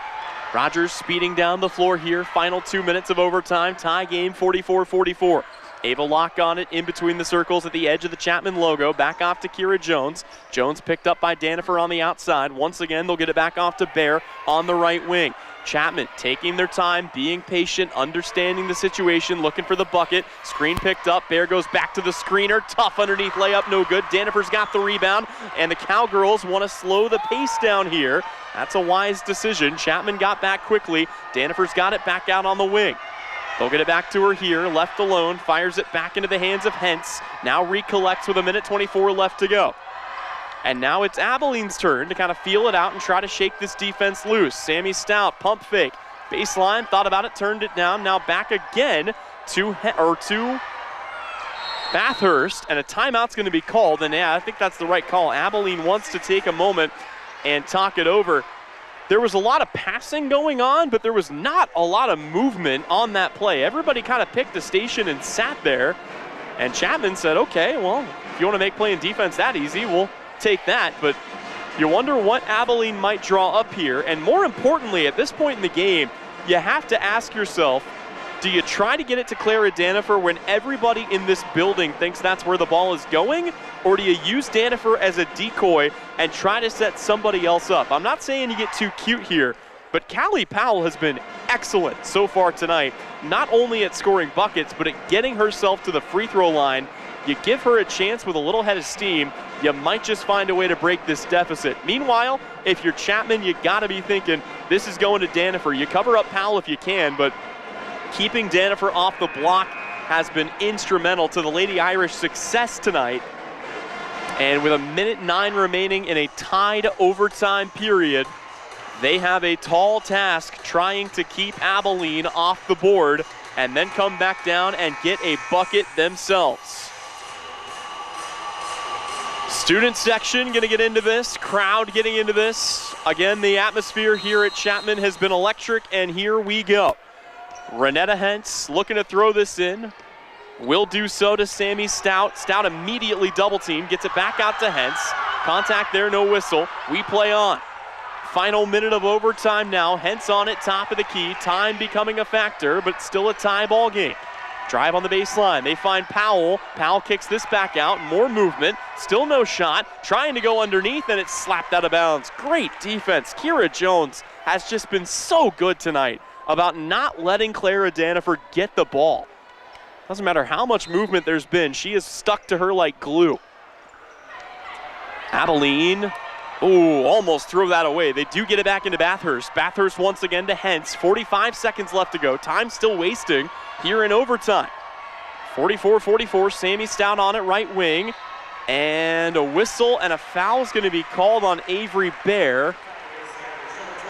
Rogers speeding down the floor here, final 2 minutes of overtime, tie game 44-44. Ava lock on it in between the circles at the edge of the Chapman logo, back off to Kira Jones. Jones picked up by Danifer on the outside. Once again, they'll get it back off to Bear on the right wing. Chapman taking their time, being patient, understanding the situation, looking for the bucket. Screen picked up, Bear goes back to the screener. Tough underneath layup, no good. Danifer's got the rebound, and the Cowgirls want to slow the pace down here. That's a wise decision. Chapman got back quickly. Danifer's got it back out on the wing. They'll get it back to her here, left alone, fires it back into the hands of Hentz. Now recollects with 1:24 left to go. And now it's Abilene's turn to kind of feel it out and try to shake this defense loose. Sammy Stout, pump fake, baseline, thought about it, turned it down. Now back again to Bathurst, and a timeout's going to be called. And yeah, I think that's the right call. Abilene wants to take a moment and talk it over. There was a lot of passing going on, but there was not a lot of movement on that play. Everybody kind of picked a station and sat there. And Chapman said, okay, well, if you want to make playing defense that easy, we'll take that. But you wonder what Abilene might draw up here. And more importantly, at this point in the game, you have to ask yourself, do you try to get it to Clara Danifer when everybody in this building thinks that's where the ball is going? Or do you use Danifer as a decoy and try to set somebody else up? I'm not saying you get too cute here, but Callie Powell has been excellent so far tonight, not only at scoring buckets, but at getting herself to the free throw line. You give her a chance with a little head of steam, you might just find a way to break this deficit. Meanwhile, if you're Chapman, you gotta be thinking, this is going to Danifer. You cover up Powell if you can, but keeping Danifer off the block has been instrumental to the Lady Irish success tonight. And with 1:09 remaining in a tied overtime period, they have a tall task trying to keep Abilene off the board and then come back down and get a bucket themselves. Student section going to get into this, crowd getting into this. Again, the atmosphere here at Chapman has been electric, and here we go. Renetta Hentz looking to throw this in. Will do so to Sammy Stout. Stout immediately double team, gets it back out to Hentz. Contact there, no whistle. We play on. Final minute of overtime now. Hentz on it, top of the key. Time becoming a factor, but still a tie ball game. Drive on the baseline. They find Powell. Powell kicks this back out. More movement. Still no shot. Trying to go underneath, and it's slapped out of bounds. Great defense. Kira Jones has just been so good tonight about not letting Clara Danifer get the ball. Doesn't matter how much movement there's been, she is stuck to her like glue. Abilene, almost threw that away. They do get it back into Bathurst. Bathurst once again to Hentz. 45 seconds left to go. Time still wasting here in overtime. 44-44, Sammy Stout on it, right wing. And a whistle and a foul is going to be called on Avery Bear.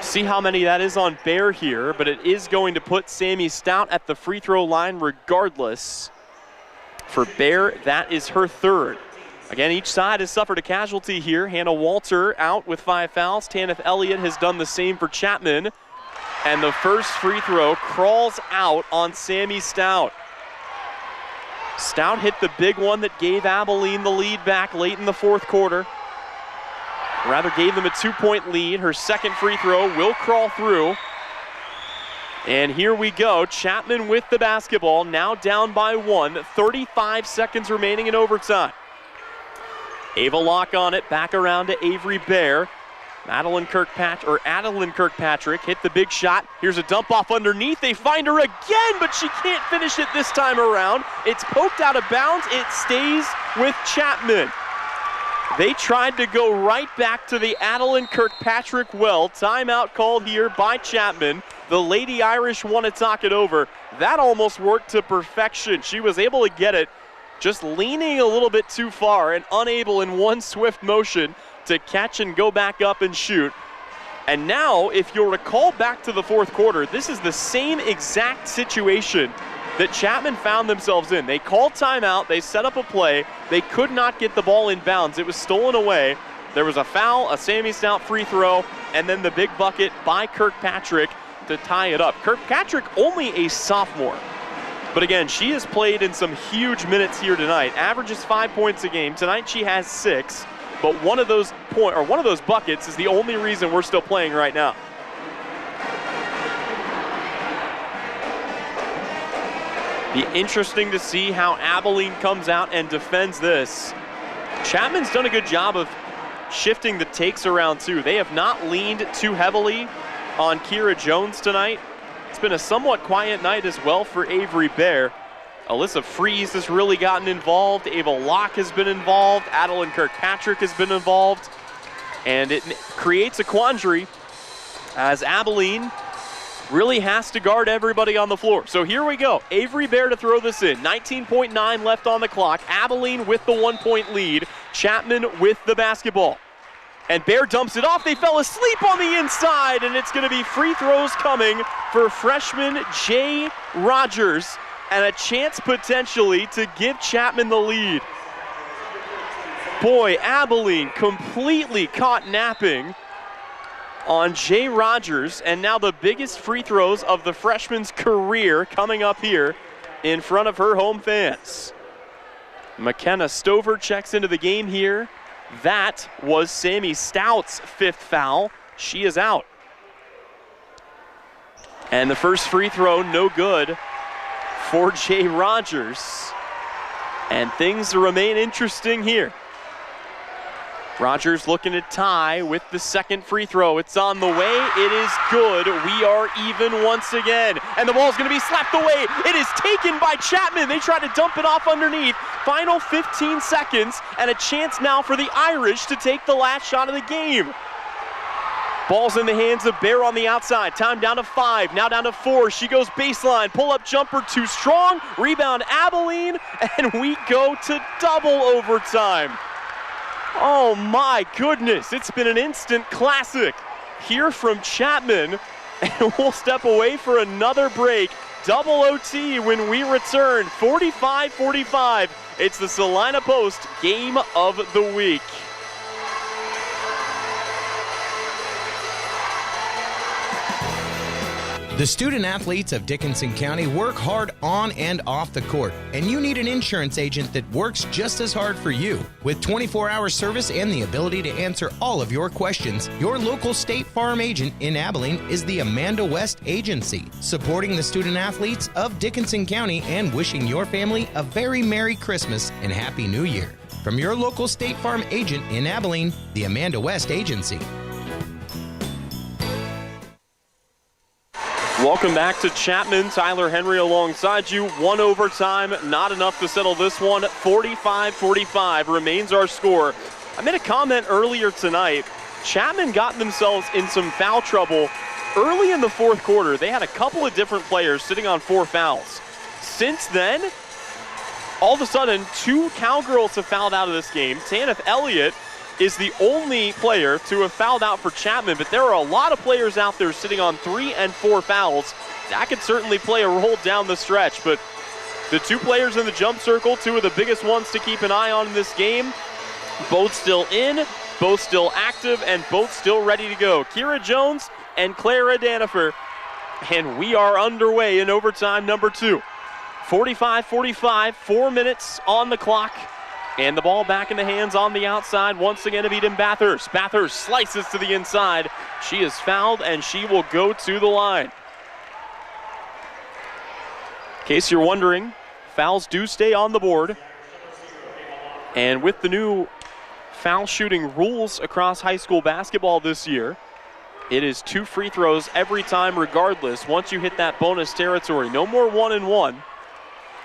See how many that is on Bear here, but it is going to put Sammy Stout at the free throw line regardless. For Bear, that is her third. Again, each side has suffered a casualty here. Hannah Walter out with 5 fouls. Tanith Elliott has done the same for Chapman. And the first free throw crawls out on Sammy Stout. Stout hit the big one that gave Abilene the lead back late in the fourth quarter. Rather gave them a 2-point lead. Her second free throw will crawl through. And here we go. Chapman with the basketball, now down by 1. 35 seconds remaining in overtime. Ava Locke on it, back around to Avery Bear. Adeline Kirkpatrick hit the big shot. Here's a dump off underneath. They find her again, but she can't finish it this time around. It's poked out of bounds. It stays with Chapman. They tried to go right back to the Adeline Kirkpatrick well. Timeout called here by Chapman. The Lady Irish want to talk it over. That almost worked to perfection. She was able to get it, just leaning a little bit too far and unable in one swift motion to catch and go back up and shoot. And now, if you'll recall back to the fourth quarter, this is the same exact situation that Chapman found themselves in. They called timeout, they set up a play, they could not get the ball in bounds. It was stolen away. There was a foul, a Sammy Stout free throw, and then the big bucket by Kirkpatrick to tie it up. Kirkpatrick only a sophomore, but again, she has played in some huge minutes here tonight. Averages 5 points a game. Tonight she has 6, but one of those buckets is the only reason we're still playing right now. Be interesting to see how Abilene comes out and defends this. Chapman's done a good job of shifting the takes around too. They have not leaned too heavily on Kira Jones tonight. It's been a somewhat quiet night as well for Avery Bear. Alyssa Fries has really gotten involved. Ava Locke has been involved. Adeline Kirkpatrick has been involved. And it creates a quandary as Abilene really has to guard everybody on the floor. So here we go. Avery Bear to throw this in. 19.9 left on the clock. Abilene with the 1-point lead. Chapman with the basketball. And Bear dumps it off. They fell asleep on the inside, and it's going to be free throws coming for freshman Jay Rogers, and a chance potentially to give Chapman the lead. Boy, Abilene completely caught napping on Jay Rogers, and now the biggest free throws of the freshman's career coming up here in front of her home fans. McKenna Stover checks into the game here. That was Sammy Stout's 5th foul. She is out. And the first free throw, no good for Jay Rogers. And things remain interesting here. Rogers looking to tie with the second free throw. It's on the way. It is good. We are even once again. And the ball's going to be slapped away. It is taken by Chapman. They try to dump it off underneath. Final 15 seconds and a chance now for the Irish to take the last shot of the game. Ball's in the hands of Bear on the outside. Time down to 5, now down to 4. She goes baseline. Pull-up jumper too strong. Rebound Abilene. And we go to double overtime. Oh my goodness, it's been an instant classic here from Chapman, and we'll step away for another break. Double OT when we return, 45-45. It's the Salina Post Game of the Week. The student athletes of Dickinson County work hard on and off the court, and you need an insurance agent that works just as hard for you. With 24-hour service and the ability to answer all of your questions, your local State Farm agent in Abilene is the Amanda West Agency, supporting the student athletes of Dickinson County and wishing your family a very Merry Christmas and Happy New Year. From your local State Farm agent in Abilene, the Amanda West Agency. Welcome back to Chapman. Tyler Henry alongside you. One overtime, not enough to settle this one. 45-45 remains our score. I made a comment earlier tonight. Chapman got themselves in some foul trouble early in the fourth quarter. They had a couple of different players sitting on 4 fouls. Since then, all of a sudden, 2 Cowgirls have fouled out of this game. Tanith Elliott is the only player to have fouled out for Chapman, but there are a lot of players out there sitting on 3 and 4 fouls. That could certainly play a role down the stretch, but the 2 players in the jump circle, 2 of the biggest ones to keep an eye on in this game, both still in, both still active, and both still ready to go. Kira Jones and Clara Danifer, and we are underway in overtime number 2. 45-45, 4 minutes on the clock. And the ball back in the hands on the outside once again of Eden Bathurst. Bathurst slices to the inside. She is fouled and she will go to the line. In case you're wondering, fouls do stay on the board. And with the new foul shooting rules across high school basketball this year, it is 2 free throws every time regardless once you hit that bonus territory. No more 1-and-1.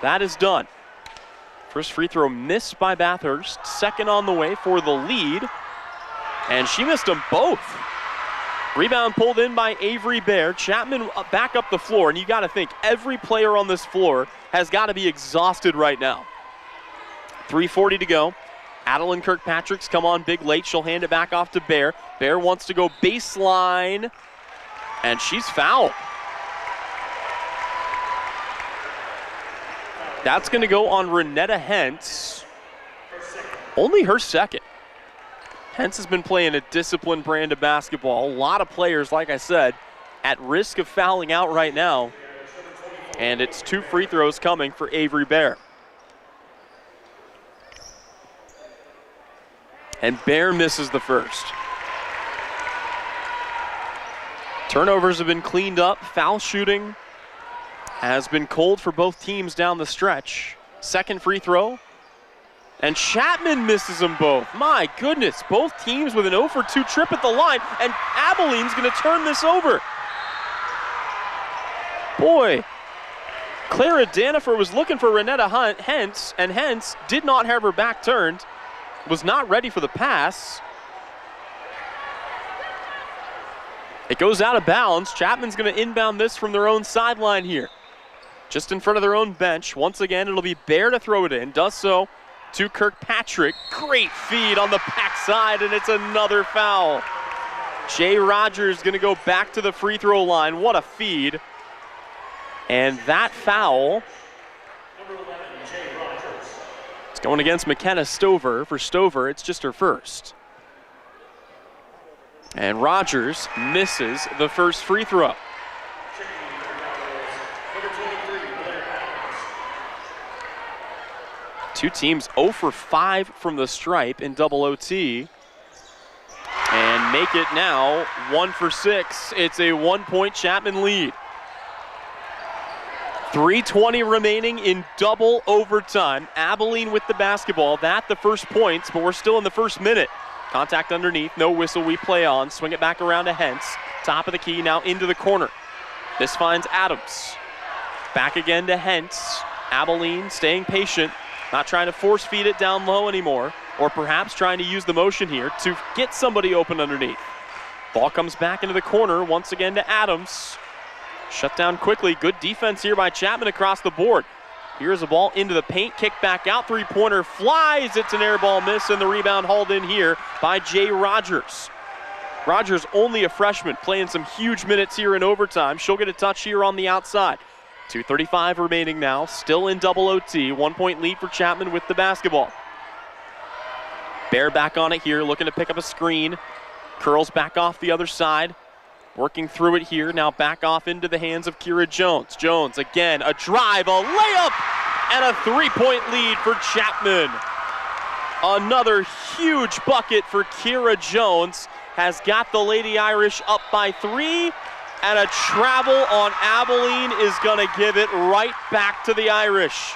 That is done. First free throw missed by Bathurst. Second on the way for the lead. And she missed them both. Rebound pulled in by Avery Baer. Chapman back up the floor. And you got to think, every player on this floor has got to be exhausted right now. 3:40 to go. Adeline Kirkpatrick's come on big late. She'll hand it back off to Baer. Baer wants to go baseline. And she's fouled. That's going to go on Renetta Hentz. Only her second. Hentz has been playing a disciplined brand of basketball. A lot of players, like I said, at risk of fouling out right now. And it's 2 free throws coming for Avery Baer. And Baer misses the first. Turnovers have been cleaned up. Foul shooting has been cold for both teams down the stretch. Second free throw. And Chapman misses them both. My goodness, both teams with an 0-for-2 trip at the line. And Abilene's going to turn this over. Boy, Clara Danifer was looking for Renetta Hentz, and Hentz did not have her back turned. Was not ready for the pass. It goes out of bounds. Chapman's going to inbound this from their own sideline here. Just in front of their own bench. Once again, it'll be Baer to throw it in. Does so to Kirkpatrick. Great feed on the backside, and it's another foul. Jay Rogers going to go back to the free throw line. What a feed. And that foul, it's going against McKenna Stover. For Stover, it's just her first. And Rogers misses the first free throw. Two teams 0 for 5 from the stripe in double OT. And make it now 1 for 6. It's a 1-point Chapman lead. 3:20 remaining in double overtime. Abilene with the basketball. That the first points, but we're still in the first minute. Contact underneath, no whistle, we play on. Swing it back around to Hentz. Top of the key, now into the corner. This finds Adams. Back again to Hentz. Abilene staying patient. Not trying to force feed it down low anymore, or perhaps trying to use the motion here to get somebody open underneath. Ball comes back into the corner, once again to Adams. Shut down quickly. Good defense here by Chapman across the board. Here's a ball into the paint, kick back out, three-pointer flies. It's an air ball miss, and the rebound hauled in here by Jay Rogers. Rogers only a freshman, playing some huge minutes here in overtime. She'll get a touch here on the outside. 2:35 remaining now, still in double OT. 1-point lead for Chapman with the basketball. Baer back on it here, looking to pick up a screen. Curls back off the other side. Working through it here, now back off into the hands of Kira Jones. Jones again, a drive, a layup, and a 3-point lead for Chapman. Another huge bucket for Kira Jones. Has got the Lady Irish up by 3. And a travel on Abilene is going to give it right back to the Irish.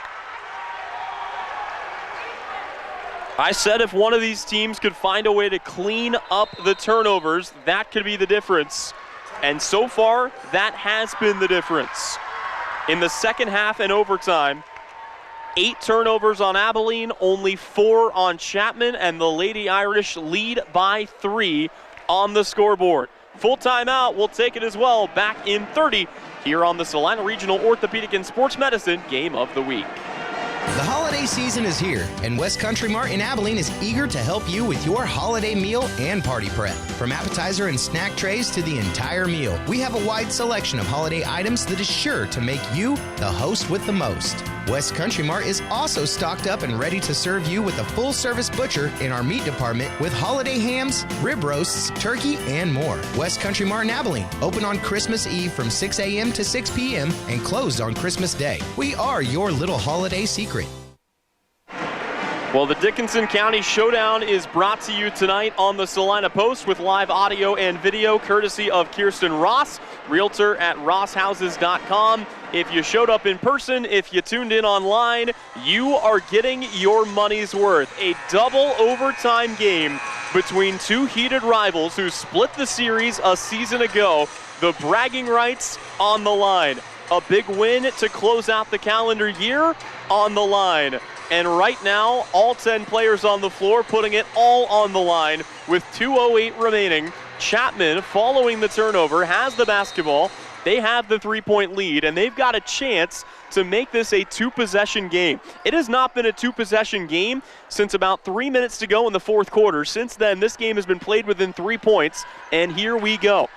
I said if one of these teams could find a way to clean up the turnovers, that could be the difference. And so far, that has been the difference. In the second half and overtime, 8 turnovers on Abilene, only 4 on Chapman, and the Lady Irish lead by 3 on the scoreboard. Full timeout, we'll take it as well. Back in 30 here on the Salina Regional Orthopedic and Sports Medicine Game of the Week. The holiday holiday season is here, and West Country Mart in Abilene is eager to help you with your holiday meal and party prep. From appetizer and snack trays to the entire meal, we have a wide selection of holiday items that is sure to make you the host with the most. West Country Mart is also stocked up and ready to serve you with a full-service butcher in our meat department with holiday hams, rib roasts, turkey, and more. West Country Mart in Abilene, open on Christmas Eve from 6 a.m. to 6 p.m. and closed on Christmas Day. We are your little holiday secret. Well, the Dickinson County Showdown is brought to you tonight on the Salina Post with live audio and video courtesy of Kirsten Ross, realtor at rosshouses.com. If you showed up in person, if you tuned in online, you are getting your money's worth. A double overtime game between two heated rivals who split the series a season ago. The bragging rights on the line. A big win to close out the calendar year on the line. And right now, all 10 players on the floor putting it all on the line with 2:08 remaining. Chapman, following the turnover, has the basketball. They have the three-point lead, and they've got a chance to make this a two-possession game. It has not been a two-possession game since about 3 minutes to go in the fourth quarter. Since then, this game has been played within 3 points, and here we go.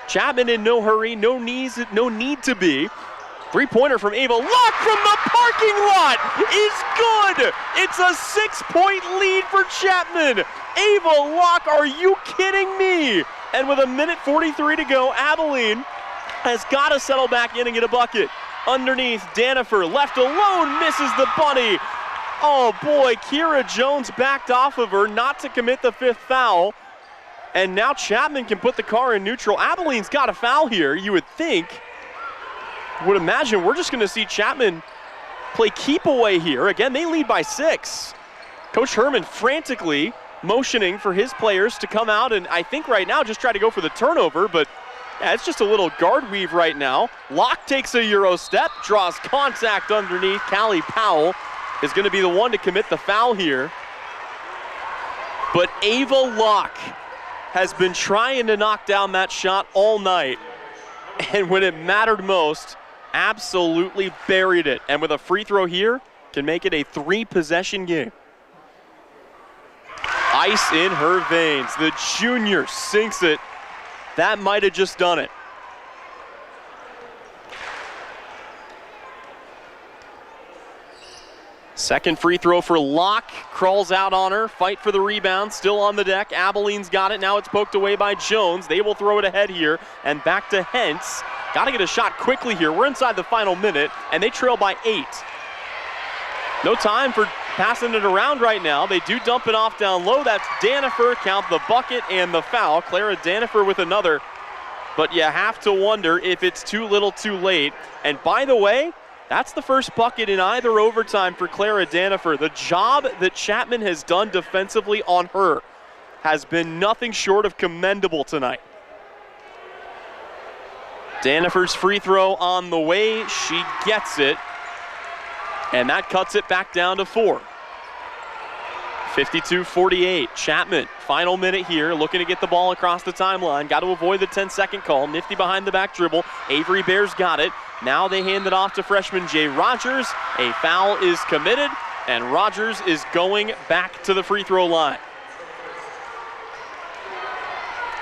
Chapman in no hurry, no need to be. Three-pointer from Ava Locke from the parking lot is good. It's a 6-point lead for Chapman. Ava Locke, are you kidding me? And with 1:43 to go, Abilene has got to settle back in and get a bucket. Underneath, Danifer left alone, misses the bunny. Oh boy, Kira Jones backed off of her not to commit the 5th foul. And now Chapman can put the car in neutral. Abilene's got a foul here, you would think. Would imagine we're just going to see Chapman play keep away here. Again, they lead by 6. Coach Herman frantically motioning for his players to come out and I think right now just try to go for the turnover, but yeah, it's just a little guard weave right now. Locke takes a Euro step, draws contact underneath. Callie Powell is going to be the one to commit the foul here. But Ava Locke has been trying to knock down that shot all night. And when it mattered most, absolutely buried it. And with a free throw here, can make it a 3-possession game. Ice in her veins. The junior sinks it. That might have just done it. Second free throw for Locke. Crawls out on her. Fight for the rebound. Still on the deck. Abilene's got it. Now it's poked away by Jones. They will throw it ahead here. And back to Hentz. Got to get a shot quickly here. We're inside the final minute. And they trail by 8. No time for passing it around right now. They do dump it off down low. That's Danifer. Count the bucket and the foul. Clara Danifer with another. But you have to wonder if it's too little too late. And by the way, that's the first bucket in either overtime for Clara Danifer. The job that Chapman has done defensively on her has been nothing short of commendable tonight. Danifer's free throw on the way. She gets it. And that cuts it back down to 4. 52-48. Chapman, final minute here, looking to get the ball across the timeline. Got to avoid the 10-second call. Nifty behind the back dribble. Avery Bears got it. Now they hand it off to freshman Jay Rogers. A foul is committed, and Rogers is going back to the free throw line.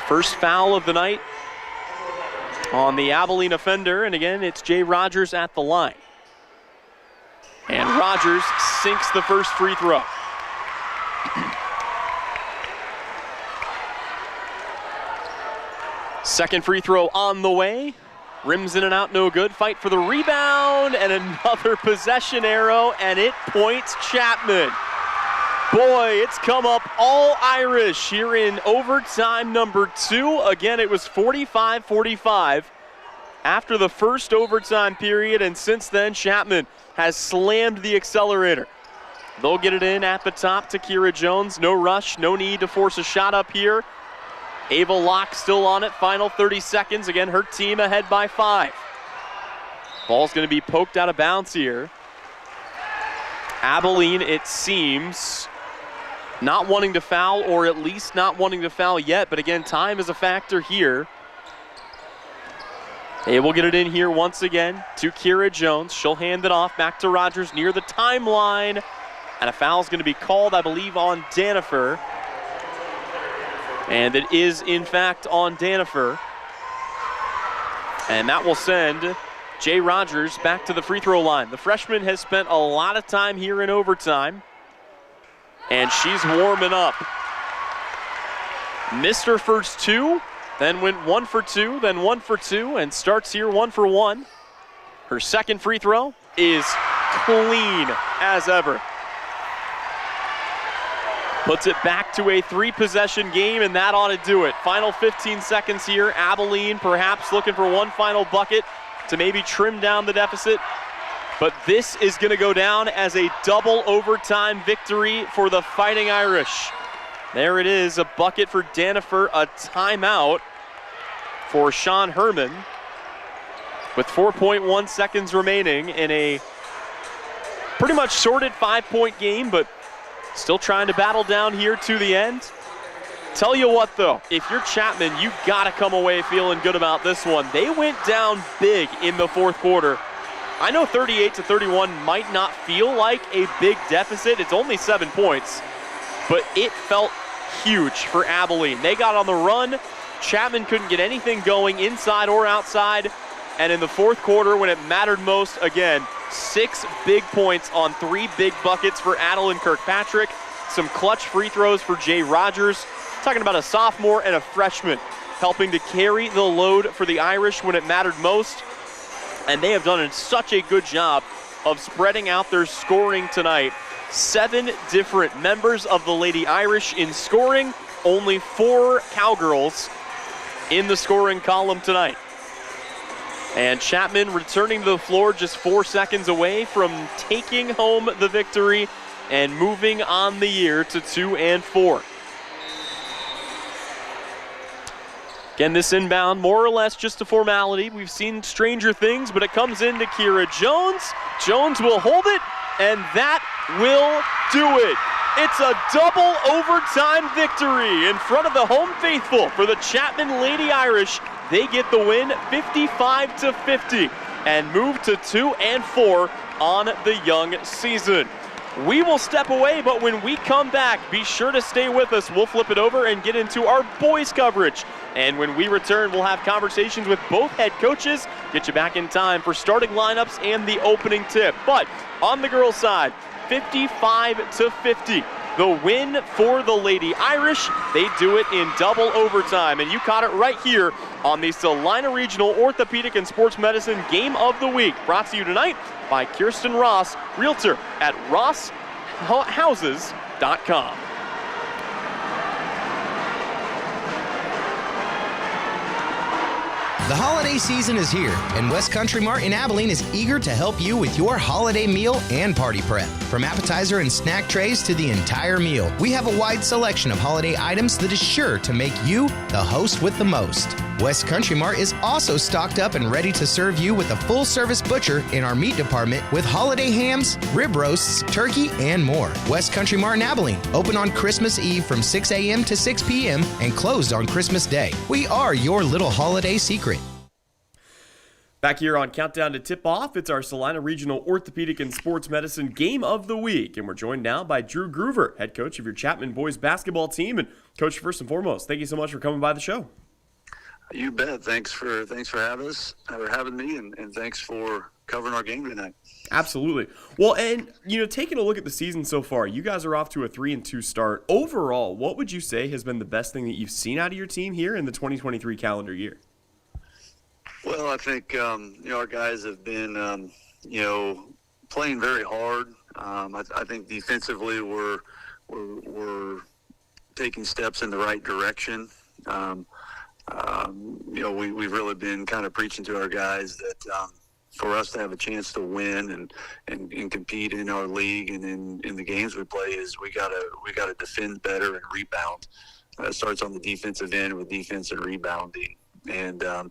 First foul of the night on the Abilene offender, and again, it's Jay Rogers at the line. And Rogers sinks the first free throw. Second free throw on the way. Rims in and out, no good. Fight for the rebound, and another possession arrow, and it points Chapman. Boy, it's come up all Irish here in overtime number 2. Again, it was 45-45 after the first overtime period, and since then, Chapman has slammed the accelerator. They'll get it in at the top to Kira Jones. No rush, no need to force a shot up here. Ava Locke still on it, final 30 seconds. Again, her team ahead by 5. Ball's going to be poked out of bounds here. Abilene, it seems, not wanting to foul, or at least not wanting to foul yet, but again, time is a factor here. They will get it in here once again to Kira Jones. She'll hand it off back to Rogers near the timeline. And a foul is going to be called, I believe, on Danifer. And it is, in fact, on Danifer. And that will send Jay Rogers back to the free throw line. The freshman has spent a lot of time here in overtime. And she's warming up. Missed her first two, then went 1 for 2, then 1 for 2, and starts here 1 for 1. Her second free throw is clean as ever. Puts it back to a 3-possession game, and that ought to do it. Final 15 seconds here. Abilene perhaps looking for one final bucket to maybe trim down the deficit. But this is going to go down as a double overtime victory for the Fighting Irish. There it is, a bucket for Danifer, a timeout for Sean Herman with 4.1 seconds remaining in a pretty much sorted 5-point game, but still trying to battle down here to the end. Tell you what, though, if you're Chapman, you got to come away feeling good about this one. They went down big in the fourth quarter. I know 38-31 might not feel like a big deficit. It's only 7 points, but it felt huge for Abilene. They got on the run. Chapman couldn't get anything going inside or outside. And in the fourth quarter, when it mattered most, again, 6 big points on 3 big buckets for Adeline Kirkpatrick. Some clutch free throws for Jay Rogers. Talking about a sophomore and a freshman helping to carry the load for the Irish when it mattered most. And they have done such a good job of spreading out their scoring tonight. 7 different members of the Lady Irish in scoring. Only 4 Cowgirls in the scoring column tonight. And Chapman returning to the floor just 4 seconds away from taking home the victory and moving on the year to 2-4. Again, this inbound, more or less just a formality. We've seen stranger things, but it comes into Kira Jones. Jones will hold it, and that will do it. It's a double overtime victory in front of the home faithful for the Chapman Lady Irish. They get the win 55-50 and move to 2-4 on the young season. We will step away, but when we come back, be sure to stay with us. We'll flip it over and get into our boys coverage. And when we return, we'll have conversations with both head coaches, get you back in time for starting lineups and the opening tip. But on the girls' side, 55-50. The win for the Lady Irish. They do it in double overtime. And you caught it right here on the Salina Regional Orthopedic and Sports Medicine Game of the Week. Brought to you tonight by Kirsten Ross, Realtor at RossHouses.com. The holiday season is here, and West Country Mart in Abilene is eager to help you with your holiday meal and party prep. From appetizer and snack trays to the entire meal, we have a wide selection of holiday items that is sure to make you the host with the most. West Country Mart is also stocked up and ready to serve you with a full-service butcher in our meat department with holiday hams, rib roasts, turkey, and more. West Country Mart in Abilene, open on Christmas Eve from 6 a.m. to 6 p.m. and closed on Christmas Day. We are your little holiday secret. Back here on Countdown to Tip-Off, it's our Salina Regional Orthopedic and Sports Medicine Game of the Week. And we're joined now by Drew Groover, head coach of your Chapman boys basketball team. And Coach, first and foremost, thank you so much for coming by the show. You bet. Thanks for having us, or having me, and thanks for covering our game tonight. Absolutely. Well, and, taking a look at the season so far, you guys are off to a 3-2 start. Overall, what would you say has been the best thing that you've seen out of your team here in the 2023 calendar year? Well, I think, our guys have been, playing very hard. I think defensively we're taking steps in the right direction. We've really been kind of preaching to our guys that for us to have a chance to win and compete in our league and in the games we play is we gotta defend better and rebound. It starts on the defensive end with defense and rebounding. And, I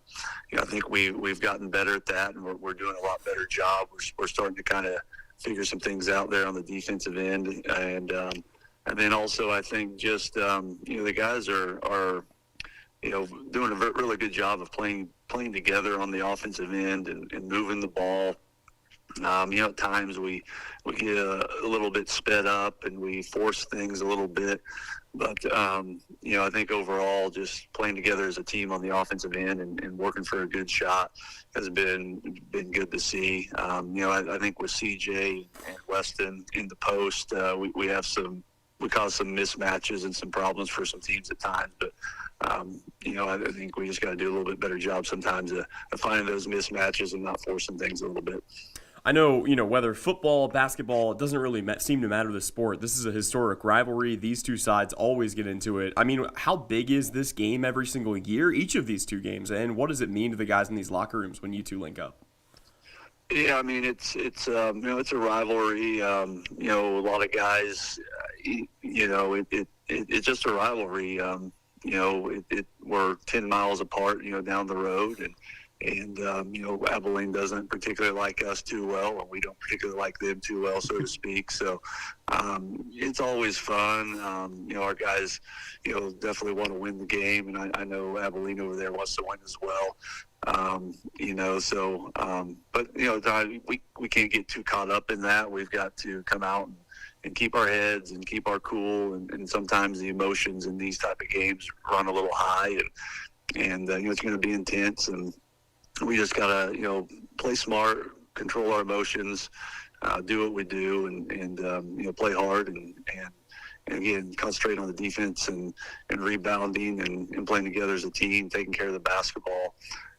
think we've gotten better at that, and we're doing a lot better job. We're starting to kind of figure some things out there on the defensive end. And then also I think just, the guys are doing a really good job of playing together on the offensive end and moving the ball At times we get a little bit sped up and we force things a little bit. But, I think overall just playing together as a team on the offensive end and working for a good shot has been good to see. I think with CJ and Weston in the post, we cause some mismatches and some problems for some teams at times. But, I think we just got to do a little bit better job sometimes of finding those mismatches and not forcing things a little bit. I know, whether football, basketball, it doesn't really seem to matter the sport. This is a historic rivalry. These two sides always get into it. I mean, how big is this game every single year, each of these two games, and what does it mean to the guys in these locker rooms when you two link up? Yeah, I mean, it's a rivalry. A lot of guys, it's just a rivalry. We're 10 miles apart, down the road, and Abilene doesn't particularly like us too well, and we don't particularly like them too well, so to speak. So it's always fun. Our guys, definitely want to win the game, and I know Abilene over there wants to win as well. We can't get too caught up in that. We've got to come out and keep our heads and keep our cool, and sometimes the emotions in these type of games run a little high, and it's going to be intense, and we just gotta, play smart, control our emotions, do what we do, and play hard, and again, concentrate on the defense and rebounding and playing together as a team, taking care of the basketball.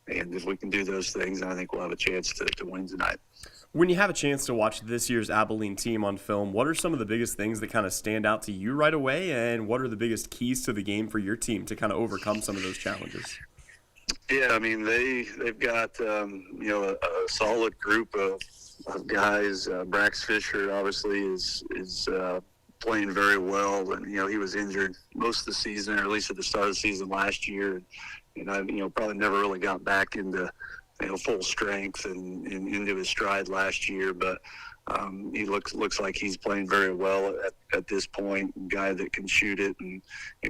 And if we can do those things, I think we'll have a chance to win tonight. When you have a chance to watch this year's Abilene team on film, what are some of the biggest things that kind of stand out to you right away, and what are the biggest keys to the game for your team to kind of overcome some of those challenges? Yeah, I mean, they've got, a solid group of guys. Brax Fisher obviously is playing very well, and, he was injured most of the season, or at least at the start of the season last year. And I, probably never really got back into, full strength and into his stride last year. But he looks like he's playing very well at this point. A guy that can shoot it and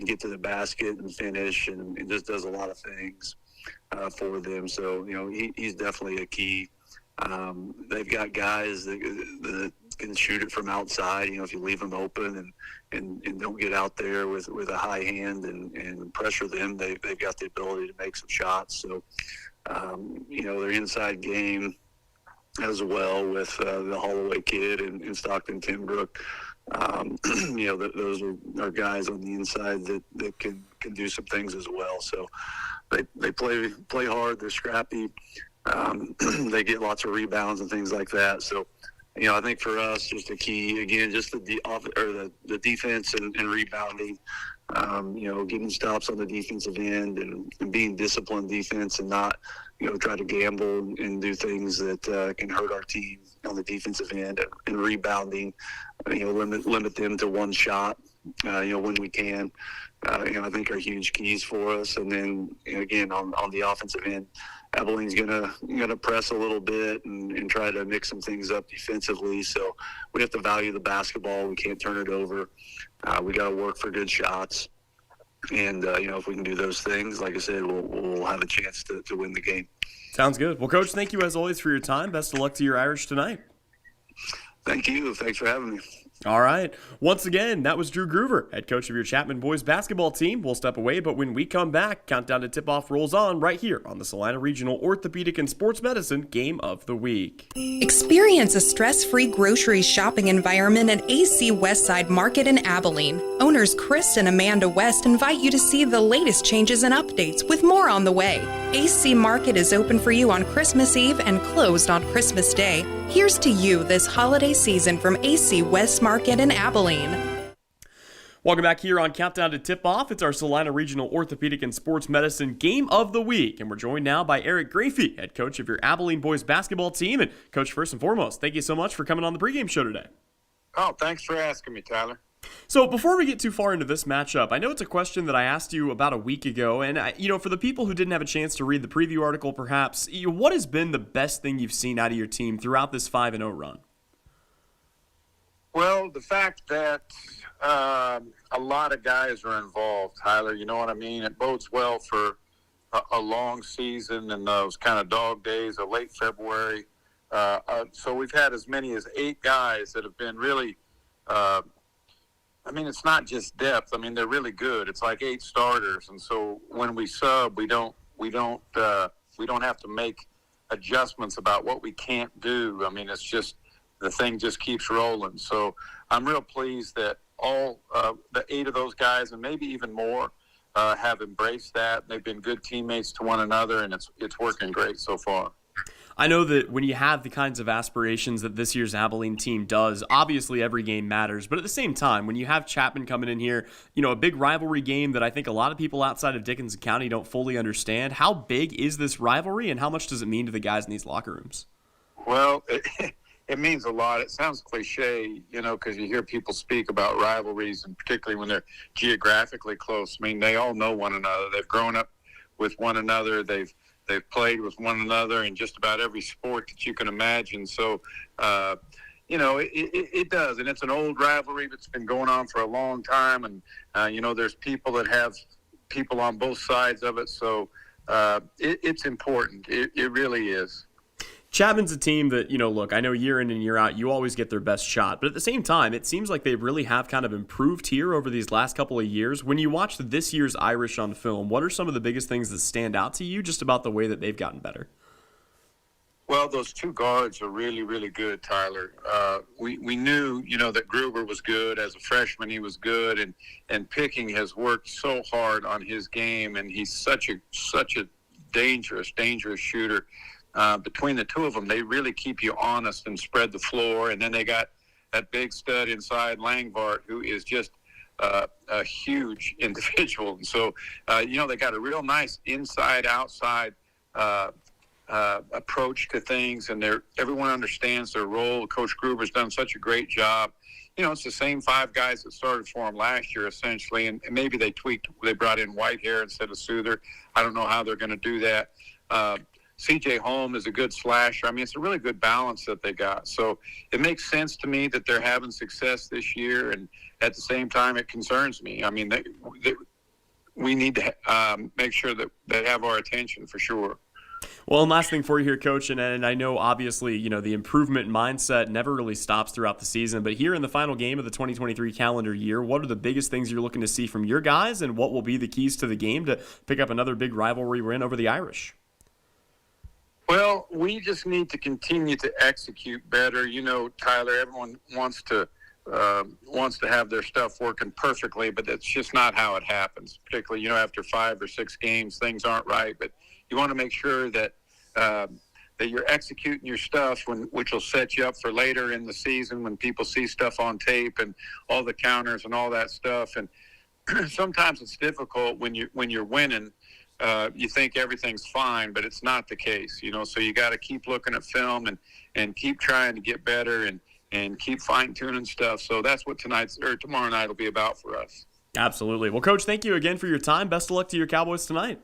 get to the basket and finish and just does a lot of things for them. So, he's definitely a key. They've got guys that can shoot it from outside, if you leave them open and don't get out there with a high hand and pressure them, they've got the ability to make some shots. So, their inside game as well with the Holloway kid and Stockton Timbrook. Those are guys on the inside that can do some things as well. So they play hard, they're scrappy. They get lots of rebounds and things like that. So, I think for us, just a key, again, just the defense and rebounding, getting stops on the defensive end and being disciplined defense and not, try to gamble and do things that can hurt our team on the defensive end and rebounding, limit them to one shot, when we can, I think are huge keys for us. And then, again, on the offensive end, Abilene's gonna press a little bit and try to mix some things up defensively. So we have to value the basketball. We can't turn it over. We got to work for good shots. And if we can do those things, like I said, we'll have a chance to win the game. Sounds good. Well, Coach, thank you as always for your time. Best of luck to your Irish tonight. Thank you. Thanks for having me. All right. Once again, that was Drew Groover, head coach of your Chapman boys basketball team. We'll step away, but when we come back, countdown to tip-off rolls on right here on the Salina Regional Orthopedic and Sports Medicine Game of the Week. Experience a stress-free grocery shopping environment at AC Westside Market in Abilene. Owners Chris and Amanda West invite you to see the latest changes and updates with more on the way. AC Market is open for you on Christmas Eve and closed on Christmas Day. Here's to you this holiday season from AC West Market in Abilene. Welcome back here on Countdown to Tip-Off. It's our Salina Regional Orthopedic and Sports Medicine Game of the Week. And we're joined now by Eric Grafey, head coach of your Abilene boys basketball team. And Coach, first and foremost, thank you so much for coming on the pregame show today. Oh, thanks for asking me, Tyler. So before we get too far into this matchup, I know it's a question that I asked you about a week ago. And, for the people who didn't have a chance to read the preview article, perhaps, what has been the best thing you've seen out of your team throughout this 5-0 run? Well, the fact that a lot of guys are involved, Tyler, you know what I mean? It bodes well for a long season and those kind of dog days of late February. So we've had as many as 8 guys that have been really, it's not just depth. I mean, they're really good. It's like 8 starters. And so when we sub, we don't have to make adjustments about what we can't do. I mean, it's just, the thing just keeps rolling. So I'm real pleased that all the 8 of those guys, and maybe even more, have embraced that. They've been good teammates to one another, and it's working great so far. I know that when you have the kinds of aspirations that this year's Abilene team does, obviously every game matters. But at the same time, when you have Chapman coming in here, a big rivalry game that I think a lot of people outside of Dickinson County don't fully understand, how big is this rivalry and how much does it mean to the guys in these locker rooms? Well, it means a lot. It sounds cliche, because you hear people speak about rivalries, and particularly when they're geographically close. I mean, they all know one another. They've grown up with one another. They've played with one another in just about every sport that you can imagine. So, it does. And it's an old rivalry that's been going on for a long time. And, there's people that have people on both sides of it. So it's important. It really is. Chapman's a team that, look, I know year in and year out, you always get their best shot. But at the same time, it seems like they really have kind of improved here over these last couple of years. When you watch this year's Irish on film, what are some of the biggest things that stand out to you just about the way that they've gotten better? Well, those 2 guards are really, really good, Tyler. We knew, that Gruber was good. As a freshman, he was good. And Picking has worked so hard on his game, and he's such a dangerous shooter. Between the 2 of them, they really keep you honest and spread the floor. And then they got that big stud inside, Langbart, who is just a huge individual. And so, they got a real nice inside-outside approach to things, and everyone understands their role. Coach Gruber's done such a great job. It's the same 5 guys that started for him last year, essentially, and maybe they brought in Whitehair instead of Souther. I don't know how they're going to do that. C.J. Holm is a good slasher. I mean, it's a really good balance that they got. So it makes sense to me that they're having success this year, and at the same time, it concerns me. I mean, we need to make sure that they have our attention for sure. Well, and last thing for you here, Coach, and I know obviously, the improvement mindset never really stops throughout the season, but here in the final game of the 2023 calendar year, what are the biggest things you're looking to see from your guys, and what will be the keys to the game to pick up another big rivalry win over the Irish? Well, we just need to continue to execute better. Tyler, everyone wants to have their stuff working perfectly, but that's just not how it happens. Particularly, after 5 or 6 games, things aren't right. But you want to make sure that you're executing your stuff, which will set you up for later in the season when people see stuff on tape and all the counters and all that stuff. And sometimes it's difficult when you're winning. You think everything's fine, but it's not the case, so you got to keep looking at film and keep trying to get better and keep fine-tuning stuff. So that's what tomorrow night will be about for us. Absolutely. Well, Coach, thank you again for your time. Best of luck to your Cowboys tonight.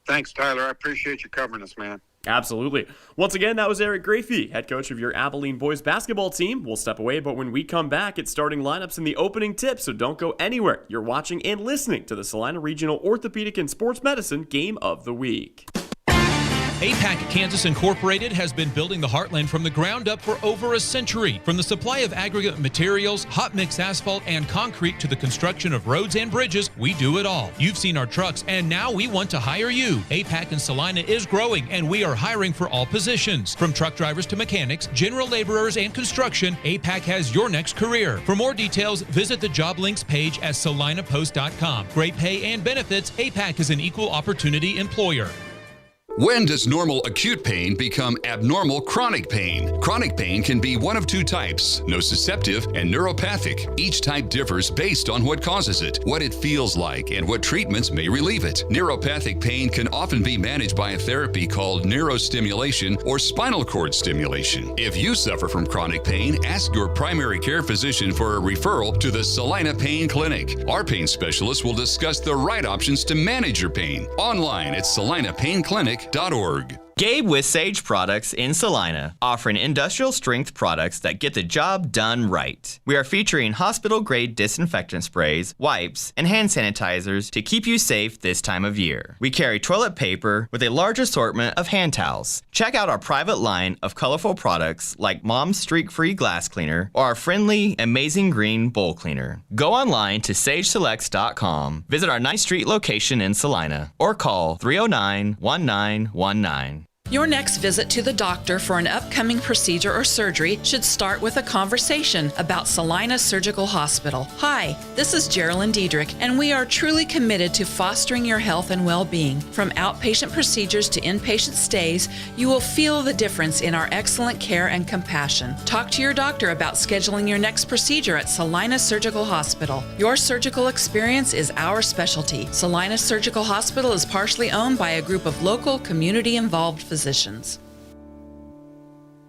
Thanks, Tyler. I appreciate you covering us, man. Absolutely. Once again, that was Eric Grafey, head coach of your Abilene boys basketball team. We'll step away, but when we come back, it's starting lineups in the opening tip, so don't go anywhere. You're watching and listening to the Salina Regional Orthopedic and Sports Medicine Game of the Week. APAC Kansas Incorporated has been building the Heartland from the ground up for over a century. From the supply of aggregate materials, hot mix asphalt, and concrete to the construction of roads and bridges, we do it all. You've seen our trucks, and now we want to hire you. APAC in Salina is growing, and we are hiring for all positions. From truck drivers to mechanics, general laborers, and construction, APAC has your next career. For more details, visit the job links page at salinapost.com. Great pay and benefits, APAC is an equal opportunity employer. When does normal acute pain become abnormal chronic pain? Chronic pain can be one of 2 types, nociceptive and neuropathic. Each type differs based on what causes it, what it feels like, and what treatments may relieve it. Neuropathic pain can often be managed by a therapy called neurostimulation or spinal cord stimulation. If you suffer from chronic pain, ask your primary care physician for a referral to the Salina Pain Clinic. Our pain specialists will discuss the right options to manage your pain. Online at salinapainclinic.org. Gabe with Sage Products in Salina, offering industrial strength products that get the job done right. We are featuring hospital-grade disinfectant sprays, wipes, and hand sanitizers to keep you safe this time of year. We carry toilet paper with a large assortment of hand towels. Check out our private line of colorful products like Mom's Streak-Free Glass Cleaner or our friendly Amazing Green Bowl Cleaner. Go online to sageselects.com, visit our 9th Street location in Salina, or call 309-1919. Your next visit to the doctor for an upcoming procedure or surgery should start with a conversation about Salina Surgical Hospital. Hi, this is Geraldine Diedrich, and we are truly committed to fostering your health and well-being. From outpatient procedures to inpatient stays, you will feel the difference in our excellent care and compassion. Talk to your doctor about scheduling your next procedure at Salina Surgical Hospital. Your surgical experience is our specialty. Salina Surgical Hospital is partially owned by a group of local, community-involved physicians.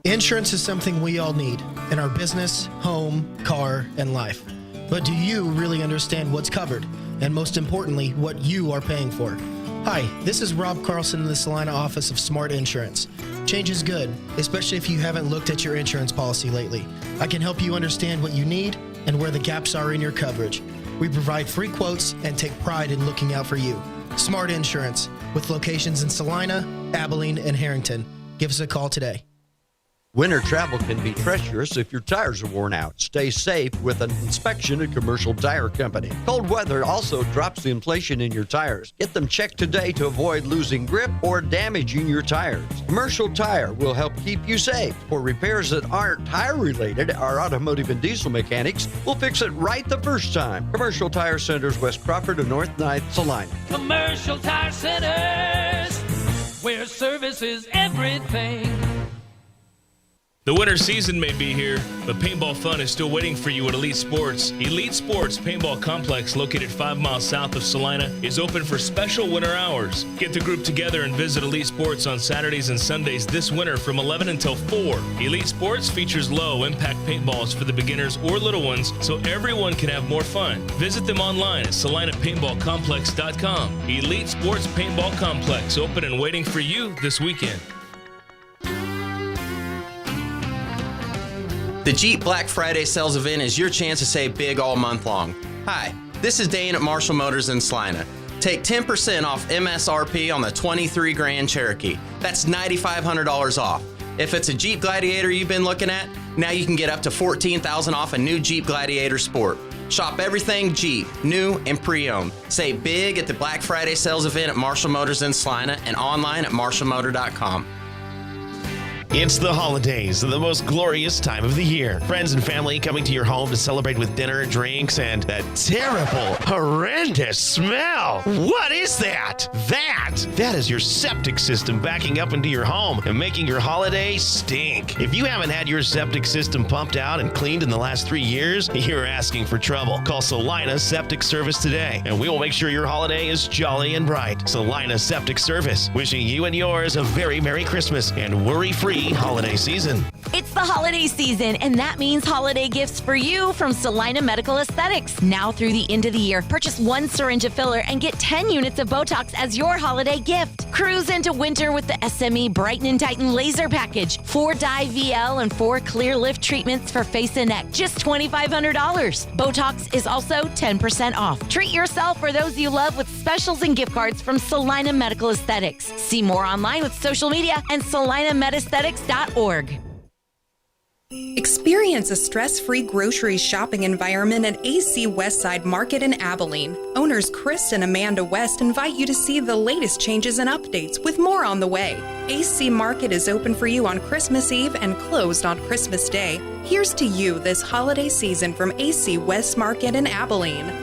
Insurance is something we all need in our business, home, car, and life. But do you really understand what's covered? And most importantly, what you are paying for? Hi, this is Rob Carlson in the Salina office of Smart Insurance. Change is good, especially if you haven't looked at your insurance policy lately. I can help you understand what you need and where the gaps are in your coverage. We provide free quotes and take pride in looking out for you. Smart Insurance, with locations in Salina, Abilene, and Harrington. Give us a call today. Winter travel can be treacherous if your tires are worn out. Stay safe with an inspection at Commercial Tire Company. Cold weather also drops the inflation in your tires. Get them checked today to avoid losing grip or damaging your tires. Commercial Tire will help keep you safe. For repairs that aren't tire-related, our automotive and diesel mechanics will fix it right the first time. Commercial Tire Centers, West Crawford and North 9th, Salina. Commercial Tire Centers, where service is everything. The winter season may be here, but paintball fun is still waiting for you at Elite Sports. Elite Sports Paintball Complex, located 5 miles south of Salina, is open for special winter hours. Get the group together and visit Elite Sports on Saturdays and Sundays this winter from 11 until 4. Elite Sports features low-impact paintballs for the beginners or little ones, so everyone can have more fun. Visit them online at salinapaintballcomplex.com. Elite Sports Paintball Complex, open and waiting for you this weekend. The Jeep Black Friday sales event is your chance to save big all month long. Hi, this is Dane at Marshall Motors in Salina. Take 10% off MSRP on the 23 Grand Cherokee. That's $9,500 off. If it's a Jeep Gladiator you've been looking at, now you can get up to $14,000 off a new Jeep Gladiator Sport. Shop everything Jeep, new and pre-owned. Save big at the Black Friday sales event at Marshall Motors in Salina and online at marshallmotor.com. It's the holidays, the most glorious time of the year. Friends and family coming to your home to celebrate with dinner, drinks, and that terrible, horrendous smell. What is that? That is your septic system backing up into your home and making your holiday stink. If you haven't had your septic system pumped out and cleaned in the last 3 years, you're asking for trouble. Call Salina Septic Service today, and we will make sure your holiday is jolly and bright. Salina Septic Service, wishing you and yours a very Merry Christmas and worry-free holiday season. It's the holiday season, and that means holiday gifts for you from Salina Medical Aesthetics. Now through the end of the year, purchase 1 syringe of filler and get 10 units of Botox as your holiday gift. Cruise into winter with the SME Brighten and Tighten Laser Package. 4 dye VL and 4 clear lift treatments for face and neck. Just $2,500. Botox is also 10% off. Treat yourself or those you love with specials and gift cards from Salina Medical Aesthetics. See more online with social media and salinamedesthetics.org. Experience a stress-free grocery shopping environment at AC Westside Market in Abilene. Owners Chris and Amanda West invite you to see the latest changes and updates with more on the way. AC Market is open for you on Christmas Eve and closed on Christmas Day. Here's to you this holiday season from AC West Market in Abilene.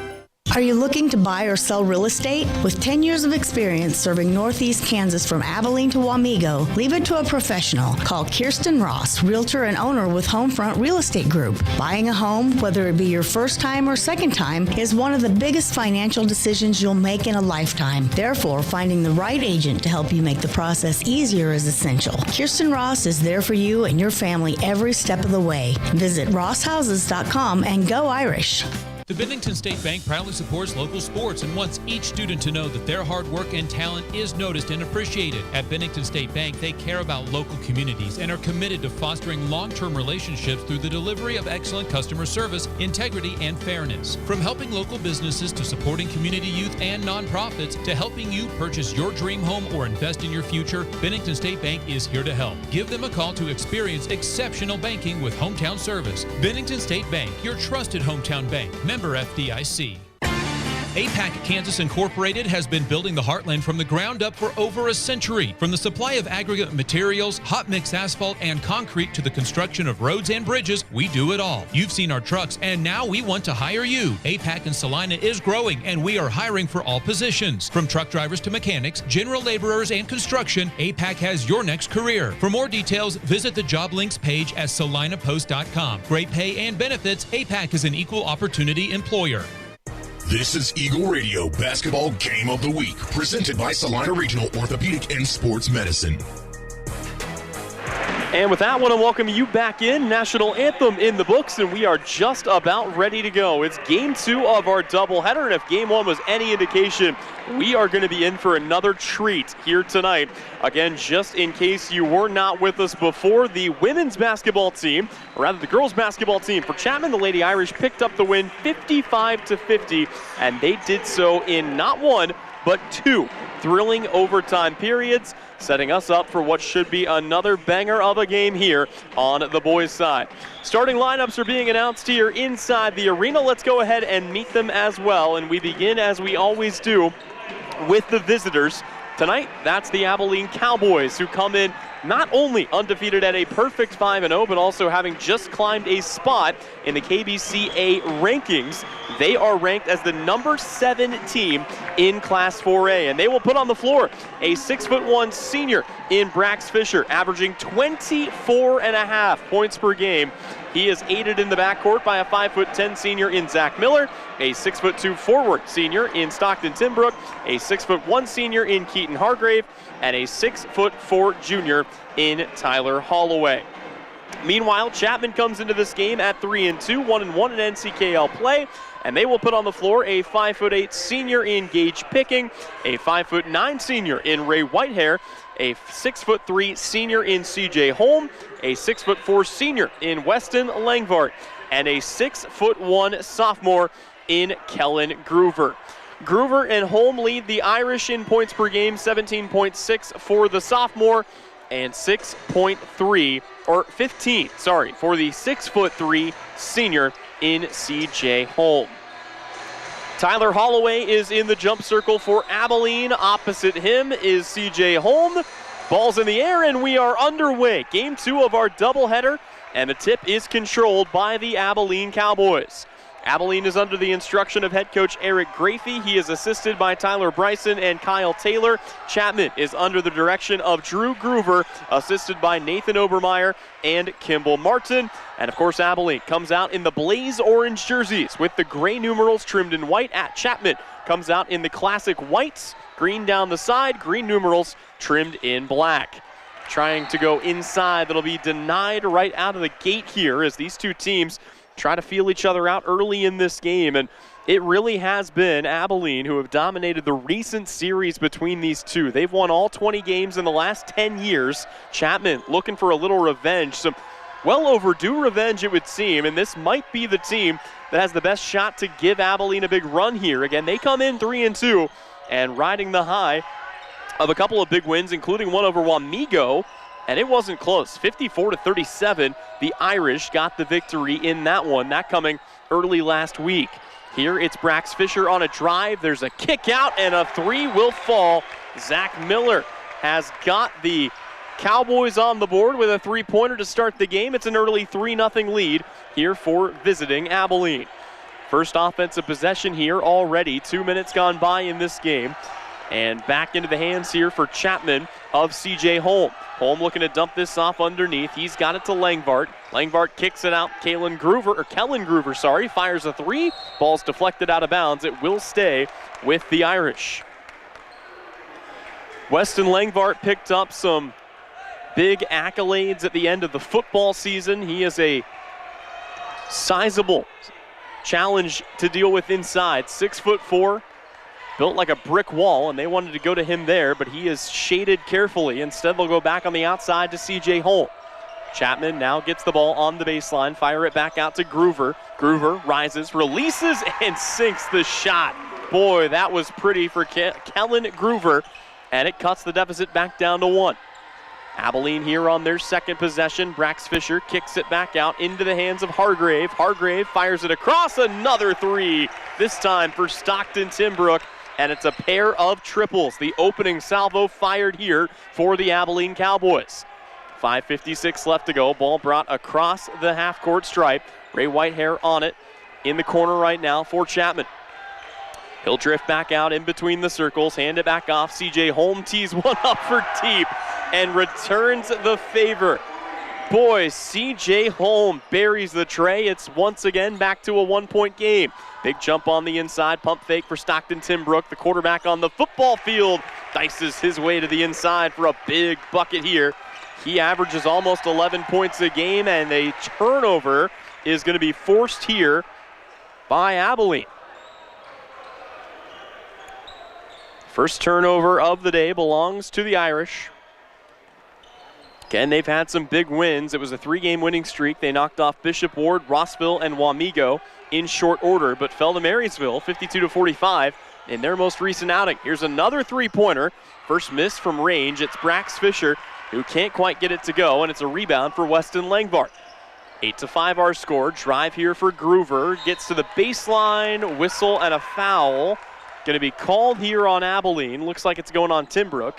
Are you looking to buy or sell real estate? With 10 years of experience serving Northeast Kansas from Abilene to Wamego, leave it to a professional. Call Kirsten Ross, realtor and owner with Homefront Real Estate Group. Buying a home, whether it be your first time or second time, is one of the biggest financial decisions you'll make in a lifetime. Therefore, finding the right agent to help you make the process easier is essential. Kirsten Ross is there for you and your family every step of the way. Visit rosshouses.com and go Irish. The Bennington State Bank proudly supports local sports and wants each student to know that their hard work and talent is noticed and appreciated. At Bennington State Bank, they care about local communities and are committed to fostering long-term relationships through the delivery of excellent customer service, integrity, and fairness. From helping local businesses to supporting community youth and nonprofits to helping you purchase your dream home or invest in your future, Bennington State Bank is here to help. Give them a call to experience exceptional banking with hometown service. Bennington State Bank, your trusted hometown bank. Member FDIC. APAC Kansas Incorporated has been building the Heartland from the ground up for over a century. From the supply of aggregate materials, hot mix asphalt, and concrete to the construction of roads and bridges, we do it all. You've seen our trucks, and now we want to hire you. APAC in Salina is growing, and we are hiring for all positions. From truck drivers to mechanics, general laborers, and construction, APAC has your next career. For more details, visit the job links page at salinapost.com. Great pay and benefits, APAC is an equal opportunity employer. This is Eagle Radio Basketball Game of the Week, presented by Salina Regional Orthopedic and Sports Medicine. And with that, I want to welcome you back in. National anthem in the books, and we are just about ready to go. It's game 2 of our doubleheader, and if game 1 was any indication, we are going to be in for another treat here tonight. Again, just in case you were not with us before, the women's basketball team, or rather the girls basketball team for Chapman, the Lady Irish, picked up the win 55-50, and they did so in not one, but 2 thrilling overtime periods, setting us up for what should be another banger of a game here on the boys' side. Starting lineups are being announced here inside the arena. Let's go ahead and meet them as well, and we begin, as we always do, with the visitors. Tonight, that's the Abilene Cowboys, who come in not only undefeated at a perfect 5-0, but also having just climbed a spot in the KBCA rankings. They are ranked as the number 7 team in Class 4A, and they will put on the floor a 6'1" senior in Brax Fisher, averaging 24.5 points per game. He is aided in the backcourt by a 5'10" senior in Zach Miller, a 6'2" forward senior in Stockton Timbrook, a 6'1" senior in Keaton Hargrave, and a 6'4" junior in Tyler Holloway. Meanwhile, Chapman comes into this game at 3-2, 1-1 in NCKL play, and they will put on the floor a 5'8" senior in Gage Picking, a 5'9" senior in Ray Whitehair, a 6'3" senior in CJ Holm, a 6'4" senior in Weston Langvart, and a 6'1" sophomore in Kellen Groover. Groover and Holm lead the Irish in points per game, 17.6 for the sophomore, and 15 for the 6'3" senior in CJ Holm. Tyler Holloway is in the jump circle for Abilene. Opposite him is CJ Holm. Ball's in the air, and we are underway. Game 2 of our doubleheader, and the tip is controlled by the Abilene Cowboys. Abilene is under the instruction of head coach Eric Grafey. He is assisted by Tyler Bryson and Kyle Taylor. Chapman is under the direction of Drew Groover, assisted by Nathan Obermeyer and Kimball Martin. And of course, Abilene comes out in the blaze orange jerseys with the gray numerals trimmed in white. At Chapman comes out in the classic whites, green down the side, green numerals trimmed in black. Trying to go inside, that'll be denied right out of the gate here as these two teams try to feel each other out early in this game, and it really has been Abilene who have dominated the recent series between these two. They've won all 20 games in the last 10 years. Chapman looking for a little revenge, some well overdue revenge it would seem, and this might be the team that has the best shot to give Abilene a big run here. Again, they come in 3-2 and riding the high of a couple of big wins, including one over Wamego, and it wasn't close. 54-37, the Irish got the victory in that one, that coming early last week. Here it's Brax Fisher on a drive. There's a kick out, and a 3 will fall. Zach Miller has got the Cowboys on the board with a 3-pointer to start the game. It's an early 3-0 lead here for visiting Abilene. First offensive possession here already. 2 minutes gone by in this game. And back into the hands here for Chapman of CJ Holm. Holm looking to dump this off underneath. He's got it to Langvart. Langvart kicks it out. Kellen Groover, fires a 3. Ball's deflected out of bounds. It will stay with the Irish. Weston Langvart picked up some big accolades at the end of the football season. He is a sizable challenge to deal with inside. 6'4", built like a brick wall, and they wanted to go to him there, but he is shaded carefully. Instead, they'll go back on the outside to C.J. Holm. Chapman now gets the ball on the baseline, fire it back out to Groover. Groover rises, releases, and sinks the shot. Boy, that was pretty for Kellen Groover, and it cuts the deficit back down to 1. Abilene here on their second possession. Brax Fisher kicks it back out into the hands of Hargrave. Hargrave fires it across, another 3, this time for Stockton Timbrook, and it's a pair of triples. The opening salvo fired here for the Abilene Cowboys. 5:56 left to go. Ball brought across the half-court stripe. Ray Whitehair on it in the corner right now for Chapman. He'll drift back out in between the circles, hand it back off. C.J. Holm tees one up for deep and returns the favor. Boy, C.J. Holm buries the tray. It's once again back to a 1-point game. Big jump on the inside, pump fake for Stockton Timbrook. The quarterback on the football field dices his way to the inside for a big bucket here. He averages almost 11 points a game, and a turnover is going to be forced here by Abilene. First turnover of the day belongs to the Irish. Again, they've had some big wins. It was a 3-game winning streak. They knocked off Bishop Ward, Rossville, and Wamego in short order, but fell to Marysville 52-45 in their most recent outing. Here's another 3-pointer. First miss from range. It's Brax Fisher, who can't quite get it to go, and it's a rebound for Weston Langvart. 8-5 our score. Drive here for Groover. Gets to the baseline. Whistle and a foul. Going to be called here on Abilene. Looks like it's going on Timbrook.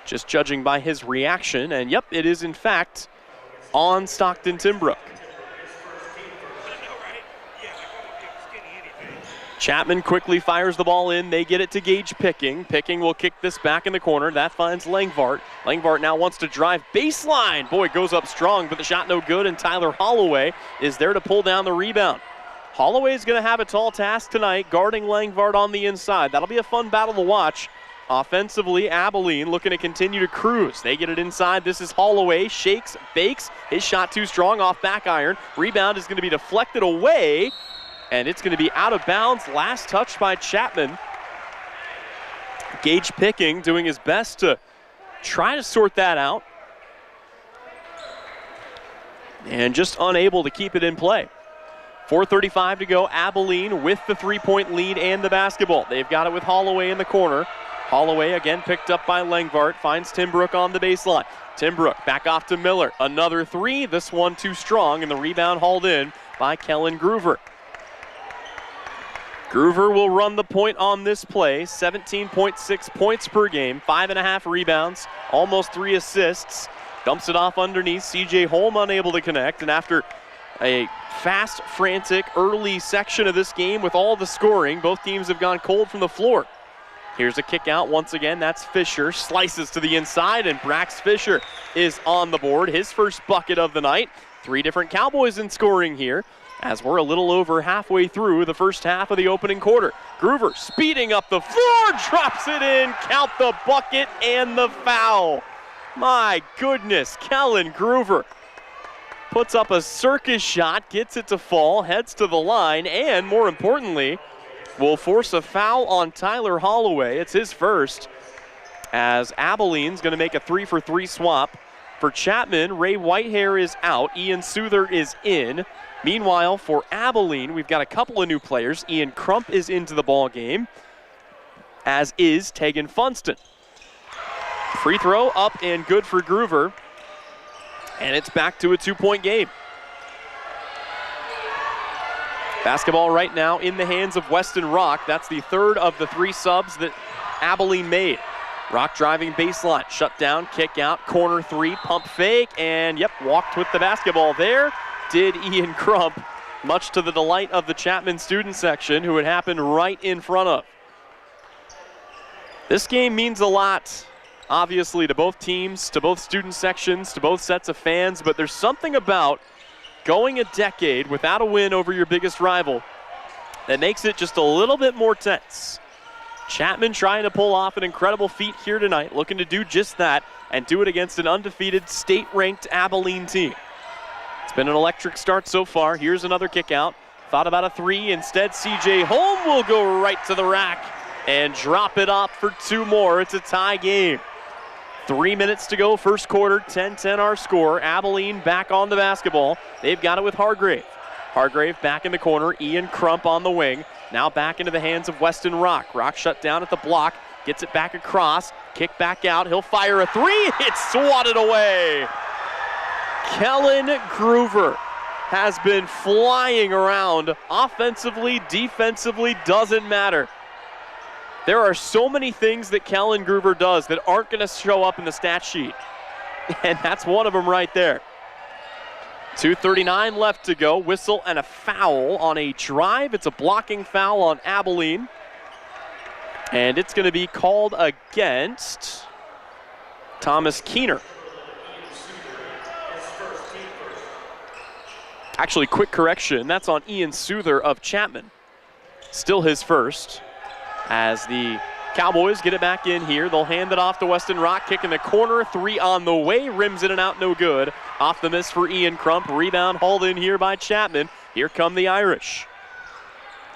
Just judging by his reaction. And yep, it is in fact on Stockton Timbrook. Chapman quickly fires the ball in. They get it to Gage Picking. Picking will kick this back in the corner. That finds Langvart. Langvart now wants to drive baseline. Boy, goes up strong, but the shot no good, and Tyler Holloway is there to pull down the rebound. Holloway is going to have a tall task tonight, guarding Langvart on the inside. That'll be a fun battle to watch. Offensively, Abilene looking to continue to cruise. They get it inside. This is Holloway. Shakes, bakes. His shot too strong off back iron. Rebound is going to be deflected away, and it's going to be out of bounds. Last touch by Chapman. Gage Picking doing his best to try to sort that out, and just unable to keep it in play. 4:35 to go. Abilene with the 3-point lead and the basketball. They've got it with Holloway in the corner. Holloway again picked up by Langvart. Finds Timbrook on the baseline. Timbrook back off to Miller. Another 3. This one too strong, and the rebound hauled in by Kellen Groover. Groover will run the point on this play. 17.6 points per game. 5.5 rebounds. Almost 3 assists. Dumps it off underneath. C.J. Holm unable to connect, and after a fast, frantic, early section of this game with all the scoring, both teams have gone cold from the floor. Here's a kick out once again. That's Fisher. Slices to the inside, and Brax Fisher is on the board. His first bucket of the night. 3 different Cowboys in scoring here, as we're a little over halfway through the first half of the opening quarter. Groover speeding up the floor, drops it in. Count the bucket and the foul. My goodness, Kellen Groover puts up a circus shot, gets it to fall, heads to the line, and more importantly, will force a foul on Tyler Holloway. It's his first, as Abilene's going to make a 3-for-3 swap. For Chapman, Ray Whitehair is out. Ian Souther is in. Meanwhile, for Abilene, we've got a couple of new players. Ian Crump is into the ball game, as is Tegan Funston. Free throw up and good for Groover. And it's back to a 2-point game. Basketball right now in the hands of Weston Rock. That's the third of the 3 subs that Abilene made. Rock driving baseline, shut down, kick out, corner 3, pump fake, and yep, walked with the basketball there. Did Ian Crump, much to the delight of the Chapman student section, who it happened right in front of. This game means a lot, obviously, to both teams, to both student sections, to both sets of fans, but there's something about going a decade without a win over your biggest rival that makes it just a little bit more tense. Chapman trying to pull off an incredible feat here tonight, looking to do just that and do it against an undefeated state-ranked Abilene team. It's been an electric start so far. Here's another kick out. Thought about a three. Instead, C.J. Holm will go right to the rack and drop it up for 2 more. It's a tie game. 3 minutes to go, first quarter, 10-10 our score. Abilene back on the basketball. They've got it with Hargrave. Hargrave back in the corner. Ian Crump on the wing. Now back into the hands of Weston Rock. Rock shut down at the block. Gets it back across. Kick back out. He'll fire a three. It's swatted away. Kellen Groover has been flying around. Offensively, defensively, doesn't matter. There are so many things that Kellen Groover does that aren't going to show up in the stat sheet. And that's one of them right there. 2:39 left to go. Whistle and a foul on a drive. It's a blocking foul on Abilene. And it's going to be called against Thomas Keener. Actually, quick correction. That's on Ian Souther of Chapman. Still his first. As the Cowboys get it back in here, they'll hand it off to Weston Rock. Kick in the corner. 3 on the way. Rims in and out. No good. Off the miss for Ian Crump. Rebound hauled in here by Chapman. Here come the Irish.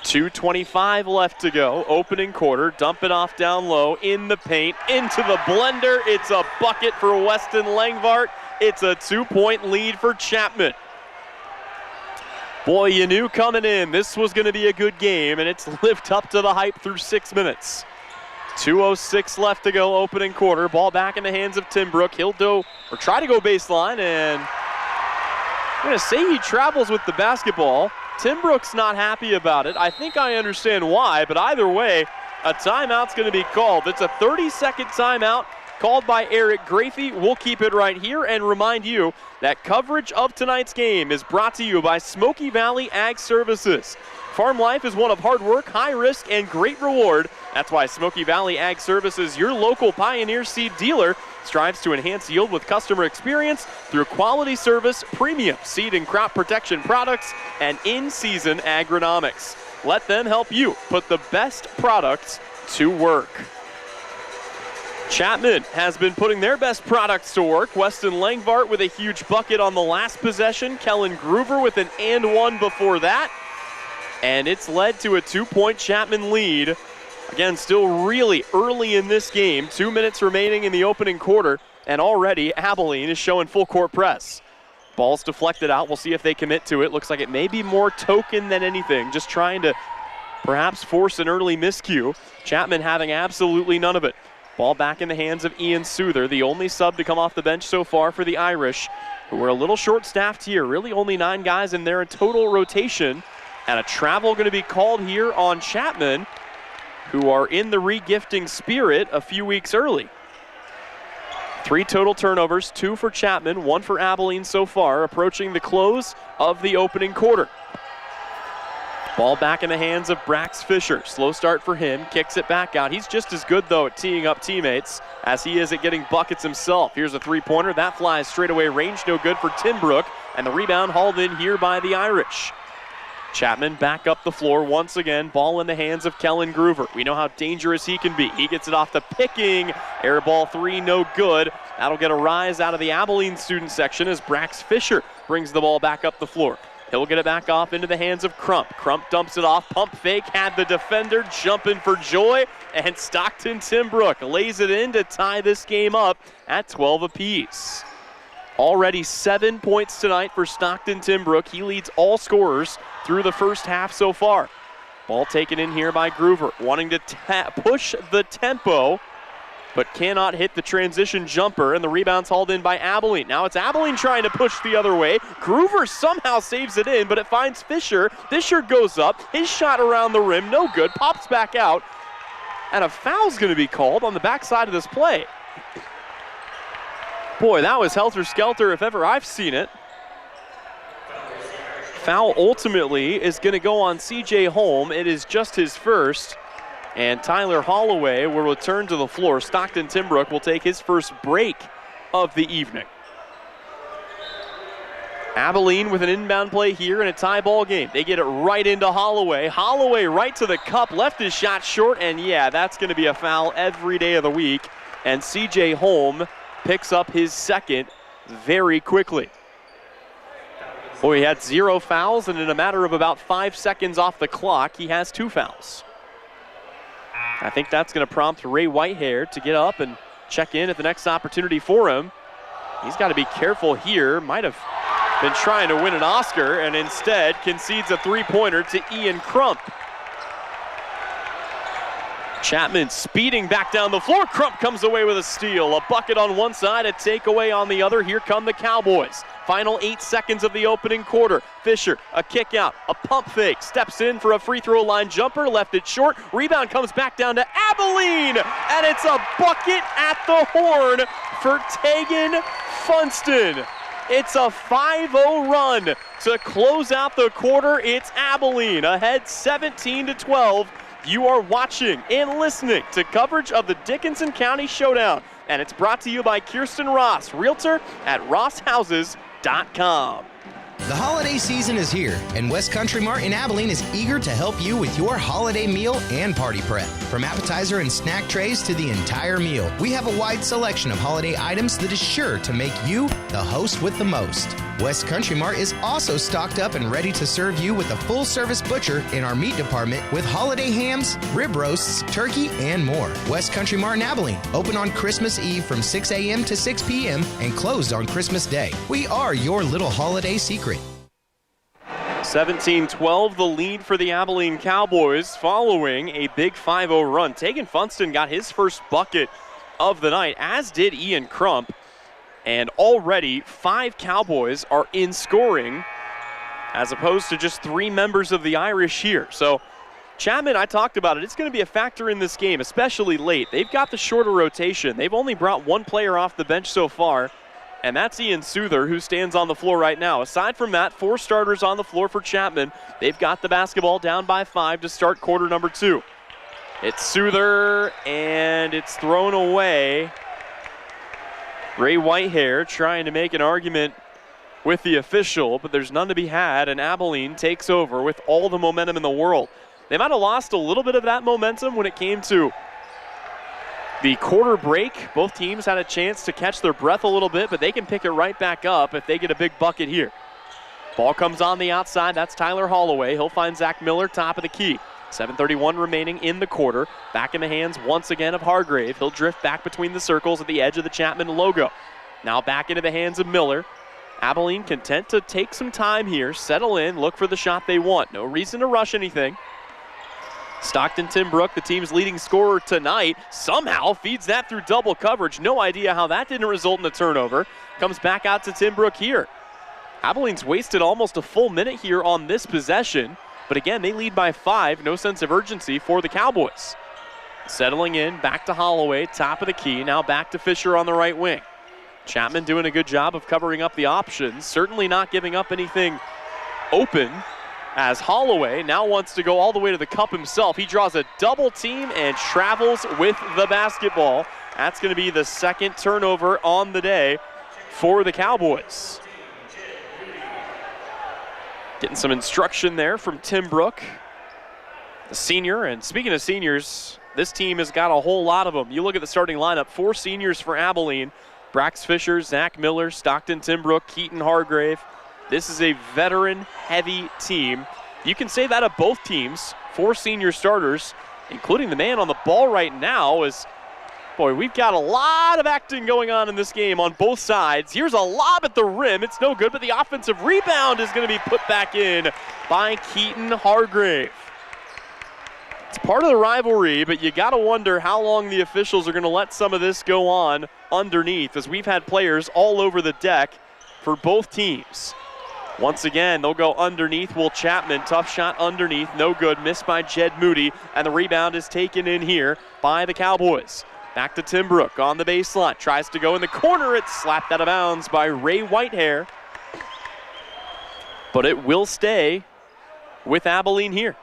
2:25 left to go. Opening quarter. Dump it off down low. In the paint. Into the blender. It's a bucket for Weston Langvart. It's a 2-point lead for Chapman. Boy, you knew coming in this was going to be a good game, and it's lived up to the hype through 6 minutes. 2:06 left to go, opening quarter. Ball back in the hands of Timbrook. He'll try to go baseline, and I'm going to say he travels with the basketball. Timbrook's not happy about it. I think I understand why, but either way, a timeout's going to be called. It's a 30-second timeout called by Eric Grafey. We'll keep it right here and remind you that coverage of tonight's game is brought to you by Smoky Valley Ag Services. Farm life is one of hard work, high risk, and great reward. That's why Smoky Valley Ag Services, your local Pioneer seed dealer, strives to enhance yield with customer experience through quality service, premium seed and crop protection products, and in-season agronomics. Let them help you put the best products to work. Chapman has been putting their best products to work. Weston Langvart with a huge bucket on the last possession. Kellen Groover with an and one before that. And it's led to a 2-point Chapman lead. Again, still really early in this game. 2 minutes remaining in the opening quarter. And already Abilene is showing full court press. Ball's deflected out. We'll see if they commit to it. Looks like it may be more token than anything. Just trying to perhaps force an early miscue. Chapman having absolutely none of it. Ball back in the hands of Ian Souther, the only sub to come off the bench so far for the Irish, who are a little short-staffed here. Really only 9 guys in there in total rotation. And a travel going to be called here on Chapman, who are in the re-gifting spirit a few weeks early. 3 total turnovers, 2 for Chapman, 1 for Abilene so far, approaching the close of the opening quarter. Ball back in the hands of Brax Fisher. Slow start for him, kicks it back out. He's just as good, though, at teeing up teammates as he is at getting buckets himself. Here's a three-pointer. That flies straight away range, no good for Timbrook. And the rebound hauled in here by the Irish. Chapman back up the floor once again. Ball in the hands of Kellen Groover. We know how dangerous he can be. He gets it off the picking. Air ball 3, no good. That'll get a rise out of the Abilene student section as Brax Fisher brings the ball back up the floor. He'll get it back off into the hands of Crump. Crump dumps it off. Pump fake. Had the defender jumping for joy. And Stockton Timbrook lays it in to tie this game up at 12 apiece. Already 7 points tonight for Stockton Timbrook. He leads all scorers through the first half so far. Ball taken in here by Groover. Wanting to push the tempo, but cannot hit the transition jumper, and the rebound's hauled in by Abilene. Now it's Abilene trying to push the other way. Groover somehow saves it in, but it finds Fisher. Fisher goes up. His shot around the rim, no good. Pops back out, and a foul's going to be called on the backside of this play. Boy, that was helter-skelter if ever I've seen it. Foul ultimately is going to go on C.J. Holm. It is just his first. And Tyler Holloway will return to the floor. Stockton Timbrook will take his first break of the evening. Abilene with an inbound play here in a tie ball game. They get it right into Holloway. Holloway right to the cup, left his shot short, and yeah, that's going to be a foul every day of the week. And C.J. Holm picks up his second very quickly. Boy, he had 0 fouls, and in a matter of about 5 seconds off the clock, he has 2 fouls. I think that's going to prompt Ray Whitehair to get up and check in at the next opportunity for him. He's got to be careful here. Might have been trying to win an Oscar and instead concedes a 3-pointer to Ian Crump. Chapman speeding back down the floor. Crump comes away with a steal. A bucket on one side, a takeaway on the other. Here come the Cowboys. Final 8 seconds of the opening quarter. Fisher, a kick out, a pump fake. Steps in for a free throw line jumper. Left it short. Rebound comes back down to Abilene. And it's a bucket at the horn for Tegan Funston. It's a 5-0 run to close out the quarter. It's Abilene ahead 17-12. You are watching and listening to coverage of the Dickinson County Showdown, and it's brought to you by Kirsten Ross, Realtor at RossHouses.com. The holiday season is here, and West Country Mart in Abilene is eager to help you with your holiday meal and party prep. From appetizer and snack trays to the entire meal, we have a wide selection of holiday items that is sure to make you the host with the most. West Country Mart is also stocked up and ready to serve you with a full-service butcher in our meat department with holiday hams, rib roasts, turkey, and more. West Country Mart in Abilene, open on Christmas Eve from 6 a.m. to 6 p.m. and closed on Christmas Day. We are your little holiday secret. 17-12, the lead for the Abilene Cowboys following a big 5-0 run. Tegan Funston got his first bucket of the night, as did Ian Crump. And already 5 Cowboys are in scoring as opposed to just 3 members of the Irish here. So Chapman, I talked about it. It's going to be a factor in this game, especially late. They've got the shorter rotation. They've only brought 1 player off the bench so far, and that's Ian Souther, who stands on the floor right now. Aside from that, 4 starters on the floor for Chapman. They've got the basketball down by 5 to start quarter number 2. It's Souther, and it's thrown away. Ray Whitehair trying to make an argument with the official, but there's none to be had, and Abilene takes over with all the momentum in the world. They might have lost a little bit of that momentum when it came to the quarter break. Both teams had a chance to catch their breath a little bit, but they can pick it right back up if they get a big bucket here. Ball comes on the outside. That's Tyler Holloway. He'll find Zach Miller, top of the key. 7:31 remaining in the quarter. Back in the hands once again of Hargrave. He'll drift back between the circles at the edge of the Chapman logo. Now back into the hands of Miller. Abilene content to take some time here, settle in, look for the shot they want. No reason to rush anything. Stockton Timbrook, the team's leading scorer tonight, somehow feeds that through double coverage. No idea how that didn't result in a turnover. Comes back out to Timbrook here. Abilene's wasted almost a full minute here on this possession. But again, they lead by 5. No sense of urgency for the Cowboys. Settling in, back to Holloway, top of the key. Now back to Fisher on the right wing. Chapman doing a good job of covering up the options. Certainly not giving up anything open, as Holloway now wants to go all the way to the cup himself. He draws a double team and travels with the basketball. That's going to be the second turnover on the day for the Cowboys. Getting some instruction there from Timbrook, the senior. And speaking of seniors, this team has got a whole lot of them. You look at the starting lineup, 4 seniors for Abilene. Brax Fisher, Zach Miller, Stockton Timbrook, Keaton Hargrave. This is a veteran-heavy team. You can say that of both teams. 4 senior starters, including the man on the ball right now, is, boy, we've got a lot of acting going on in this game on both sides. Here's a lob at the rim. It's no good, but the offensive rebound is going to be put back in by Keaton Hargrave. It's part of the rivalry, but you got to wonder how long the officials are going to let some of this go on underneath, as we've had players all over the deck for both teams. Once again, they'll go underneath. Will Chapman, tough shot underneath, no good, missed by Jed Moody, and the rebound is taken in here by the Cowboys. Back to Timbrook on the baseline, tries to go in the corner. It's slapped out of bounds by Ray Whitehair, but it will stay with Abilene here.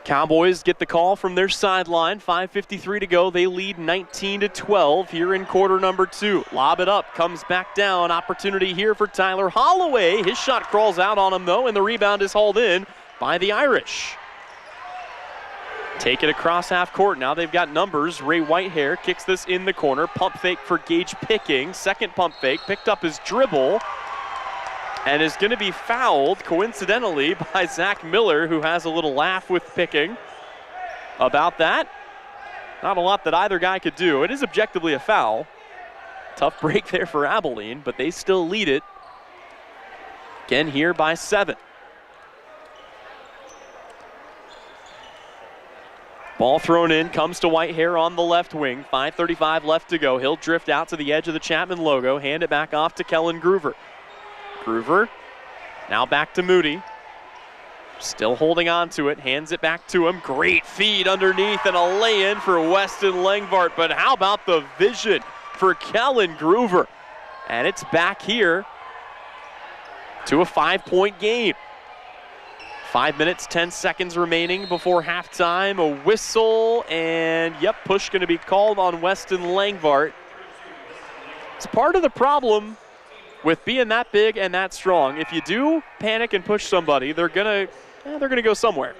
Cowboys get the call from their sideline. 5:53 to go. They lead 19-12 here in quarter number 2. Lob it up, comes back down. Opportunity here for Tyler Holloway. His shot crawls out on him though, and the rebound is hauled in by the Irish. Take it across half court. Now they've got numbers. Ray Whitehair kicks this in the corner. Pump fake for Gage Picking. Second pump fake, picked up his dribble. and is going to be fouled, coincidentally, by Zach Miller, who has a little laugh with Picking about that. Not a lot that either guy could do. It is objectively a foul. Tough break there for Abilene, but they still lead it. Again here by 7. Ball thrown in, comes to Whitehair on the left wing. 5:35 left to go. He'll drift out to the edge of the Chapman logo. Hand it back off to Kellen Groover. Groover now back to Moody. Still holding on to it, hands it back to him. Great feed underneath and a lay-in for Weston Langvart. But how about the vision for Kellen Groover? And it's back here to a 5-point game. 5 minutes, 10 seconds remaining before halftime. A whistle, and push going to be called on Weston Langvart. It's part of the problem with being that big and that strong. If you do panic and push somebody, they're gonna go somewhere,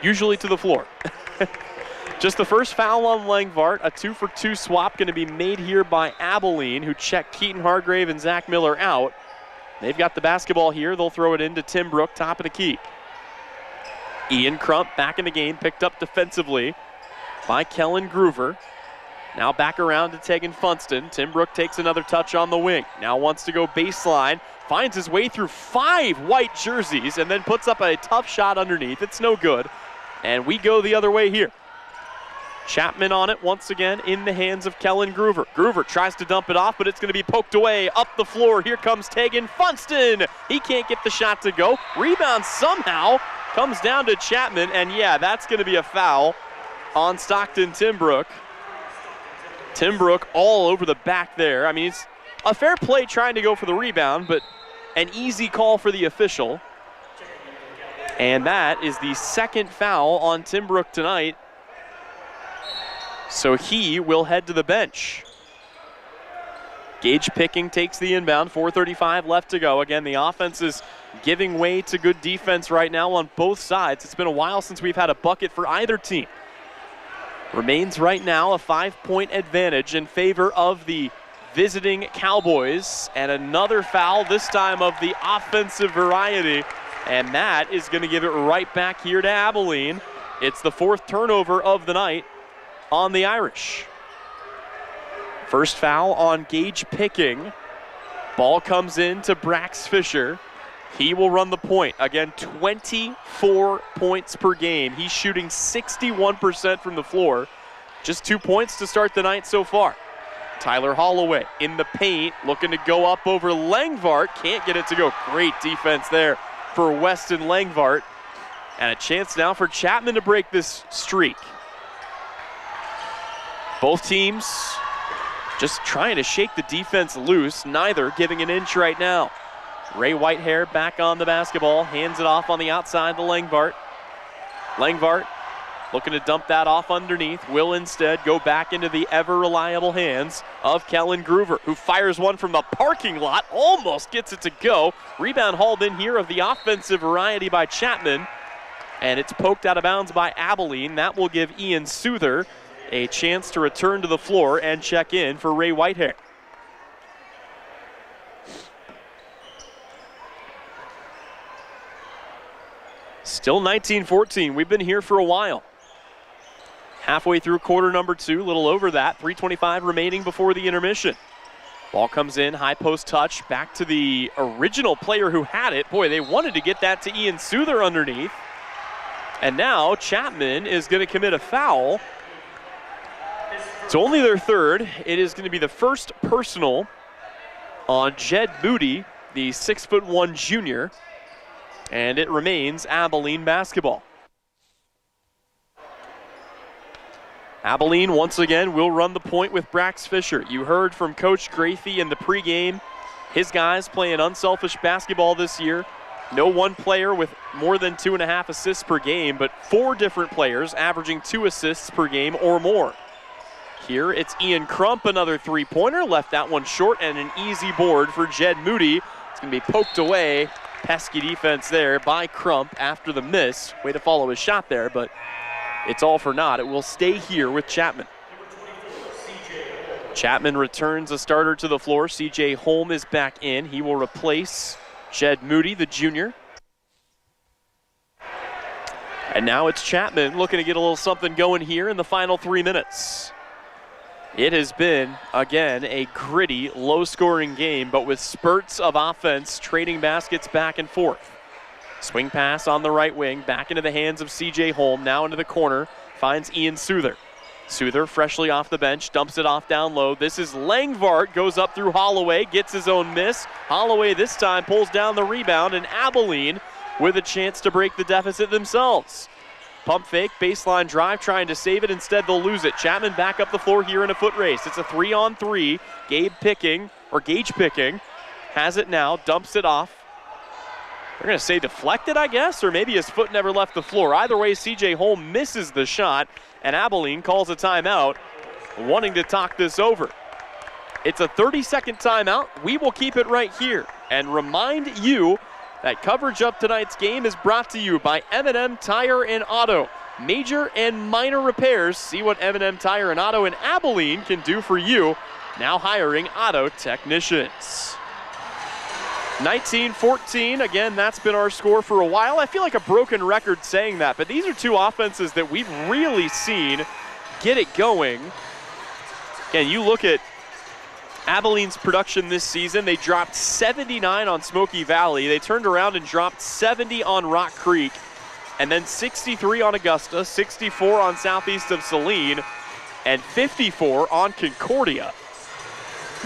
usually to the floor. Just the first foul on Langvart. A 2-for-2 swap going to be made here by Abilene, who checked Keaton Hargrave and Zach Miller out. They've got the basketball here. They'll throw it into Tim Brook, top of the key. Ian Crump back in the game, picked up defensively by Kellen Groover. Now back around to Tegan Funston. Tim Brook takes another touch on the wing. Now wants to go baseline. Finds his way through 5 white jerseys and then puts up a tough shot underneath. It's no good. And we go the other way here. Chapman on it once again in the hands of Kellen Groover. Groover tries to dump it off, but it's going to be poked away up the floor. Here comes Tegan Funston. He can't get the shot to go. Rebound somehow comes down to Chapman, and that's going to be a foul on Stockton Tim Brook. Tim Brook all over the back there. I mean, it's a fair play trying to go for the rebound, but an easy call for the official. And that is the second foul on Tim Brook tonight. So he will head to the bench. Gage Picking takes the inbound. 4:35 left to go. Again, the offense is giving way to good defense right now on both sides. It's been a while since we've had a bucket for either team. Remains right now a 5-point advantage in favor of the visiting Cowboys. And another foul, this time of the offensive variety. And that is going to give it right back here to Abilene. It's the 4th turnover of the night on the Irish. First foul on Gage Picking. Ball comes in to Brax Fisher. He will run the point. Again, 24 points per game. He's shooting 61% from the floor. Just 2 points to start the night so far. Tyler Holloway in the paint, looking to go up over Langvart. Can't get it to go. Great defense there for Weston Langvart. And a chance now for Chapman to break this streak. Both teams just trying to shake the defense loose, neither giving an inch right now. Ray Whitehair back on the basketball, hands it off on the outside to Langvart. Langvart looking to dump that off underneath, will instead go back into the ever-reliable hands of Kellen Groover, who fires one from the parking lot, almost gets it to go. Rebound hauled in here of the offensive variety by Chapman, and it's poked out of bounds by Abilene. That will give Ian Souther a chance to return to the floor and check in for Ray Whitehair. Still 19-14. We've been here for a while. Halfway through quarter number 2, a little over that. 3:25 remaining before the intermission. Ball comes in, high post touch, back to the original player who had it. Boy, they wanted to get that to Ian Souther underneath. And now Chapman is going to commit a foul. It's only their third. It is going to be the first personal on Jed Moody, the 6'1" junior. And it remains Abilene basketball. Abilene, once again, will run the point with Brax Fisher. You heard from Coach Grafey in the pregame. His guys playing unselfish basketball this year. No one player with more than 2.5 assists per game, but 4 different players averaging 2 assists per game or more. Here it's Ian Crump, another 3-pointer. Left that one short, and an easy board for Jed Moody. It's going to be poked away. Pesky defense there by Crump after the miss. Way to follow his shot there, but it's all for naught. It will stay here with Chapman. Chapman returns a starter to the floor. CJ Holm is back in. He will replace Jed Moody, the junior. And now it's Chapman looking to get a little something going here in the final 3 minutes. It has been, again, a gritty, low-scoring game, but with spurts of offense, trading baskets back and forth. Swing pass on the right wing, back into the hands of C.J. Holm, now into the corner, finds Ian Souther. Souther, freshly off the bench, dumps it off down low. This is Langvart, goes up through Holloway, gets his own miss. Holloway this time pulls down the rebound, and Abilene with a chance to break the deficit themselves. Pump fake, baseline drive, trying to save it. Instead, they'll lose it. Chapman back up the floor here in a foot race. It's a 3-on-3. Gage Picking has it now, dumps it off. They're going to say deflected, I guess, or maybe his foot never left the floor. Either way, C.J. Holm misses the shot, and Abilene calls a timeout, wanting to talk this over. It's a 30-second timeout. We will keep it right here and remind you that coverage of tonight's game is brought to you by M&M Tire and Auto. Major and minor repairs. See what M&M Tire and Auto in Abilene can do for you. Now hiring auto technicians. 19-14, again, that's been our score for a while. I feel like a broken record saying that, but these are two offenses that we've really seen get it going. Again, you look at Abilene's production this season. They dropped 79 on Smoky Valley. They turned around and dropped 70 on Rock Creek, and then 63 on Augusta, 64 on southeast of Saline, and 54 on Concordia.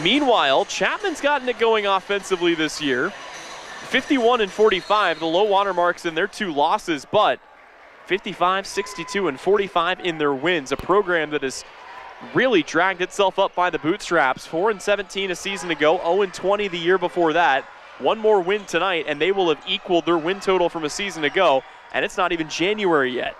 Meanwhile, Chapman's gotten it going offensively this year. 51 and 45, the low water marks in their two losses, but 55, 62, and 45 in their wins. A program that has really dragged itself up by the bootstraps. 4-17 a season ago, 0-20 the year before that. One more win tonight, and they will have equaled their win total from a season ago, and it's not even January yet.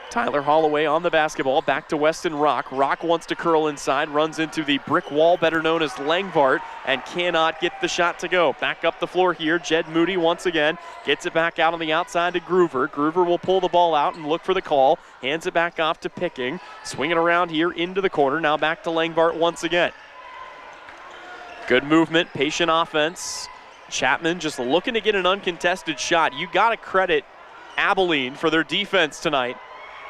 Tyler Holloway on the basketball, back to Weston Rock. Rock wants to curl inside, runs into the brick wall, better known as Langvart, and cannot get the shot to go. Back up the floor here, Jed Moody once again, gets it back out on the outside to Groover. Groover will pull the ball out and look for the call, hands it back off to Picking. Swinging around here into the corner, now back to Langvart once again. Good movement, patient offense. Chapman just looking to get an uncontested shot. You got to credit Abilene for their defense tonight.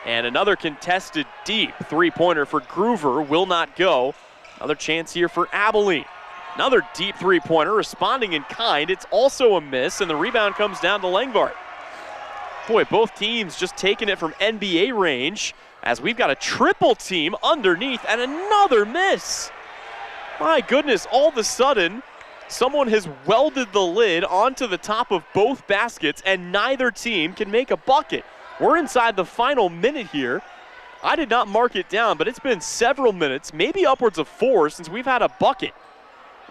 And another contested deep three-pointer for Groover will not go. Another chance here for Abilene. Another deep three-pointer, responding in kind. It's also a miss, and the rebound comes down to Langvart. Boy, both teams just taking it from NBA range as we've got a triple team underneath and another miss. My goodness, all of a sudden, someone has welded the lid onto the top of both baskets, and neither team can make a bucket. We're inside the final minute here. I did not mark it down, but it's been several minutes, maybe upwards of 4 since we've had a bucket.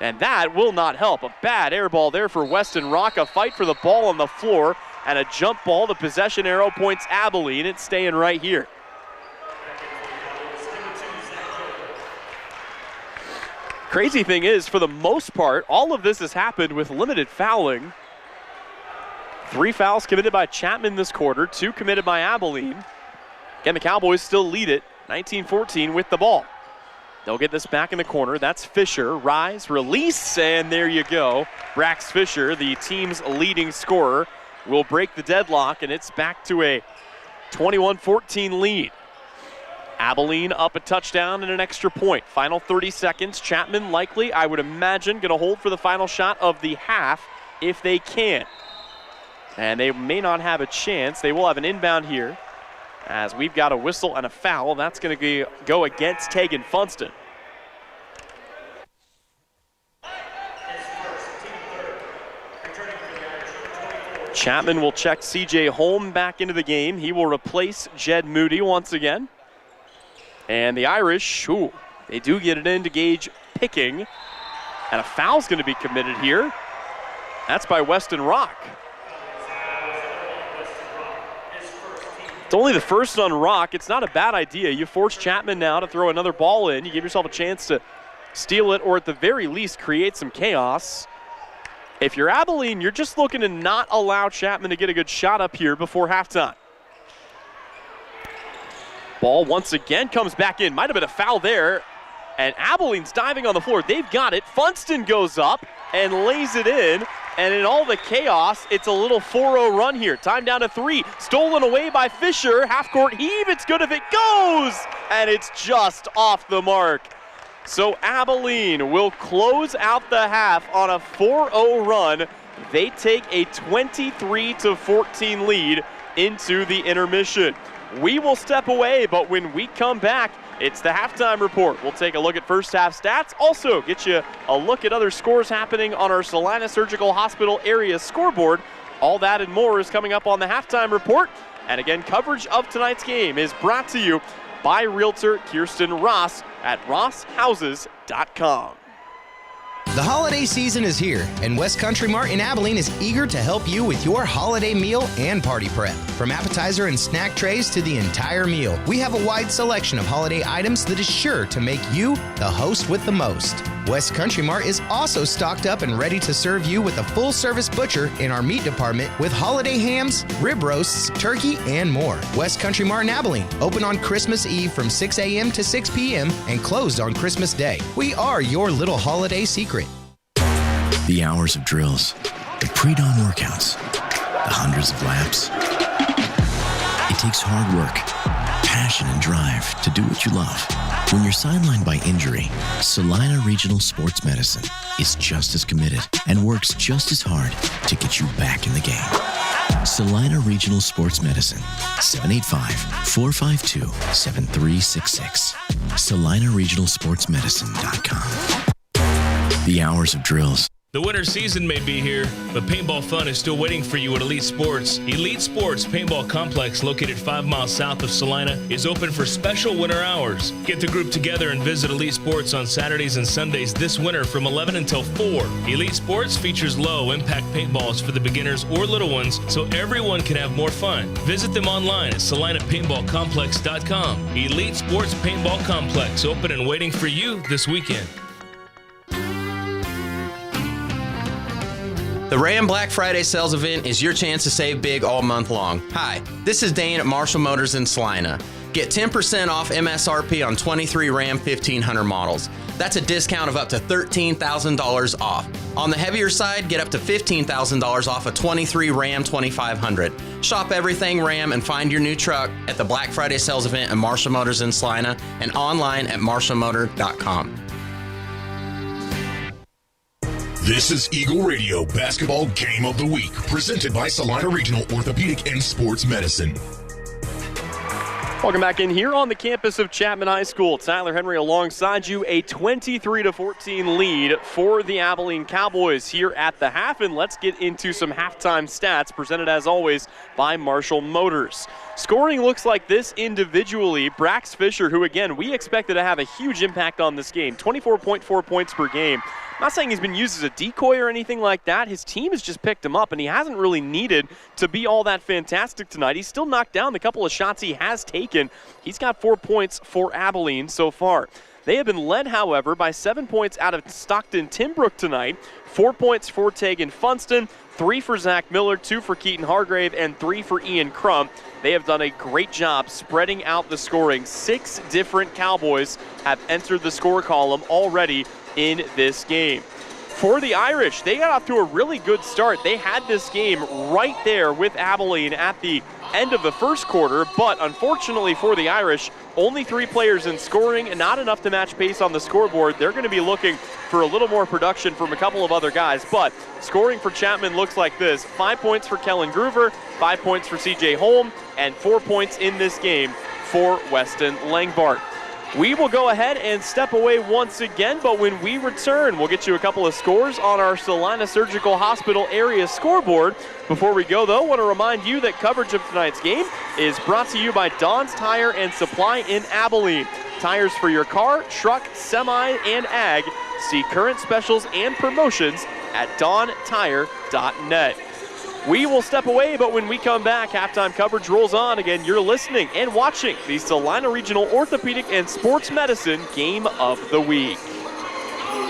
And that will not help. A bad air ball there for Weston Rock. A fight for the ball on the floor and a jump ball. The possession arrow points Abilene. It's staying right here. Crazy thing is, for the most part, all of this has happened with limited fouling. 3 fouls committed by Chapman this quarter, 2 committed by Abilene. Again, the Cowboys still lead it, 19-14 with the ball. They'll get this back in the corner. That's Fisher. Rise, release, and there you go. Brax Fisher, the team's leading scorer, will break the deadlock, and it's back to a 21-14 lead. Abilene up a touchdown and an extra point. Final 30 seconds. Chapman likely, I would imagine, going to hold for the final shot of the half if they can. And they may not have a chance. They will have an inbound here as we've got a whistle and a foul. That's going to go against Tegan Funston. Chapman will check C.J. Holm back into the game. He will replace Jed Moody once again. And the Irish, they do get it in to Gage Picking. And a foul's going to be committed here. That's by Weston Rock. It's only the first on Rock. It's not a bad idea. You force Chapman now to throw another ball in. You give yourself a chance to steal it or at the very least create some chaos. If you're Abilene, you're just looking to not allow Chapman to get a good shot up here before halftime. Ball once again comes back in. Might have been a foul there. And Abilene's diving on the floor. They've got it. Funston goes up and lays it in. And in all the chaos, it's a little 4-0 run here. Time down to 3. Stolen away by Fisher. Half-court heave. It's good if it goes. And it's just off the mark. So Abilene will close out the half on a 4-0 run. They take a 23-14 lead into the intermission. We will step away, but when we come back, it's the halftime report. We'll take a look at first half stats. Also, get you a look at other scores happening on our Salina Surgical Hospital area scoreboard. All that and more is coming up on the halftime report. And again, coverage of tonight's game is brought to you by Realtor Kirsten Ross at rosshouses.com. The holiday season is here, and West Country Mart in Abilene is eager to help you with your holiday meal and party prep. From appetizer and snack trays to the entire meal, we have a wide selection of holiday items that is sure to make you the host with the most. West Country Mart is also stocked up and ready to serve you with a full-service butcher in our meat department with holiday hams, rib roasts, turkey, and more. West Country Mart in Abilene, open on Christmas Eve from 6 a.m. to 6 p.m. and closed on Christmas Day. We are your little holiday secret. The hours of drills, the pre-dawn workouts, the hundreds of laps. It takes hard work, passion, and drive to do what you love. When you're sidelined by injury, Salina Regional Sports Medicine is just as committed and works just as hard to get you back in the game. Salina Regional Sports Medicine, 785-452-7366. SalinaRegionalSportsMedicine.com. The hours of drills. The winter season may be here, but paintball fun is still waiting for you at Elite Sports. Elite Sports Paintball Complex, located 5 miles south of Salina, is open for special winter hours. Get the group together and visit Elite Sports on Saturdays and Sundays this winter from 11 until 4. Elite Sports features low-impact paintballs for the beginners or little ones, so everyone can have more fun. Visit them online at SalinaPaintballComplex.com. Elite Sports Paintball Complex, open and waiting for you this weekend. The Ram Black Friday sales event is your chance to save big all month long. Hi, this is Dane at Marshall Motors in Salina. Get 10% off MSRP on 23 Ram 1500 models. That's a discount of up to $13,000 off. On the heavier side, get up to $15,000 off a 23 Ram 2500. Shop everything Ram and find your new truck at the Black Friday sales event at Marshall Motors in Salina and online at marshallmotor.com. This is Eagle Radio Basketball Game of the Week, presented by Salina Regional Orthopedic and Sports Medicine. Welcome back in here on the campus of Chapman High School. Tyler Henry alongside you, a 23-14 lead for the Abilene Cowboys here at the half. And let's get into some halftime stats presented as always by Marshall Motors. Scoring looks like this individually. Brax Fisher, who again we expected to have a huge impact on this game, 24.4 points per game. I'm not saying he's been used as a decoy or anything like that. His team has just picked him up, and he hasn't really needed to be all that fantastic tonight. He's still knocked down the couple of shots he has taken. He's got 4 points for Abilene so far. They have been led, however, by 7 points out of Stockton Timbrook tonight, 4 points for Tegan Funston, 3 for Zach Miller, 2 for Keaton Hargrave, and 3 for Ian Crump. They have done a great job spreading out the scoring. 6 different Cowboys have entered the score column already in this game. For the Irish, they got off to a really good start. They had this game right there with Abilene at the end of the first quarter, but unfortunately for the Irish, only 3 players in scoring and not enough to match pace on the scoreboard. They're going to be looking for a little more production from a couple of other guys, but scoring for Chapman looks like this. 5 points for Kellen Groover, 5 points for CJ Holm, and 4 points in this game for Weston Langbart. We will go ahead and step away once again, but when we return, we'll get you a couple of scores on our Salina Surgical Hospital area scoreboard. Before we go, though, I want to remind you that coverage of tonight's game is brought to you by Don's Tire and Supply in Abilene. Tires for your car, truck, semi, and ag. See current specials and promotions at dontire.net. We will step away, but when we come back, halftime coverage rolls on. Again, you're listening and watching the Salina Regional Orthopedic and Sports Medicine Game of the Week.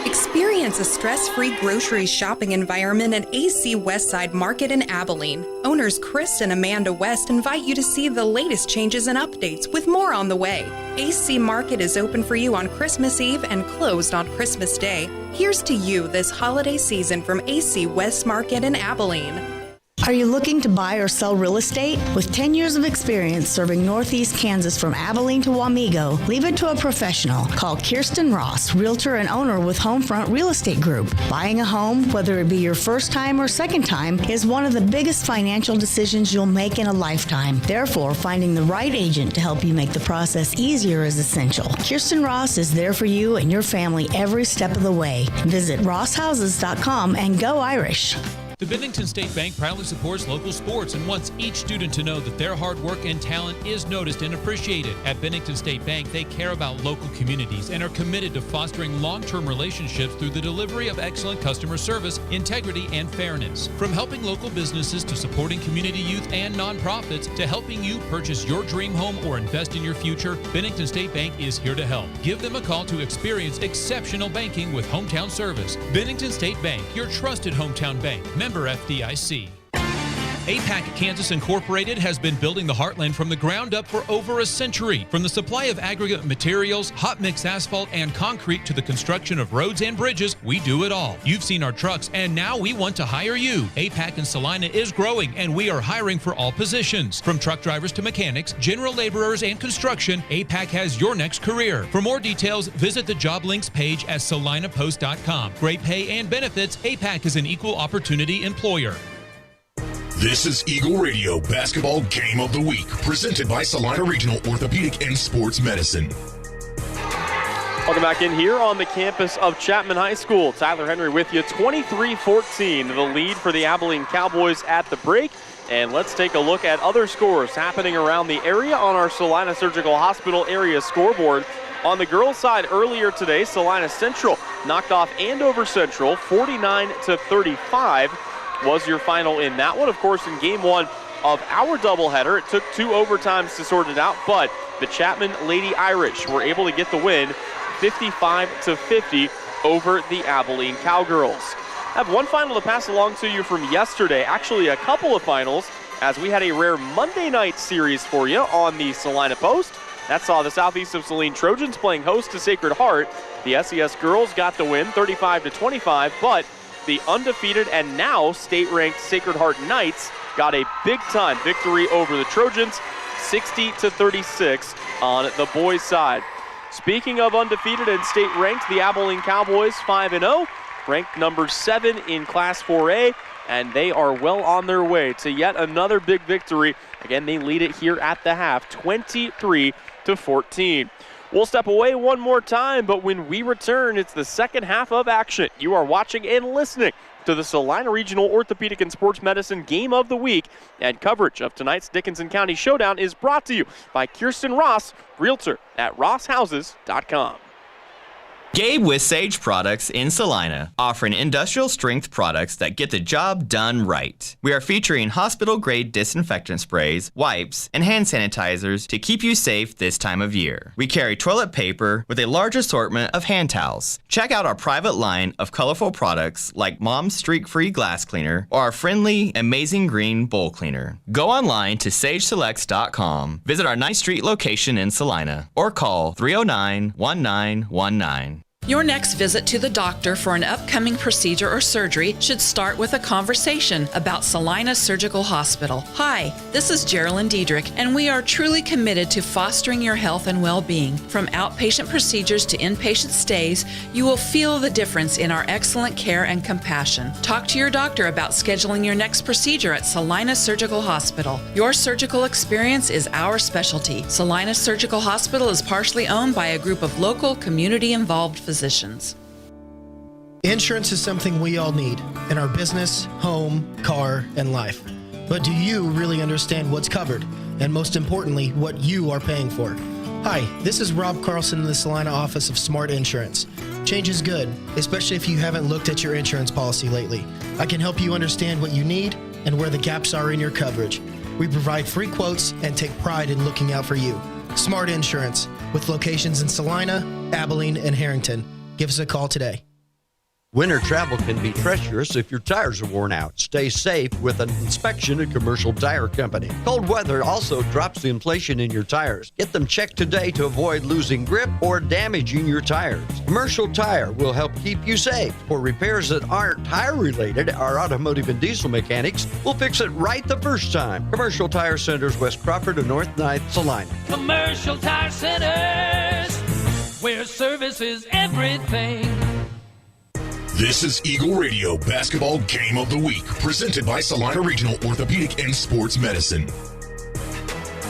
Experience a stress-free grocery shopping environment at AC Westside Market in Abilene. Owners Chris and Amanda West invite you to see the latest changes and updates with more on the way. AC Market is open for you on Christmas Eve and closed on Christmas Day. Here's to you this holiday season from AC West Market in Abilene. Are you looking to buy or sell real estate? With 10 years of experience serving Northeast Kansas from Abilene to Wamego, leave it to a professional. Call Kirsten Ross, realtor and owner with Homefront Real Estate Group. Buying a home, whether it be your first time or second time, is one of the biggest financial decisions you'll make in a lifetime. Therefore, finding the right agent to help you make the process easier is essential. Kirsten Ross is there for you and your family every step of the way. Visit rosshouses.com and go Irish. The Bennington State Bank proudly supports local sports and wants each student to know that their hard work and talent is noticed and appreciated. At Bennington State Bank, they care about local communities and are committed to fostering long-term relationships through the delivery of excellent customer service, integrity, and fairness. From helping local businesses to supporting community youth and nonprofits to helping you purchase your dream home or invest in your future, Bennington State Bank is here to help. Give them a call to experience exceptional banking with hometown service. Bennington State Bank, your trusted hometown bank. Member FDIC. APAC Kansas Incorporated has been building the Heartland from the ground up for over a century. From the supply of aggregate materials, hot mix asphalt, and concrete to the construction of roads and bridges, we do it all. You've seen our trucks, and now we want to hire you. APAC in Salina is growing, and we are hiring for all positions. From truck drivers to mechanics, general laborers, and construction, APAC has your next career. For more details, visit the job links page at salinapost.com. Great pay and benefits, APAC is an equal opportunity employer. This is Eagle Radio Basketball Game of the Week, presented by Salina Regional Orthopedic and Sports Medicine. Welcome back in here on the campus of Chapman High School. Tyler Henry with you, 23-14, the lead for the Abilene Cowboys at the break. And let's take a look at other scores happening around the area on our Salina Surgical Hospital area scoreboard. On the girls' side earlier today, Salina Central knocked off Andover Central 49-35. Was your final in that one. Of course, in game one of our doubleheader, it took 2 overtimes to sort it out, but the Chapman Lady Irish were able to get the win 55-50 over the Abilene Cowgirls. I have one final to pass along to you from yesterday, actually a couple of finals, as we had a rare Monday night series for you on the Salina Post. That saw the Southeast of Saline Trojans playing host to Sacred Heart. The SES girls got the win 35-25, but the undefeated and now state-ranked Sacred Heart Knights got a big-time victory over the Trojans, 60-36 on the boys' side. Speaking of undefeated and state-ranked, the Abilene Cowboys 5-0, ranked number 7 in Class 4A, and they are well on their way to yet another big victory. Again, they lead it here at the half, 23-14. We'll step away one more time, but when we return, it's the second half of action. You are watching and listening to the Salina Regional Orthopedic and Sports Medicine Game of the Week, and coverage of tonight's Dickinson County Showdown is brought to you by Kirsten Ross, realtor at rosshouses.com. Gabe with Sage Products in Salina, offering industrial strength products that get the job done right. We are featuring hospital-grade disinfectant sprays, wipes, and hand sanitizers to keep you safe this time of year. We carry toilet paper with a large assortment of hand towels. Check out our private line of colorful products like Mom's Streak-Free Glass Cleaner or our friendly Amazing Green Bowl Cleaner. Go online to sageselects.com, visit our 9th Street location in Salina, or call 309-1919. Your next visit to the doctor for an upcoming procedure or surgery should start with a conversation about Salina Surgical Hospital. Hi, this is Geraldine Diedrich, and we are truly committed to fostering your health and well-being. From outpatient procedures to inpatient stays, you will feel the difference in our excellent care and compassion. Talk to your doctor about scheduling your next procedure at Salina Surgical Hospital. Your surgical experience is our specialty. Salina Surgical Hospital is partially owned by a group of local, community-involved physicians. Insurance is something we all need in our business, home, car, and life. But do you really understand what's covered? And most importantly, what you are paying for? Hi, this is Rob Carlson in the Salina office of Smart Insurance. Change is good, especially if you haven't looked at your insurance policy lately. I can help you understand what you need and where the gaps are in your coverage. We provide free quotes and take pride in looking out for you. Smart Insurance, with locations in Salina, Abilene, and Harrington. Give us a call today. Winter travel can be treacherous if your tires are worn out. Stay safe with an inspection at Commercial Tire Company. Cold weather also drops the inflation in your tires. Get them checked today to avoid losing grip or damaging your tires. Commercial Tire will help keep you safe. For repairs that aren't tire-related, our automotive and diesel mechanics will fix it right the first time. Commercial Tire Centers, West Crawford and North 9th, Salina. Commercial Tire Centers, where service is everything. This is Eagle Radio Basketball Game of the Week, presented by Salina Regional Orthopedic and Sports Medicine.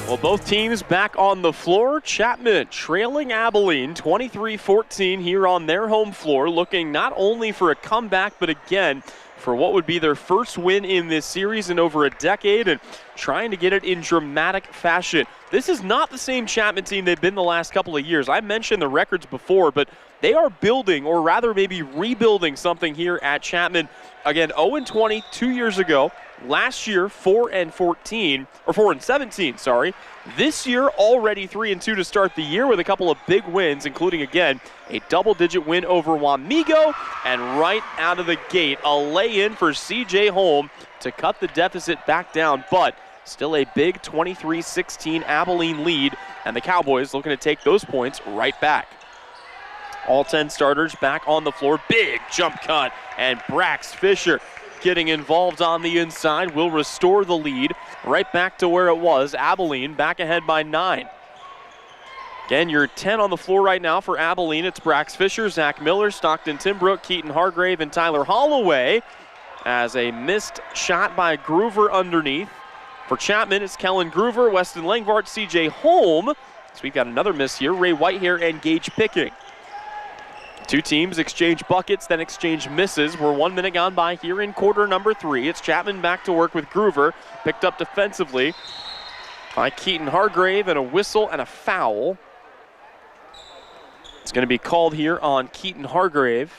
Well, both teams back on the floor. Chapman trailing Abilene 23-14 here on their home floor, looking not only for a comeback, but again, for what would be their first win in this series in over a decade, and trying to get it in dramatic fashion. This is not the same Chapman team they've been the last couple of years. I mentioned the records before, but they are building, or rather maybe rebuilding something here at Chapman. Again, 0-20 2 years ago. Last year, 4-17, sorry. This year, already 3-2 to start the year with a couple of big wins, including, again, a double-digit win over Wamego, and right out of the gate, a lay-in for C.J. Holm to cut the deficit back down, but still a big 23-16 Abilene lead, and the Cowboys looking to take those points right back. All 10 starters back on the floor. Big jump cut, and Brax Fisher getting involved on the inside will restore the lead right back to where it was. Abilene back ahead by 9. Again, you're 10 on the floor right now for Abilene. It's Brax Fisher, Zach Miller, Stockton Timbrook, Keaton Hargrave, and Tyler Holloway, as a missed shot by Groover underneath. For Chapman, it's Kellen Groover, Weston Langvart, C.J. Holm. So we've got another miss here. Ray Whitehair and Gage Picking. Two teams exchange buckets, then exchange misses. We're 1 minute gone by here in quarter number 3. It's Chapman back to work with Groover, picked up defensively by Keaton Hargrave, and a whistle and a foul. It's going to be called here on Keaton Hargrave.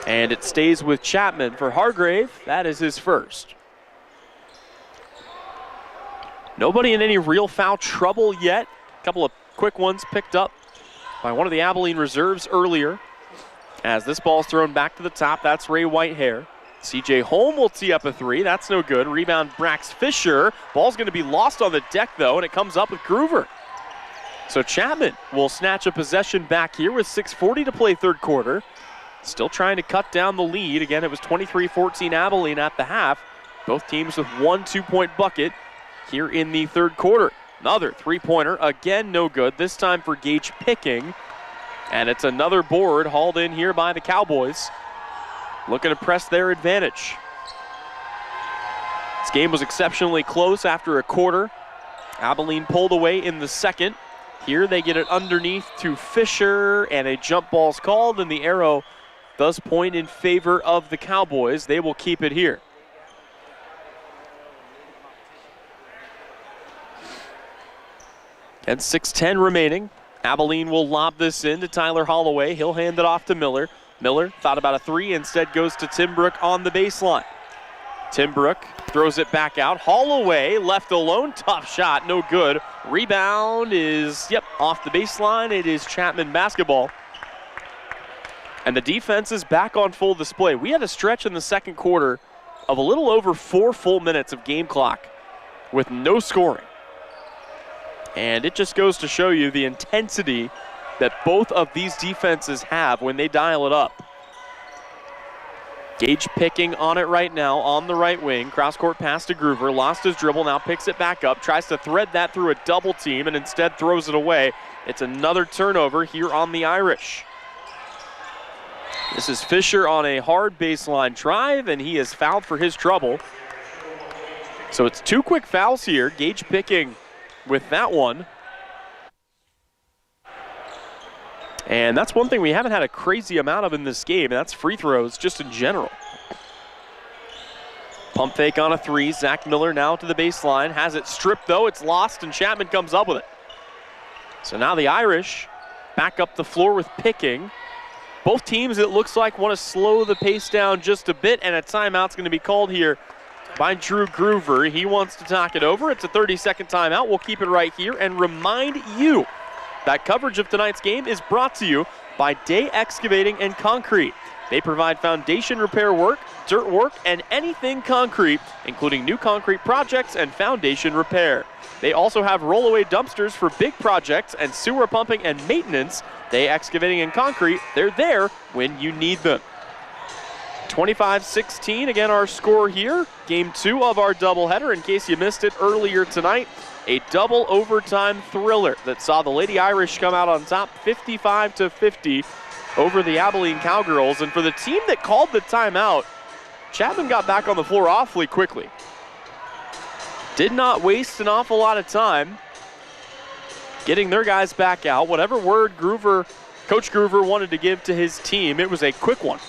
And it stays with Chapman for Hargrave. That is his first. Nobody in any real foul trouble yet. A couple of quick ones picked up by one of the Abilene reserves earlier. As this ball's thrown back to the top, that's Ray Whitehair. C.J. Holm will tee up a 3. That's no good. Rebound, Brax Fisher. Ball's going to be lost on the deck, though, and it comes up with Groover. So Chapman will snatch a possession back here with 6:40 to play third quarter. Still trying to cut down the lead. Again, it was 23-14 Abilene at the half. Both teams with 1 2-point bucket here in the third quarter. Another three-pointer, again no good, this time for Gage Picking. And it's another board hauled in here by the Cowboys, looking to press their advantage. This game was exceptionally close after a quarter. Abilene pulled away in the second. Here they get it underneath to Fisher, and a jump ball's called, and the arrow does point in favor of the Cowboys. They will keep it here. And 6:10 remaining. Abilene will lob this in to Tyler Holloway. He'll hand it off to Miller. Miller thought about a 3, instead goes to Timbrook on the baseline. Timbrook throws it back out. Holloway left alone. Tough shot, no good. Rebound is, off the baseline. It is Chapman basketball. And the defense is back on full display. We had a stretch in the second quarter of a little over 4 full minutes of game clock with no scoring. And it just goes to show you the intensity that both of these defenses have when they dial it up. Gage Picking on it right now on the right wing. Cross-court pass to Groover. Lost his dribble, now picks it back up. Tries to thread that through a double team and instead throws it away. It's another turnover here on the Irish. This is Fisher on a hard baseline drive, and he is fouled for his trouble. So it's 2 quick fouls here. Gage Picking with that one. And that's one thing we haven't had a crazy amount of in this game, and that's free throws just in general. Pump fake on a 3. Zach Miller now to the baseline. Has it stripped, though. It's lost, and Chapman comes up with it. So now the Irish back up the floor with Picking. Both teams, it looks like, want to slow the pace down just a bit, and a timeout's going to be called here by Drew Groover. He wants to talk it over. It's a 30-second timeout. We'll keep it right here and remind you that coverage of tonight's game is brought to you by Day Excavating and Concrete. They provide foundation repair work, dirt work, and anything concrete, including new concrete projects and foundation repair. They also have rollaway dumpsters for big projects and sewer pumping and maintenance. Day Excavating and Concrete, they're there when you need them. 25-16, again our score here. Game 2 of our doubleheader. In case you missed it earlier tonight, a double overtime thriller that saw the Lady Irish come out on top 55-50 over the Abilene Cowgirls. And for the team that called the timeout, Chapman got back on the floor awfully quickly. Did not waste an awful lot of time getting their guys back out. Whatever word Coach Groover wanted to give to his team, it was a quick one.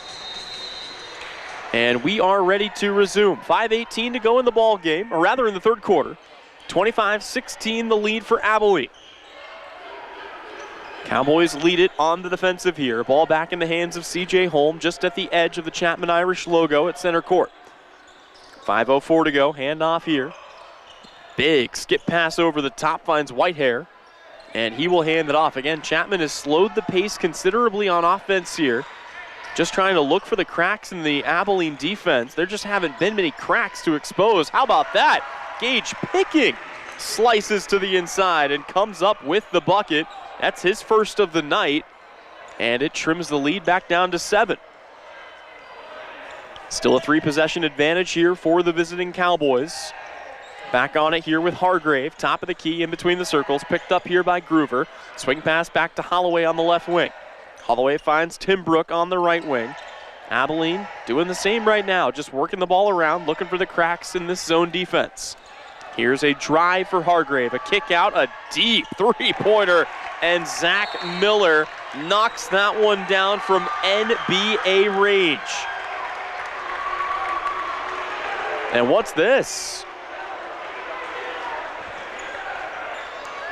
And we are ready to resume. 5:18 to go in the ball game, or rather in the third quarter. 25-16 the lead for Abilene. Cowboys lead it on the defensive here. Ball back in the hands of C.J. Holm, just at the edge of the Chapman Irish logo at center court. 5:04 to go, handoff here. Big skip pass over the top, finds Whitehair, and he will hand it off. Again, Chapman has slowed the pace considerably on offense here. Just trying to look for the cracks in the Abilene defense. There just haven't been many cracks to expose. How about that? Gage Picking slices to the inside and comes up with the bucket. That's his first of the night, and it trims the lead back down to 7. Still a 3-possession advantage here for the visiting Cowboys. Back on it here with Hargrave, top of the key in between the circles, picked up here by Groover. Swing pass back to Holloway on the left wing. Holloway finds Timbrook on the right wing. Abilene doing the same right now, just working the ball around, looking for the cracks in this zone defense. Here's a drive for Hargrave, a kick out, a deep three-pointer, and Zach Miller knocks that one down from NBA range. And what's this?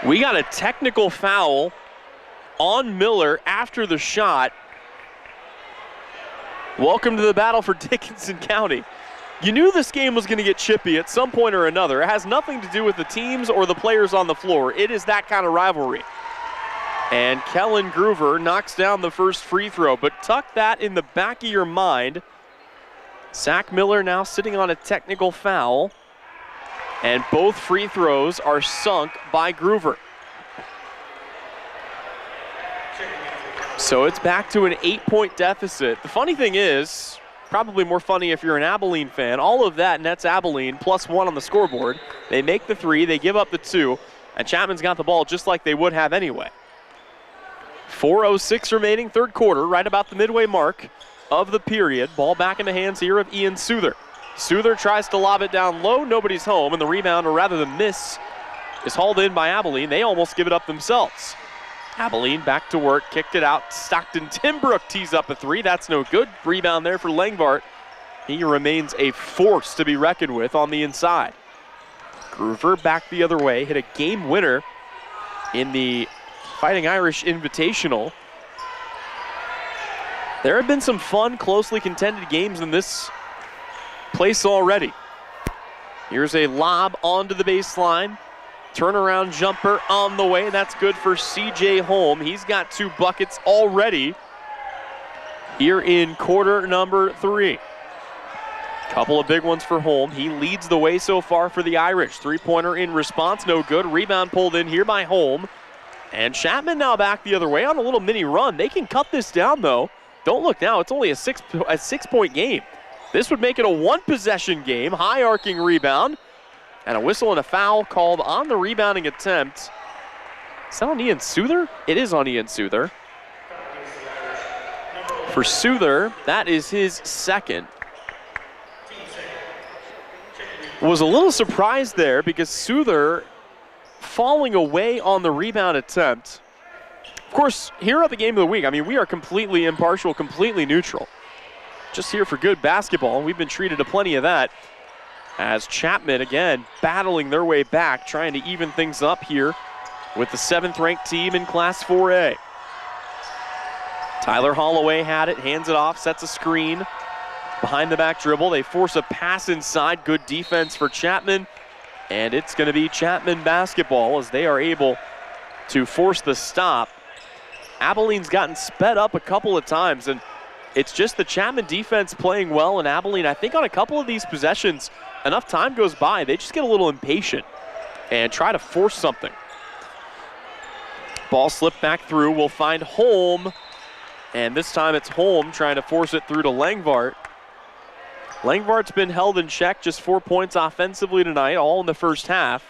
We got a technical foul on Miller after the shot. Welcome to the battle for Dickinson County. You knew this game was going to get chippy at some point or another. It has nothing to do with the teams or the players on the floor. It is that kind of rivalry. And Kellen Groover knocks down the first free throw, but tuck that in the back of your mind. Zach Miller now sitting on a technical foul, and both free throws are sunk by Groover. So it's back to an 8-point deficit. The funny thing is, probably more funny if you're an Abilene fan, all of that nets Abilene +1 on the scoreboard. They make the 3, they give up the 2, and Chapman's got the ball just like they would have anyway. 4:06 remaining, third quarter, right about the midway mark of the period. Ball back in the hands here of Ian Souther. Souther tries to lob it down low, nobody's home, and the rebound, or rather the miss, is hauled in by Abilene. They almost give it up themselves. Abilene back to work, kicked it out. Stockton Timbrook tees up a 3. That's no good. Rebound there for Langvart. He remains a force to be reckoned with on the inside. Groover back the other way, hit a game winner in the Fighting Irish Invitational. There have been some fun, closely contended games in this place already. Here's a lob onto the baseline. Turnaround jumper on the way. That's good for C.J. Holm. He's got 2 buckets already here in quarter number 3. Couple of big ones for Holm. He leads the way so far for the Irish. 3-pointer in response, no good. Rebound pulled in here by Holm. And Chapman now back the other way on a little mini run. They can cut this down though. Don't look now, it's only a 6-point game. This would make it a 1-possession game. High arcing rebound. And a whistle and a foul called on the rebounding attempt. Is that on Ian Souther? It is on Ian Souther. For Souther, that is his second. Was a little surprised there because Souther falling away on the rebound attempt. Of course, here at the Game of the Week, I mean, we are completely impartial, completely neutral. Just here for good basketball. We've been treated to plenty of that. As Chapman, again, battling their way back, trying to even things up here with the 7th-ranked team in Class 4A. Tyler Holloway had it, hands it off, sets a screen. Behind the back dribble, they force a pass inside. Good defense for Chapman. And it's going to be Chapman basketball as they are able to force the stop Abilene's gotten sped up a couple of times, and it's just the Chapman defense playing well, and Abilene, I think on a couple of these possessions, enough time goes by, they just get a little impatient and try to force something. Ball slipped back through. We'll find Holm, and this time it's Holm trying to force it through to Langvart. Langvart's been held in check, just 4 points offensively tonight, all in the first half.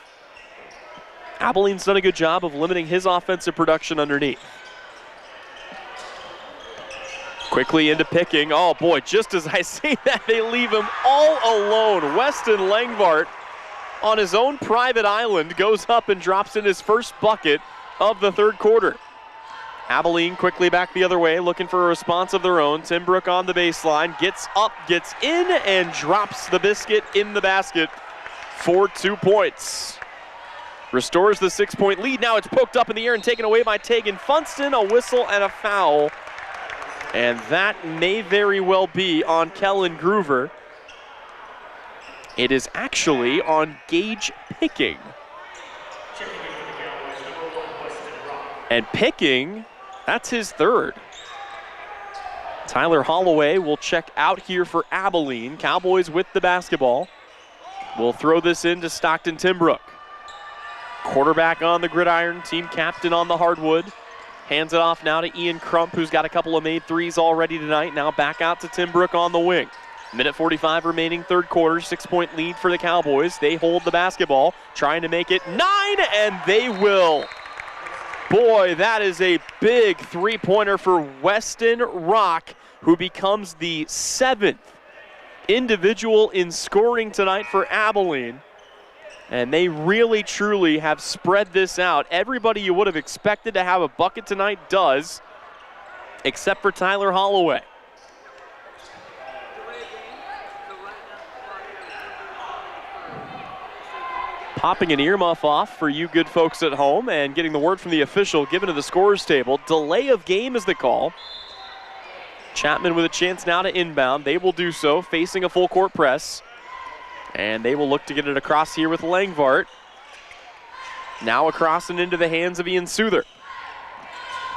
Abilene's done a good job of limiting his offensive production underneath. Quickly into Picking. Oh boy, just as I say that, they leave him all alone. Weston Langvart on his own private island goes up and drops in his first bucket of the third quarter. Abilene quickly back the other way, looking for a response of their own. Timbrook on the baseline, gets up, gets in, and drops the biscuit in the basket for 2 points. Restores the 6-point lead. Now it's poked up in the air and taken away by Tegan Funston. A whistle and a foul. And that may very well be on Kellen Groover. It is actually on Gage Picking. And Picking, that's his third. Tyler Holloway will check out here for Abilene. Cowboys with the basketball. We'll throw this into Stockton Timbrook. Quarterback on the gridiron, team captain on the hardwood. Hands it off now to Ian Crump, who's got a couple of made threes already tonight. Now back out to Timbrook on the wing. Minute 45 remaining, third quarter, 6-point lead for the Cowboys. They hold the basketball, trying to make it 9, and they will. Boy, that is a big three-pointer for Weston Rock, who becomes the 7th individual in scoring tonight for Abilene. And they really, truly have spread this out. Everybody you would have expected to have a bucket tonight does, except for Tyler Holloway. Popping an earmuff off for you good folks at home and getting the word from the official given to the scorers table. Delay of game is the call. Chapman with a chance now to inbound. They will do so, facing a full court press. And they will look to get it across here with Langvart. Now across and into the hands of Ian Souther.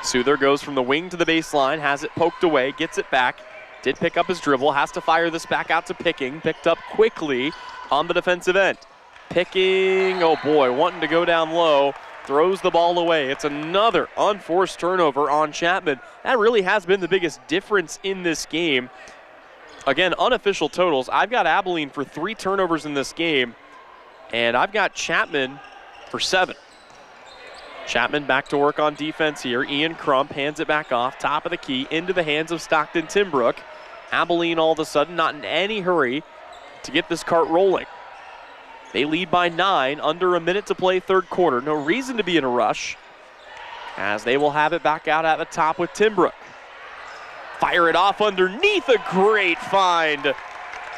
Souther goes from the wing to the baseline, has it poked away, gets it back. Did pick up his dribble, has to fire this back out to Picking. Picked up quickly on the defensive end. Picking, oh boy, wanting to go down low. Throws the ball away. It's another unforced turnover on Chapman. That really has been the biggest difference in this game. Again, unofficial totals. I've got Abilene for 3 turnovers in this game, and I've got Chapman for 7. Chapman back to work on defense here. Ian Crump hands it back off, top of the key, into the hands of Stockton Timbrook. Abilene all of a sudden not in any hurry to get this cart rolling. They lead by 9, under a minute to play third quarter. No reason to be in a rush, as they will have it back out at the top with Timbrook. Fire it off underneath, a great find.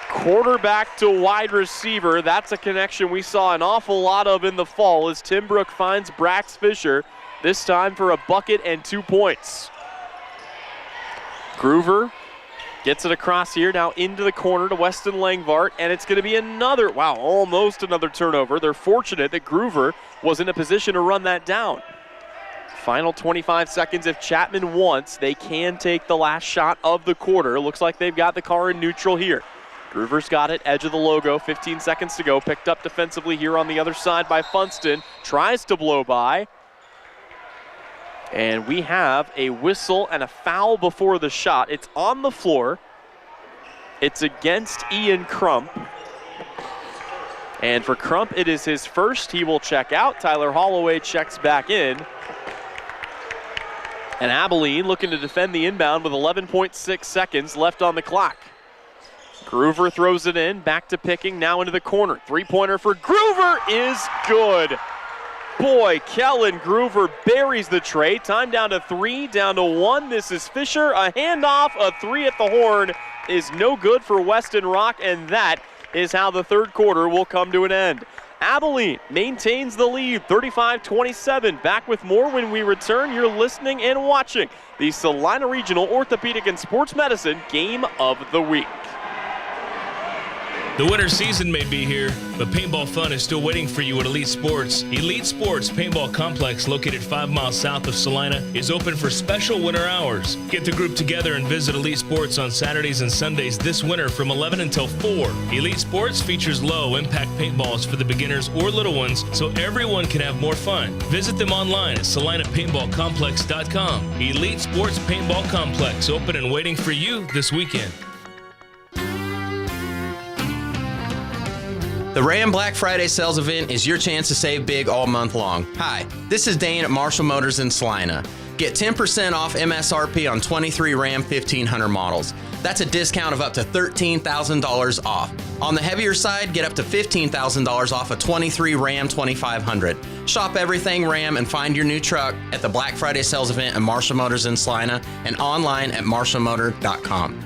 Quarterback to wide receiver. That's a connection we saw an awful lot of in the fall as Timbrook finds Brax Fisher, this time for a bucket and 2 points. Groover gets it across here, now into the corner to Weston Langvart, and it's going to be another, wow, almost another turnover. They're fortunate that Groover was in a position to run that down. Final 25 seconds. If Chapman wants, they can take the last shot of the quarter. Looks like they've got the car in neutral here. Groover's got it, edge of the logo, 15 seconds to go. Picked up defensively here on the other side by Funston. Tries to blow by. And we have a whistle and a foul before the shot. It's on the floor. It's against Ian Crump. And for Crump, it is his first. He will check out. Tyler Holloway checks back in. And Abilene looking to defend the inbound with 11.6 seconds left on the clock. Groover throws it in, back to Picking, now into the corner. Three-pointer for Groover is good. Boy, Kellen Groover buries the tray. Time down to 3, down to 1. This is Fisher, a handoff, a 3 at the horn is no good for Weston Rock, and that is how the third quarter will come to an end. Abilene maintains the lead, 35-27. Back with more when we return. You're listening and watching the Salina Regional Orthopedic and Sports Medicine Game of the Week. The winter season may be here, but paintball fun is still waiting for you at Elite Sports. Elite Sports Paintball Complex, located 5 miles south of Salina, is open for special winter hours. Get the group together and visit Elite Sports on Saturdays and Sundays this winter from 11 until 4. Elite Sports features low-impact paintballs for the beginners or little ones, so everyone can have more fun. Visit them online at salinapaintballcomplex.com. Elite Sports Paintball Complex, open and waiting for you this weekend. The Ram Black Friday sales event is your chance to save big all month long. Hi, this is Dane at Marshall Motors in Salina. Get 10% off MSRP on 23 Ram 1500 models. That's a discount of up to $13,000 off. On the heavier side, get up to $15,000 off a 23 Ram 2500. Shop everything Ram and find your new truck at the Black Friday sales event at Marshall Motors in Salina and online at marshallmotor.com.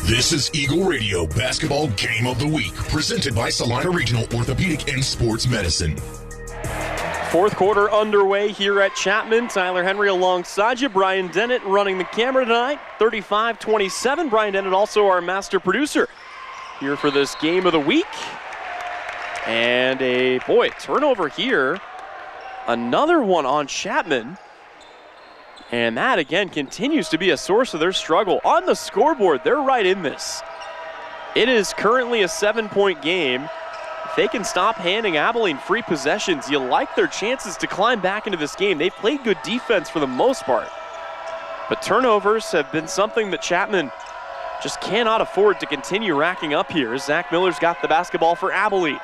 This is Eagle Radio Basketball Game of the Week, presented by Salina Regional Orthopedic and Sports Medicine. Fourth quarter underway here at Chapman. Tyler Henry alongside you. Brian Dennett running the camera tonight. 35-27. Brian Dennett also our master producer here for this Game of the Week. And a, turnover here. Another one on Chapman. And that, again, continues to be a source of their struggle. On the scoreboard, they're right in this. It is currently a 7-point game. If they can stop handing Abilene free possessions, you like their chances to climb back into this game. They've played good defense for the most part. But turnovers have been something that Chapman just cannot afford to continue racking up here. Zach Miller's got the basketball for Abilene.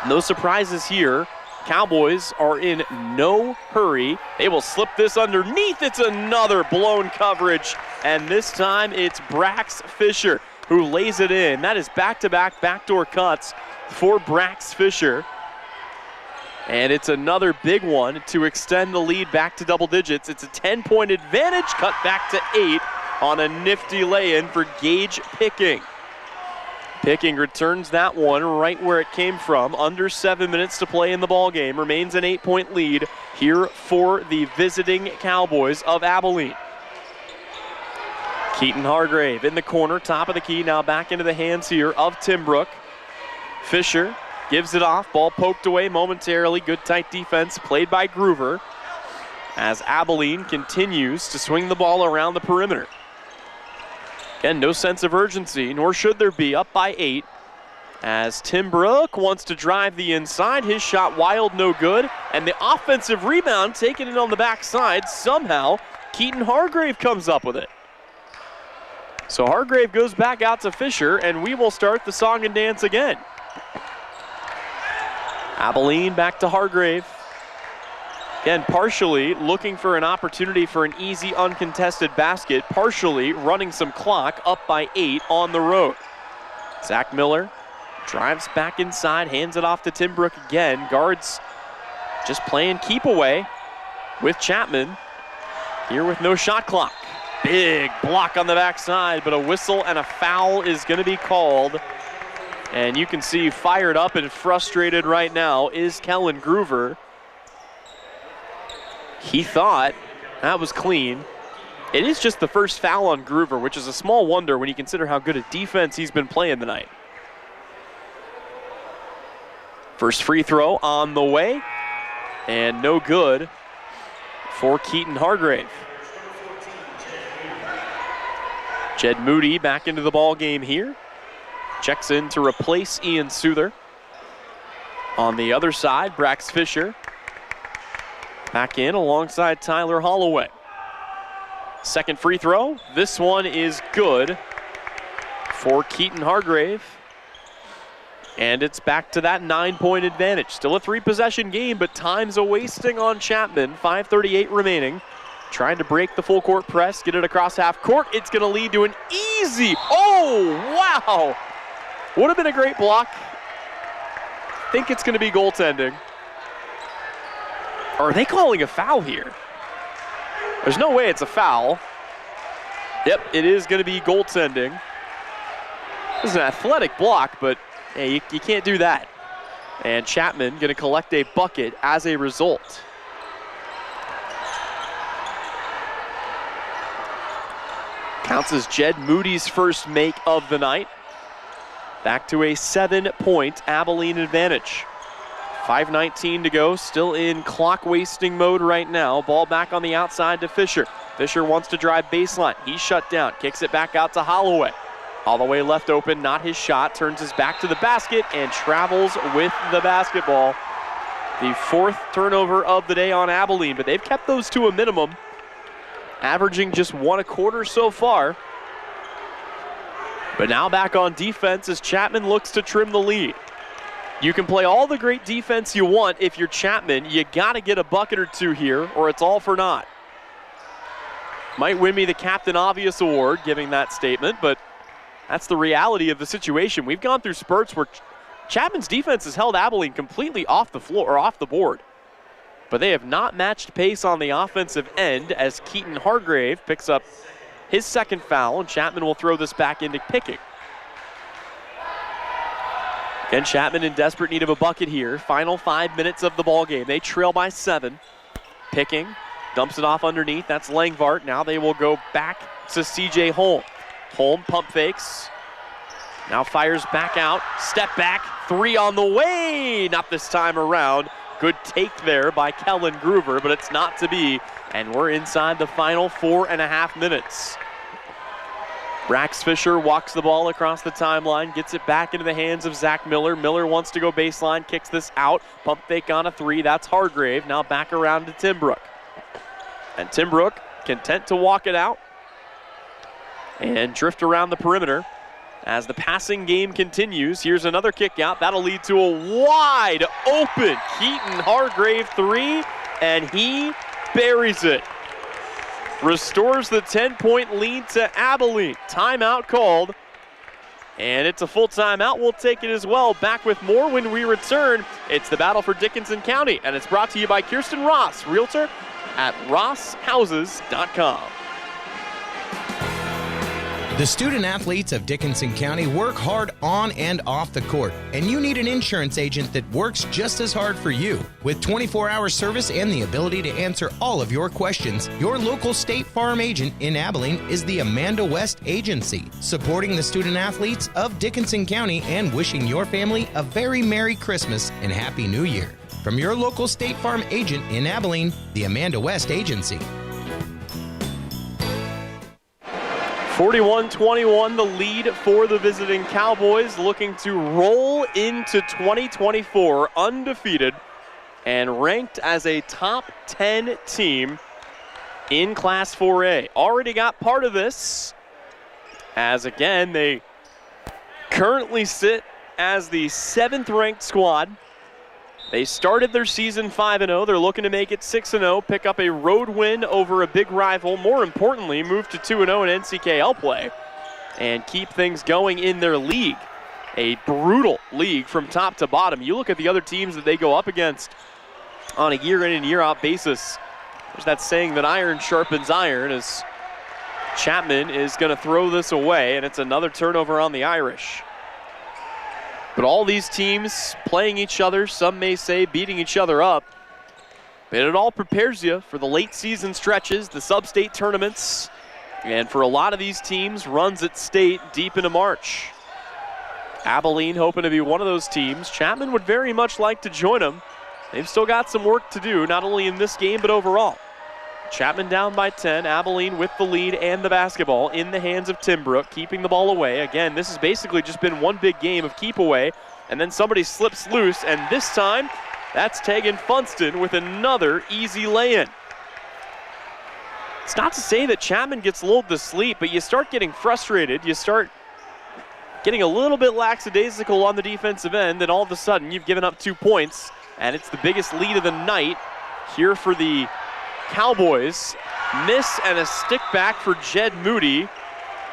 No surprises here. Cowboys are in no hurry. They will slip this underneath. It's another blown coverage. And this time it's Brax Fisher who lays it in. That is back-to-back backdoor cuts for Brax Fisher. And it's another big one to extend the lead back to double digits. It's a 10-point advantage, cut back to 8 on a nifty lay-in for Gage Picking. Picking returns that one right where it came from. Under 7 minutes to play in the ball game. Remains an 8-point lead here for the visiting Cowboys of Abilene. Keaton Hargrave in the corner, top of the key, now back into the hands here of Timbrook. Fisher gives it off, ball poked away momentarily. Good tight defense played by Groover as Abilene continues to swing the ball around the perimeter. Again, no sense of urgency, nor should there be, up by 8. As Timbrook wants to drive the inside, his shot wild, no good. And the offensive rebound taking it on the backside. Somehow, Keaton Hargrave comes up with it. So Hargrave goes back out to Fisher, and we will start the song and dance again. Abilene back to Hargrave. Again, partially looking for an opportunity for an easy, uncontested basket, partially running some clock, up by 8 on the road. Zach Miller drives back inside, hands it off to Timbrook again. Guards just playing keep away with Chapman here with no shot clock. Big block on the backside, but a whistle and a foul is going to be called. And you can see fired up and frustrated right now is Kellen Groover. He thought that was clean. It is just the first foul on Groover, which is a small wonder when you consider how good a defense he's been playing tonight. First free throw on the way, and no good for Keaton Hargrave. Jed Moody back into the ball game here. Checks in to replace Ian Souther. On the other side, Brax Fisher back in alongside Tyler Holloway. Second free throw. This one is good for Keaton Hargrave. And it's back to that 9-point advantage. Still a 3-possession game, but time's a wasting on Chapman. 5:38 remaining. Trying to break the full court press, get it across half court. It's going to lead to an easy, wow! Would have been a great block. Think it's going to be goaltending. Or are they calling a foul here? There's no way it's a foul. Yep, it is going to be goaltending. This is an athletic block, but hey, you can't do that. And Chapman going to collect a bucket as a result. Counts as Jed Moody's first make of the night. Back to a 7-point Abilene advantage. 5:19 to go, still in clock wasting mode right now. Ball back on the outside to Fisher. Fisher wants to drive baseline. He's shut down, kicks it back out to Holloway. Holloway left open, not his shot, turns his back to the basket and travels with the basketball. The 4th turnover of the day on Abilene, but they've kept those to a minimum, averaging just 1 a quarter so far. But now back on defense as Chapman looks to trim the lead. You can play all the great defense you want. If you're Chapman, you got to get a bucket or two here, or it's all for naught. Might win me the Captain Obvious award giving that statement, but that's the reality of the situation. We've gone through spurts where Chapman's defense has held Abilene completely off the floor or off the board. But they have not matched pace on the offensive end as Keaton Hargrave picks up his 2nd foul, and Chapman will throw this back into picking. Again, Chapman in desperate need of a bucket here. Final 5 minutes of the ball game. They trail by 7. Picking, dumps it off underneath. That's Langvart. Now they will go back to CJ Holm. Holm pump fakes. Now fires back out. Step back. 3 on the way. Not this time around. Good take there by Kellen Groover, but it's not to be. And we're inside the final 4.5 minutes. Brax Fisher walks the ball across the timeline, gets it back into the hands of Zach Miller. Miller wants to go baseline, kicks this out. Pump fake on a 3. That's Hargrave. Now back around to Timbrook. And Timbrook content to walk it out and drift around the perimeter as the passing game continues. Here's another kick out. That'll lead to a wide open Keaton Hargrave 3, and he buries it. Restores the 10-point lead to Abilene. Timeout called, and it's a full timeout. We'll take it as well. Back with more when we return. It's the battle for Dickinson County, and it's brought to you by Kirsten Ross, Realtor at rosshouses.com. The student athletes of Dickinson County work hard on and off the court, and you need an insurance agent that works just as hard for you. With 24-hour service and the ability to answer all of your questions, your local State Farm agent in Abilene is the Amanda West Agency, supporting the student athletes of Dickinson County and wishing your family a very Merry Christmas and Happy New Year. From your local State Farm agent in Abilene, the Amanda West Agency. 41-21, the lead for the visiting Cowboys, looking to roll into 2024 undefeated and ranked as a top 10 team in Class 4A. Already got part of this, as again, they currently sit as the 7th-ranked squad. They started their season 5-0. They're looking to make it 6-0, pick up a road win over a big rival. More importantly, move to 2-0 in NCKL play and keep things going in their league. A brutal league from top to bottom. You look at the other teams that they go up against on a year in and year out basis. There's that saying that iron sharpens iron, as Chapman is going to throw this away, and it's another turnover on the Irish. But all these teams playing each other, some may say beating each other up. But it all prepares you for the late season stretches, the sub-state tournaments, and for a lot of these teams, runs at state deep into March. Abilene hoping to be one of those teams. Chapman would very much like to join them. They've still got some work to do, not only in this game, but overall. Chapman down by 10, Abilene with the lead and the basketball in the hands of Timbrook, keeping the ball away. Again, this has basically just been one big game of keep away, and then somebody slips loose, and this time, that's Tegan Funston with another easy lay-in. It's not to say that Chapman gets lulled to sleep, but you start getting frustrated, you start getting a little bit lackadaisical on the defensive end, and all of a sudden, you've given up 2 points, and it's the biggest lead of the night here for the Cowboys. Miss and a stick back for Jed Moody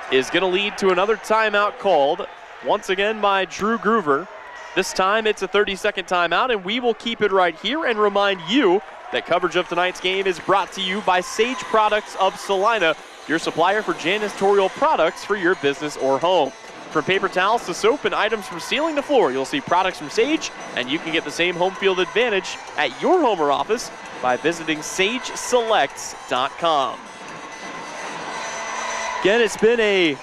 is going to lead to another timeout called, once again by Drew Groover. This time it's a 30-second timeout, and we will keep it right here and remind you that coverage of tonight's game is brought to you by Sage Products of Salina, your supplier for janitorial products for your business or home. From paper towels to soap and items from ceiling to floor, you'll see products from Sage, and you can get the same home field advantage at your home or office by visiting sageselects.com. Again, it's been a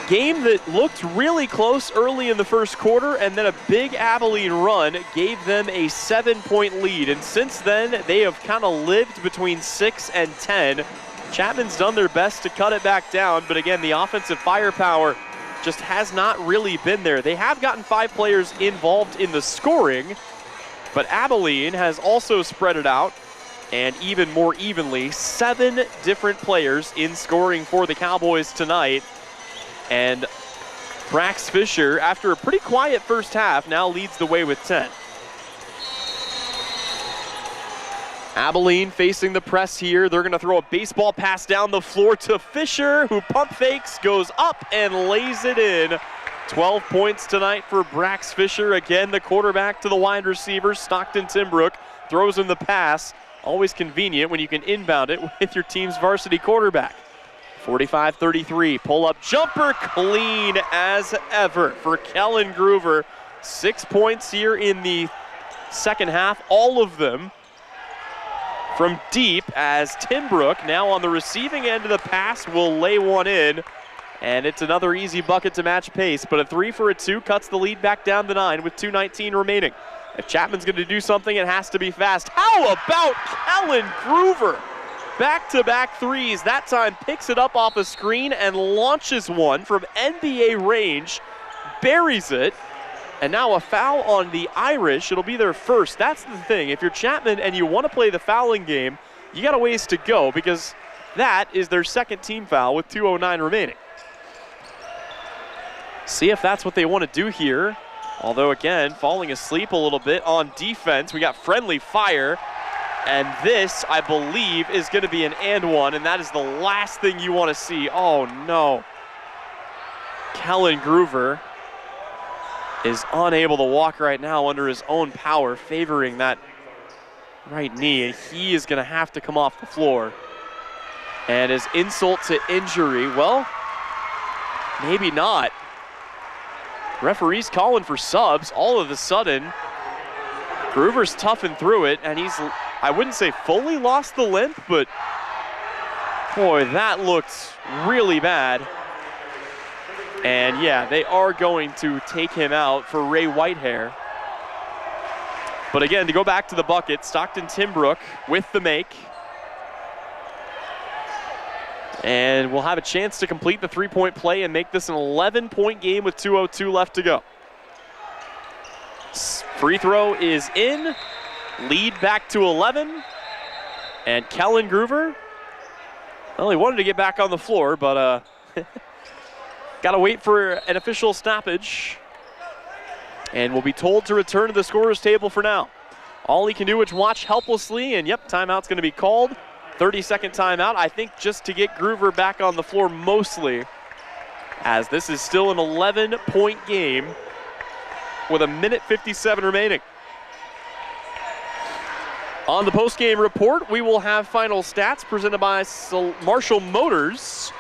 game that looked really close early in the first quarter, and then a big Abilene run gave them a 7-point lead. And since then, they have kind of lived between 6 and 10. Chapman's done their best to cut it back down, but again, the offensive firepower just has not really been there. They have gotten 5 players involved in the scoring, but Abilene has also spread it out, and even more evenly, 7 different players in scoring for the Cowboys tonight. And Brax Fisher, after a pretty quiet first half, now leads the way with 10. Abilene facing the press here. They're going to throw a baseball pass down the floor to Fisher, who pump fakes, goes up, and lays it in. 12 points tonight for Brax Fisher. Again, the quarterback to the wide receiver, Stockton Timbrook, throws in the pass. Always convenient when you can inbound it with your team's varsity quarterback. 45-33, pull-up jumper, clean as ever for Kellen Groover. 6 points here in the second half, all of them from deep, as Timbrook, now on the receiving end of the pass, will lay one in. And it's another easy bucket to match pace, but a 3 for a 2 cuts the lead back down to 9 with 2:19 remaining. If Chapman's going to do something, it has to be fast. How about Kellen Groover? Back-to-back threes. That time picks it up off a screen and launches one from NBA range, buries it, and now a foul on the Irish. It'll be their first. That's the thing. If you're Chapman and you want to play the fouling game, you got a ways to go, because that is their second team foul with 2:09 remaining. See if that's what they want to do here. Although, again, falling asleep a little bit on defense. We got friendly fire. And this, I believe, is going to be an and one, and that is the last thing you want to see. Oh, no. Kellen Groover is unable to walk right now under his own power, favoring that right knee, and he is going to have to come off the floor. And his insult to injury, well, maybe not. Referee's calling for subs. All of a sudden, Groover's toughing through it, and he's, I wouldn't say fully lost the limp, but boy, that looked really bad. And yeah, they are going to take him out for Ray Whitehair. But again, to go back to the bucket, Stockton Timbrook with the make. And we'll have a chance to complete the 3-point play and make this an 11-point game with 2:02 left to go. Free throw is in. Lead back to 11. And Kellen Groover, well, he wanted to get back on the floor, but got to wait for an official stoppage. And will be told to return to the scorer's table for now. All he can do is watch helplessly, and yep, timeout's going to be called. 30-second timeout, I think, just to get Groover back on the floor mostly, as this is still an 11-point game with 1:57 remaining. On the post-game report, we will have final stats presented by Marshall Motors.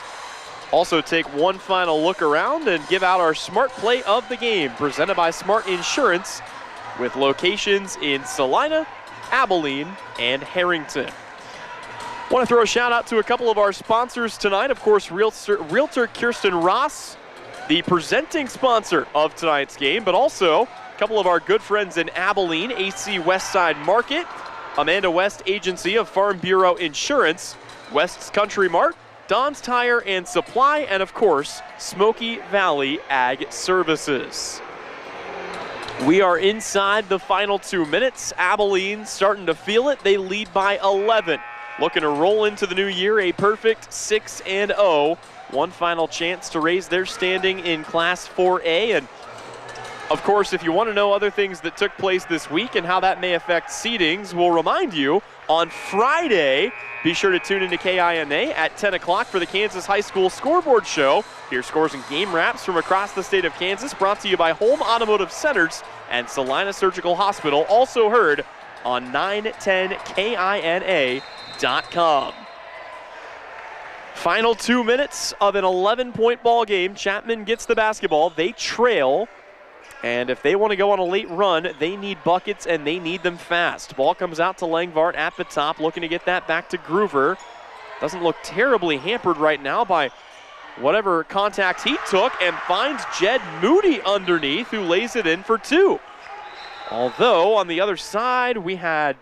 Also take one final look around and give out our Smart Play of the game, presented by Smart Insurance, with locations in Salina, Abilene, and Harrington. Want to throw a shout out to a couple of our sponsors tonight. Of course, Realtor Kirsten Ross, the presenting sponsor of tonight's game, but also a couple of our good friends in Abilene, AC Westside Market, Amanda West Agency of Farm Bureau Insurance, West's Country Mart, Don's Tire and Supply, and of course, Smoky Valley Ag Services. We are inside the final 2 minutes. Abilene starting to feel it. They lead by 11. Looking to roll into the new year a perfect 6-0. One final chance to raise their standing in Class 4A. And of course, if you want to know other things that took place this week and how that may affect seedings, we'll remind you on Friday, be sure to tune into KINA at 10 o'clock for the Kansas High School Scoreboard Show. Hear scores and game wraps from across the state of Kansas, brought to you by Holm Automotive Centers and Salina Surgical Hospital, also heard on 910KINA.com. Final 2 minutes of an 11-point ball game. Chapman gets the basketball. They trail. And if they want to go on a late run, they need buckets, and they need them fast. Ball comes out to Langvart at the top, looking to get that back to Groover. Doesn't look terribly hampered right now by whatever contact he took and finds Jed Moody underneath, who lays it in for 2. Although on the other side, we had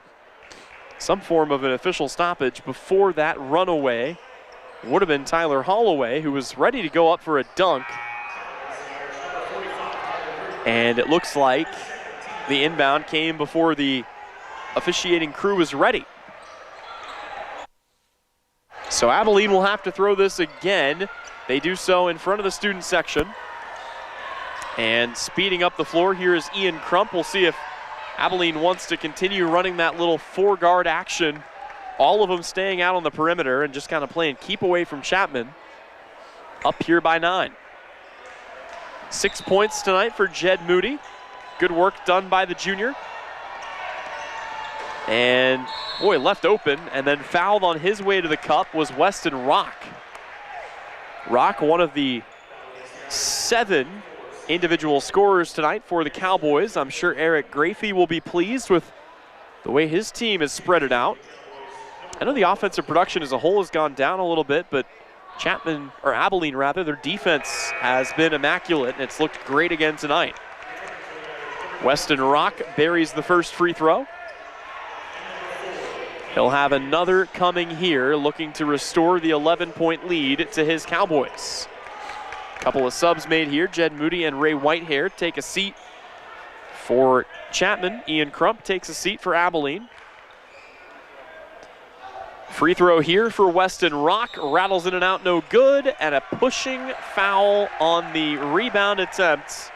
some form of an official stoppage before that runaway. Would have been Tyler Holloway, who was ready to go up for a dunk. And it looks like the inbound came before the officiating crew was ready. So Abilene will have to throw this again. They do so in front of the student section. And speeding up the floor, here is Ian Crump. We'll see if Abilene wants to continue running that little 4-guard action. All of them staying out on the perimeter and just kind of playing keep away from Chapman. Up here by 9. 6 points tonight for Jed Moody. Good work done by the junior. And boy, left open and then fouled on his way to the cup was Weston Rock. Rock, one of the 7 individual scorers tonight for the Cowboys. I'm sure Eric Grafey will be pleased with the way his team has spread it out. I know the offensive production as a whole has gone down a little bit, but Abilene, their defense has been immaculate, and it's looked great again tonight. Weston Rock buries the first free throw. He'll have another coming here, looking to restore the 11-point lead to his Cowboys. Couple of subs made here. Jed Moody and Ray Whitehair take a seat for Chapman. Ian Crump takes a seat for Abilene. Free throw here for Weston Rock. Rattles in and out, no good. And a pushing foul on the rebound attempt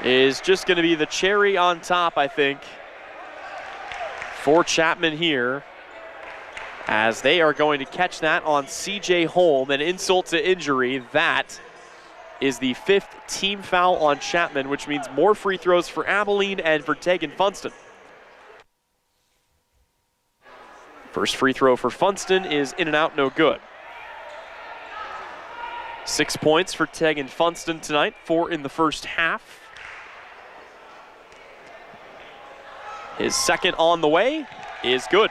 is just going to be the cherry on top, I think, for Chapman here, as they are going to catch that on C.J. Holm. An insult to injury. That is the 5th team foul on Chapman, which means more free throws for Abilene and for Tegan Funston. First free throw for Funston is in and out, no good. 6 points for Tegan Funston tonight, 4 in the first half. His second on the way is good.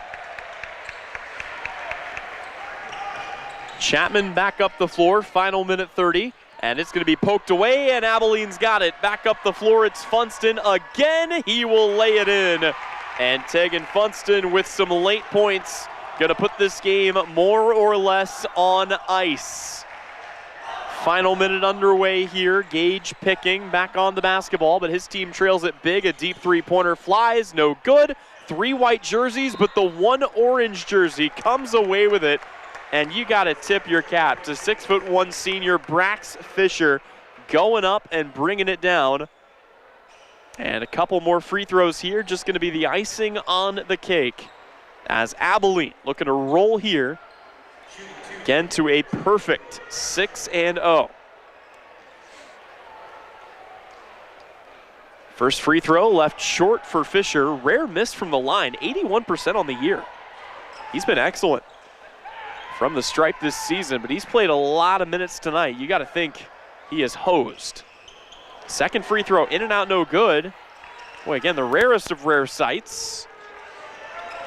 Chapman back up the floor, final minute 30, and it's going to be poked away, and Abilene's got it. Back up the floor, it's Funston again. He will lay it in. And Tegan Funston with some late points, going to put this game more or less on ice. Final minute underway here. Gage Picking back on the basketball, but his team trails it big. A deep 3-pointer flies, no good. 3 white jerseys, but the 1 orange jersey comes away with it. And you got to tip your cap to 6'1" senior Brax Fisher going up and bringing it down. And a couple more free throws here, just going to be the icing on the cake, as Abilene looking to roll here again to a perfect 6-0. First free throw left short for Fisher. Rare miss from the line, 81% on the year. He's been excellent from the stripe this season, but he's played a lot of minutes tonight. You got to think he is hosed. Second free throw in and out, no good. Boy, again, the rarest of rare sights.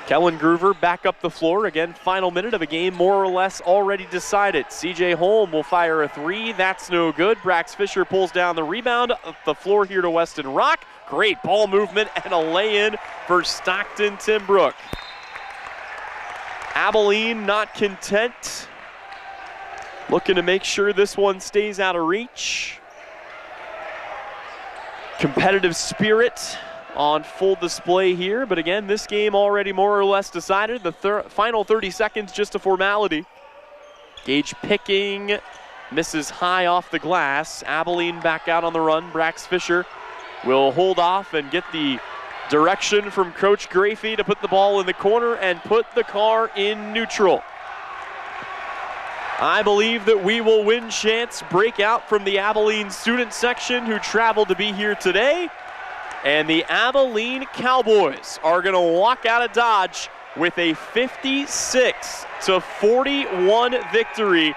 Kellen Groover back up the floor. Again, final minute of a game more or less already decided. C.J. Holm will fire a 3. That's no good. Brax Fisher pulls down the rebound. Up the floor here to Weston Rock. Great ball movement and a lay-in for Stockton Timbrook. Abilene not content. Looking to make sure this one stays out of reach. Competitive spirit on full display here, but again, this game already more or less decided. The final 30 seconds, just a formality. Gage Picking misses high off the glass. Abilene back out on the run. Brax Fisher will hold off and get the direction from Coach Grafey to put the ball in the corner and put the car in neutral. I believe that we will win chants break out from the Abilene student section who traveled to be here today. And the Abilene Cowboys are going to walk out of Dodge with a 56-41 victory.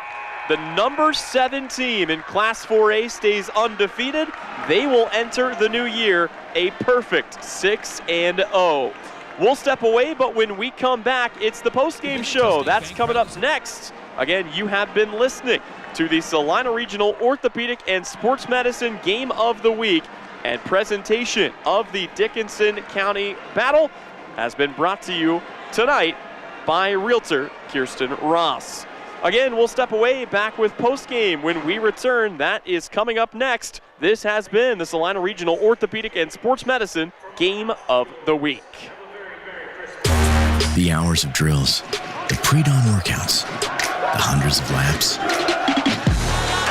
The number 7 team in Class 4A stays undefeated. They will enter the new year a perfect 6-0. We'll step away, but when we come back, it's the postgame show. That's coming up next. Again, you have been listening to the Salina Regional Orthopedic and Sports Medicine Game of the Week. And presentation of the Dickinson County Battle has been brought to you tonight by Realtor Kirsten Ross. Again, we'll step away, back with postgame when we return. That is coming up next. This has been the Salina Regional Orthopedic and Sports Medicine Game of the Week. The hours of drills, the pre-dawn workouts, the hundreds of laps.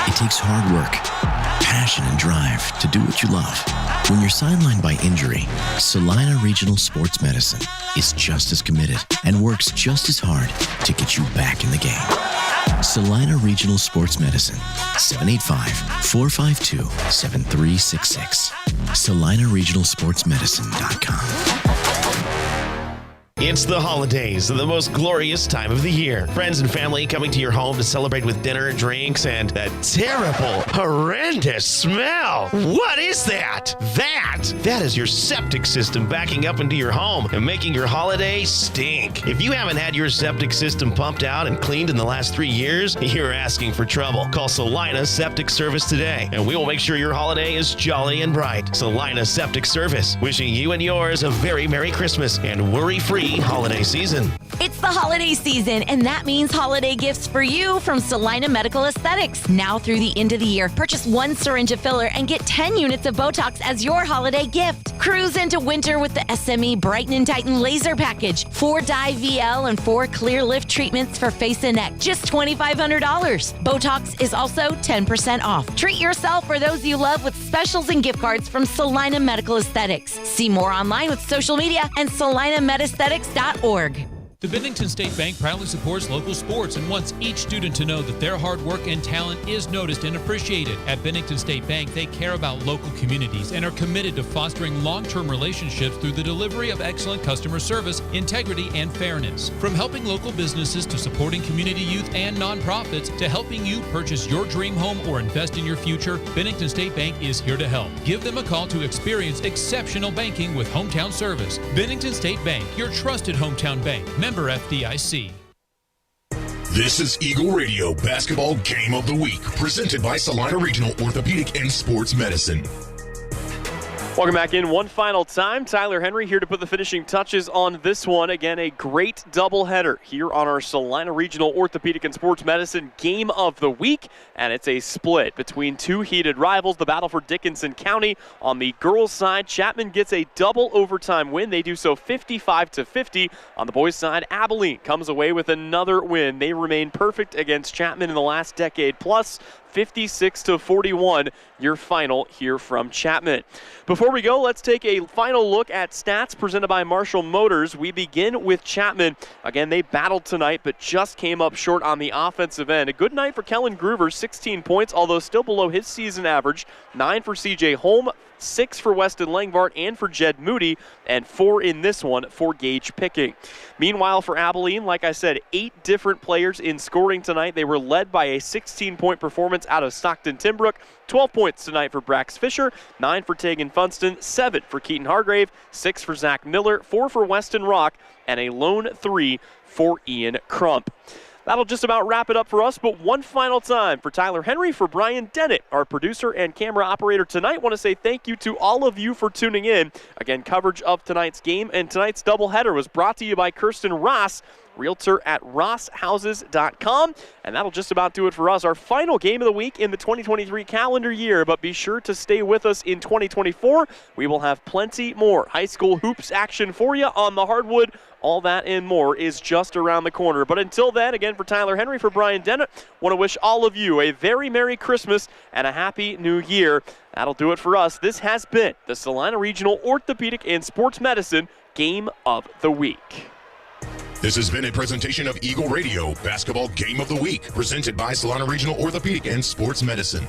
It takes hard work, passion, and drive to do what you love. When you're sidelined by injury, Salina Regional Sports Medicine is just as committed and works just as hard to get you back in the game. Salina Regional Sports Medicine, 785-452-7366. SalinaRegionalSportsMedicine.com. It's the holidays, the most glorious time of the year. Friends and family coming to your home to celebrate with dinner, drinks, and that terrible, horrendous smell. What is that? That is your septic system backing up into your home and making your holiday stink. If you haven't had your septic system pumped out and cleaned in the last 3 years, you're asking for trouble. Call Salina Septic Service today, and we will make sure your holiday is jolly and bright. Salina Septic Service, wishing you and yours a very Merry Christmas and worry-free holiday season. It's the holiday season, and that means holiday gifts for you from Salina Medical Aesthetics. Now through the end of the year, purchase 1 syringe of filler and get 10 units of Botox as your holiday gift. Cruise into winter with the SME Brighten and Tighten Laser Package. 4 dye VL and 4 clear lift treatments for face and neck. Just $2,500. Botox is also 10% off. Treat yourself or those you love with specials and gift cards from Salina Medical Aesthetics. See more online with social media and SalinaMedAesthetics.org. The Bennington State Bank proudly supports local sports and wants each student to know that their hard work and talent is noticed and appreciated. At Bennington State Bank, they care about local communities and are committed to fostering long-term relationships through the delivery of excellent customer service, integrity, and fairness. From helping local businesses to supporting community youth and nonprofits to helping you purchase your dream home or invest in your future, Bennington State Bank is here to help. Give them a call to experience exceptional banking with hometown service. Bennington State Bank, your trusted hometown bank. Member FDIC. This is Eagle Radio Basketball Game of the Week, presented by Salina Regional Orthopedic and Sports Medicine. Welcome back in one final time. Tyler Henry here to put the finishing touches on this one. Again, a great doubleheader here on our Salina Regional Orthopedic and Sports Medicine Game of the Week. And it's a split between 2 heated rivals, the battle for Dickinson County. On the girls' side, Chapman gets a double overtime win. They do so 55-50. On the boys' side, Abilene comes away with another win. They remain perfect against Chapman in the last decade plus. 56-41, your final here from Chapman. Before we go, let's take a final look at stats presented by Marshall Motors. We begin with Chapman. Again, they battled tonight, but just came up short on the offensive end. A good night for Kellen Groover, 16 points, although still below his season average. 9 for CJ Holm, 6 for Weston Langbart and for Jed Moody, and 4 in this one for Gage Picking. Meanwhile, for Abilene, like I said, 8 different players in scoring tonight. They were led by a 16-point performance out of Stockton Timbrook. 12 points tonight for Brax Fisher, 9 for Tegan Funston, 7 for Keaton Hargrave, 6 for Zach Miller, 4 for Weston Rock, and a lone 3 for Ian Crump. That'll just about wrap it up for us, but one final time for Tyler Henry, for Brian Dennett, our producer and camera operator tonight. Want to say thank you to all of you for tuning in. Again, coverage of tonight's game and tonight's doubleheader was brought to you by Kirsten Ross, Realtor at RossHouses.com. And that'll just about do it for us. Our final game of the week in the 2023 calendar year, but be sure to stay with us in 2024. We will have plenty more high school hoops action for you on the hardwood. All that and more is just around the corner. But until then, again, for Tyler Henry, for Brian Dennett, want to wish all of you a very Merry Christmas and a Happy New Year. That'll do it for us. This has been the Salina Regional Orthopedic and Sports Medicine Game of the Week. This has been a presentation of Eagle Radio Basketball Game of the Week, presented by Salina Regional Orthopedic and Sports Medicine.